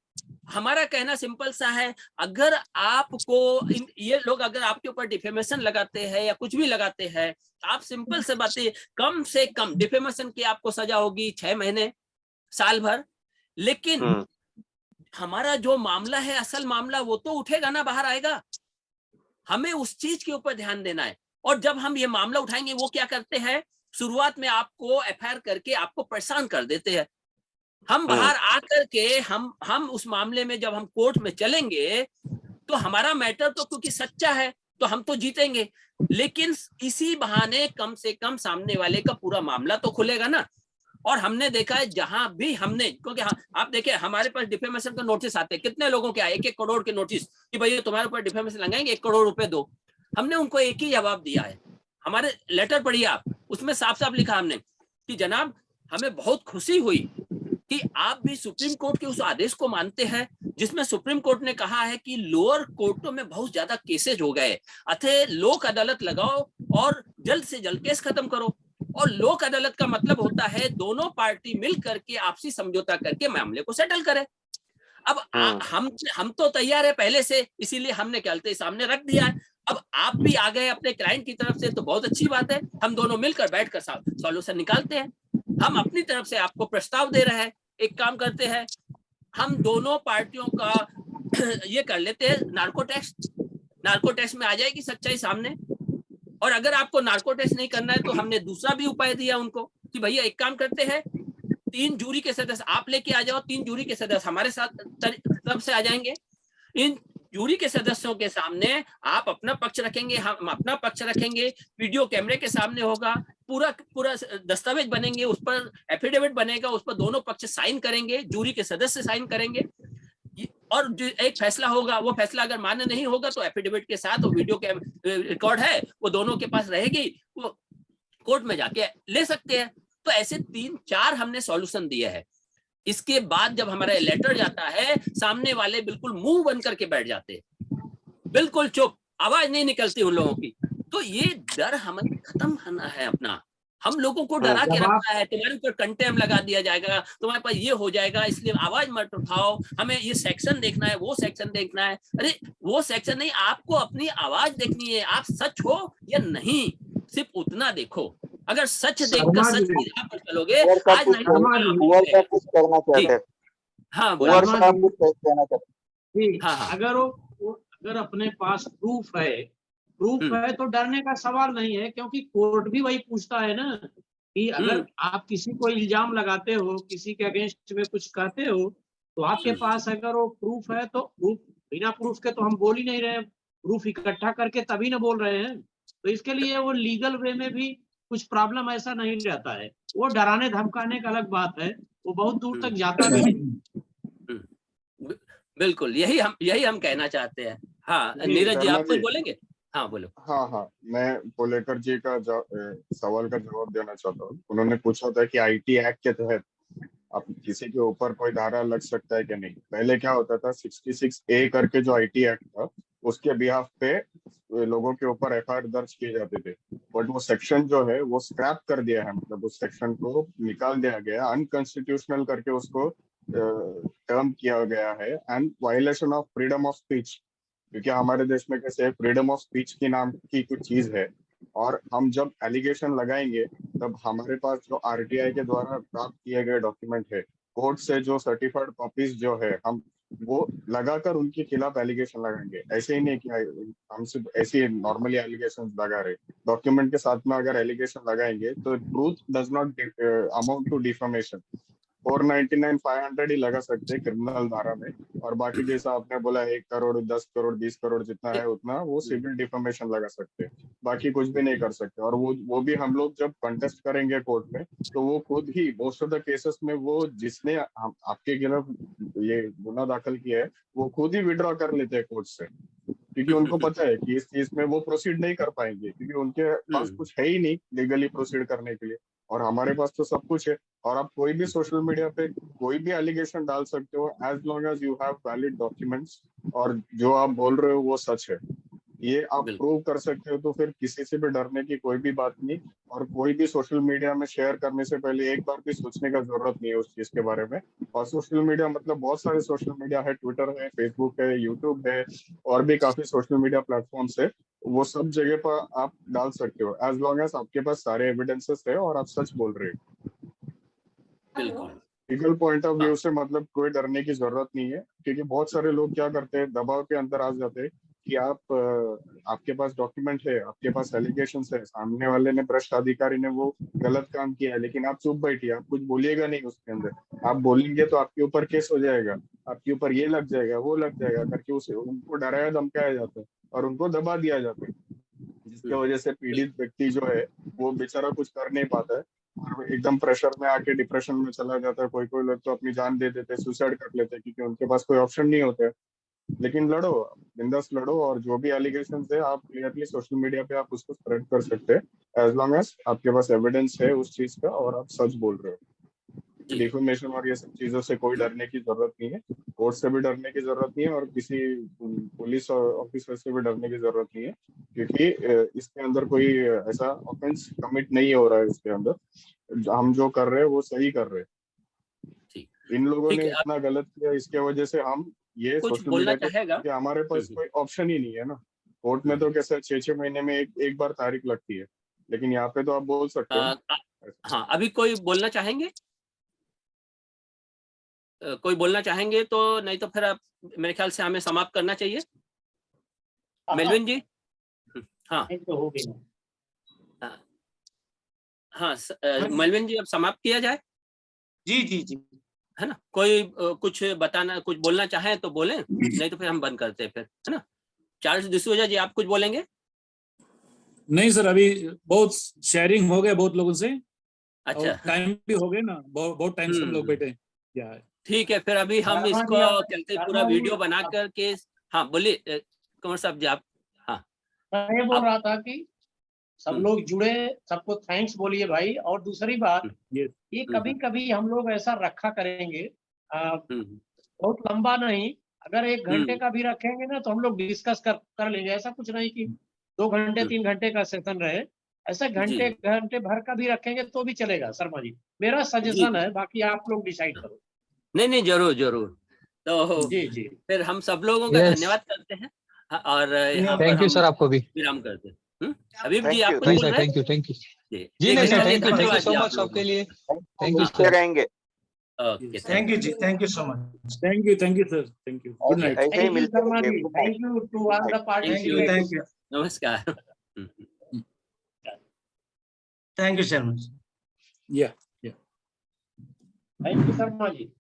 हमारा कहना सिंपल सा है, अगर आपको ये लोग अगर आपके ऊपर डिफेमेशन लगाते हैं या कुछ भी लगाते हैं, आप सिंपल से बातें, कम से कम डिफेमेशन की आपको सजा होगी 6 महीने, साल भर। लेकिन हमारा जो मामला है, असल मामला, वो तो उठेगा ना, बाहर आएगा। हमें उस चीज के ऊपर ध्यान देना है। और जब हम ये मामला उठाएंगे, वो क्या करते हैं, शुरुआत में आपको एफआईआर करके आपको परेशान कर देते हैं। हम बाहर आकर के हम उस मामले में जब हम कोर्ट में चलेंगे तो हमारा मैटर तो क्योंकि सच्चा है तो हम तो जीतेंगे, लेकिन इसी बहाने कम से कम सामने वाले का पूरा मामला तो खुलेगा ना। और हमने देखा है जहां भी हमने, क्योंकि आप देखें हमारे पास डिफेमेशन का नोटिस आते हैं, कितने लोगों के आए, 1-1 करोड़ के नोटिस कि भैया तुम्हारे ऊपर डिफेमेशन लगाएंगे, 1 करोड़ रुपए दो। हमने उनको एक ही जवाब दिया है, हमारे लेटर पढ़िए आप, उसमें साफ साफ लिखा हमने कि जनाब हमें बहुत खुशी हुई कि आप भी सुप्रीम कोर्ट के उस आदेश को मानते हैं जिसमें सुप्रीम कोर्ट ने कहा है कि लोअर कोर्टों में बहुत ज्यादा केसेज हो गए, अतः लोक अदालत लगाओ और जल्द से जल्द केस खत्म करो। और लोक अदालत का मतलब होता है दोनों पार्टी मिल करके आपसी समझौता करके मामले को सेटल करे। अब हम तो तैयार है पहले से, इसीलिए हमने क्या सामने रख दिया है। अब आप भी आ गए अपने क्लाइंट की तरफ से तो बहुत अच्छी बात है, हम दोनों मिलकर बैठकर सॉल्यूशन निकालते हैं। हम अपनी तरफ से आपको प्रस्ताव दे रहे हैं, एक काम करते हैं, हम दोनों पार्टियों का ये कर लेते हैं नार्को टेस्ट में आ जाएगी सच्चाई सामने। और अगर आपको नार्को टेस्ट नहीं करना है तो हमने दूसरा भी उपाय दिया उनको कि भैया एक काम करते हैं, 3 जूरी के सदस्य आप लेके आ जाओ, 3 जूरी के सदस्य हमारे साथ तरफ से आ जाएंगे। इन जूरी के सदस्यों के सामने आप अपना पक्ष रखेंगे, हम अपना पक्ष रखेंगे, वीडियो कैमरे के सामने होगा, पूरा दस्तावेज बनेंगे, उस पर एफिडेविट बनेगा, उस पर दोनों पक्ष साइन करेंगे, जूरी के सदस्य साइन करेंगे और जो एक फैसला होगा, वो फैसला अगर मान्य नहीं होगा तो एफिडेविट के साथ वो वीडियो के रिकॉर्ड है वो दोनों के पास रहेगी, वो कोर्ट में जाके ले सकते हैं। तो ऐसे 3-4 हमने सॉल्यूशन दिए हैं। इसके बाद जब हमारा लेटर जाता है, सामने वाले बिल्कुल मुंह बंद करके बैठ जाते हैं, बिल्कुल चुप, आवाज नहीं निकलती उन लोगों की। तो ये डर हमें खत्म करना है अपना। हम लोगों को डरा के रखा है, तुम्हारे ऊपर कंटेम लगा दिया जाएगा, तुम्हारे पास ये हो जाएगा, इसलिए आवाज मत उठाओ, हमें ये सेक्शन देखना है, वो सेक्शन देखना है। अरे वो सेक्शन नहीं, आपको अपनी आवाज देखनी है, आप सच हो या नहीं, सिर्फ उतना देखो। अगर सच देखकर सच की राह पर चलोगे, आज नहीं कुछ करना चाहते हैं। हाँ, अगर अपने पास प्रूफ है तो डरने का सवाल नहीं है, क्योंकि कोर्ट भी वही पूछता है ना कि अगर आप किसी को इल्जाम लगाते हो, किसी के अगेंस्ट में कुछ कहते हो, तो आपके पास अगर वो प्रूफ है तो बिना प्रूफ के तो हम बोल ही नहीं रहे, प्रूफ इकट्ठा करके तभी ना बोल रहे हैं। तो इसके लिए वो लीगल वे में भी कुछ प्रॉब्लम ऐसा नहीं रहता है। वो डराने धमकाने का अलग बात है, वो बहुत दूर तक जाता भी नहीं। बिल्कुल, यही हम कहना चाहते हैं। हाँ नीरज जी, आप कुछ बोलेंगे? हाँ बोलो। हाँ, मैं पोलेकर जी का सवाल का जवाब देना चाहता हूँ। उन्होंने पूछा था कि आईटी एक्ट के तहत आप किसी के ऊपर कोई धारा लग सकता है कि नहीं। पहले क्या होता था, 66A करके जो आईटी एक्ट था, उसके बिहाफ पे लोगों के ऊपर एफआईआर दर्ज किए जाते थे, बट वो सेक्शन जो है वो स्क्रैप कर दिया है, मतलब उस सेक्शन को निकाल दिया गया, अनकॉन्स्टिट्यूशनल करके उसको टर्म किया गया है, and violation of freedom of speech. क्योंकि हमारे देश में कैसे फ्रीडम ऑफ स्पीच की नाम की कुछ चीज है, और हम जब एलिगेशन लगाएंगे तब हमारे पास जो आरटीआई के द्वारा प्राप्त किए गए डॉक्यूमेंट है, कोर्ट से जो सर्टिफाइड कॉपीज जो है, हम वो लगाकर उनके खिलाफ एलिगेशन लगाएंगे। ऐसे ही नहीं कि हम सिर्फ ऐसे नॉर्मली एलिगेशन लगा रहे, डॉक्यूमेंट के साथ में अगर एलिगेशन लगाएंगे तो truth does not amount to defamation. 499, 500 ही लगा सकते हैं क्रिमिनल धारा में, और बाकी जैसा आपने बोला 1 करोड़, 10 करोड़, 20 करोड़ जितना है उतना वो सिविल डिफेमेशन लगा सकते हैं, बाकी कुछ भी नहीं कर सकते। और वो भी हम लोग जब कंटेस्ट करेंगे कोर्ट में तो वो खुद ही मोस्ट ऑफ द केसेस में वो जिसने आपके खिलाफ ये गुना दाखिल किया है वो खुद ही विड्रॉ कर लेते हैं कोर्ट से, क्योंकि उनको पता है कि इस चीज में वो प्रोसीड नहीं कर पाएंगे, क्योंकि उनके पास कुछ है ही नहीं लीगली प्रोसीड करने के लिए, और हमारे पास तो सब कुछ है। और आप कोई भी सोशल मीडिया पे कोई भी एलिगेशन डाल सकते हो as long as you have valid documents और जो आप बोल रहे हो वो सच है। ये आप प्रूव कर सकते हो तो फिर किसी से भी डरने की कोई भी बात नहीं। और कोई भी सोशल मीडिया में शेयर करने से पहले एक बार भी सोचने का जरूरत नहीं है उस चीज के बारे में। और सोशल मीडिया मतलब बहुत सारे सोशल मीडिया है, ट्विटर है, फेसबुक है, यूट्यूब है, और भी काफी सोशल मीडिया प्लेटफॉर्म्स है। वो सब जगह पर आप डाल सकते हो एज लॉन्ग एज आपके पास सारे एविडेंसेस है और आप सच बोल रहे हो। बिल्कुल लीगल पॉइंट ऑफ व्यू से मतलब कोई डरने की जरूरत नहीं है, क्योंकि बहुत सारे लोग क्या करते हैं, दबाव के अंदर आ जाते हैं कि आपके पास डॉक्यूमेंट है, आपके पास एलिगेशंस है, सामने वाले ने, भ्रष्ट अधिकारी ने वो गलत काम किया है, लेकिन आप चुप बैठिए, आप कुछ बोलिएगा नहीं उसके अंदर। आप बोलेंगे तो आपके ऊपर केस हो जाएगा, आपके ऊपर ये लग जाएगा, वो लग जाएगा करके उसे उनको डराया धमकाया जाता है और उनको दबा दिया जाता है, जिसकी वजह से पीड़ित व्यक्ति जो है वो बेचारा कुछ कर नहीं पाता है और एकदम प्रेशर में आके डिप्रेशन में चला जाता है। कोई कोई लोग तो अपनी जान दे देते हैं, सुसाइड कर लेते हैं, क्योंकि उनके पास कोई ऑप्शन नहीं होता है। लेकिन लड़ो, बिंदास लड़ो, और जो भी एलिगेशंस है आप क्लियरली सोशल मीडिया पे आप उसको स्प्रेड कर सकते हैं एज लॉन्ग एज आपके पास एविडेंस है उस चीज का और आप सच बोल रहे हो। डिफेमेशन और ये सब चीजों से कोई डरने की जरूरत नहीं है, कोर्ट से भी डरने की जरूरत नहीं है और किसी पुलिस ऑफिसर से भी डरने की जरूरत नहीं है, क्योंकि इसके अंदर कोई ऐसा ऑफेंस कमिट नहीं हो रहा है। इसके अंदर हम जो कर रहे हैं वो सही कर रहे हैं। इन लोगों ने इतना गलत किया, इसके वजह से हम ये सोशल मीडिया पे हमारे पास कोई ऑप्शन ही नहीं है ना। कोर्ट में तो कैसे 6-6 महीने में एक बार तारीख लगती है, लेकिन यहाँ पे तो आप बोल सकते हो। हाँ, अभी कोई बोलना चाहेंगे? कोई बोलना चाहेंगे तो, नहीं तो फिर आप मेरे ख्याल से हमें समाप्त करना चाहिए। मेलविन जी। हाँ हाँ, मेलविन जी अब समाप्त किया जाए। जी जी जी, है ना। कोई कुछ बताना, कुछ बोलना चाहें तो बोलें, नहीं तो फिर हम बंद करते हैं फिर, है ना। चार्ल्स डिसूजा जी, आप कुछ बोलेंगे? नहीं सर, अभी बहुत शेयरिंग हो गया बहुत लोगों से। अच्छा, टाइम भी हो गया ना, बहुत टाइम से हम लोग बैठे। ठीक है, फिर अभी हम इसको चलते पूरा वीडियो बना करके। हाँ बोलिए कंवर साहब जी, आप। हाँ, मैं ये बोल रहा था कि सब लोग जुड़े, सबको थैंक्स बोलिए भाई। और दूसरी बात, ये कभी कभी हम लोग ऐसा रखा करेंगे, बहुत लंबा नहीं, अगर 1 घंटे का भी रखेंगे ना तो हम लोग डिस्कस कर लेंगे। ऐसा कुछ नहीं कि 2 घंटे 3 घंटे का सेशन रहे, ऐसे घंटे भर का भी रखेंगे तो भी चलेगा। शर्मा जी, मेरा सजेशन है, बाकी आप लोग डिसाइड करो। नहीं, जरूर जरूर। तो जी फिर हम सब लोगों का धन्यवाद करते हैं और थैंक यू सर, आपको भी विराम करते हैं। अभी जी आप थैंक यू जी। नहीं sir, thank you so much सबके लिए। Thank you sir. रहेंगे। ओके, थैंक यू जी, thank you so much. Thank you sir, thank you. Good night. ऐसे ही मिलते हैं। Thank you to all the participants. Thank you, नमस्कार। Thank you Sharma ji. या थैंक यू शर्मा जी।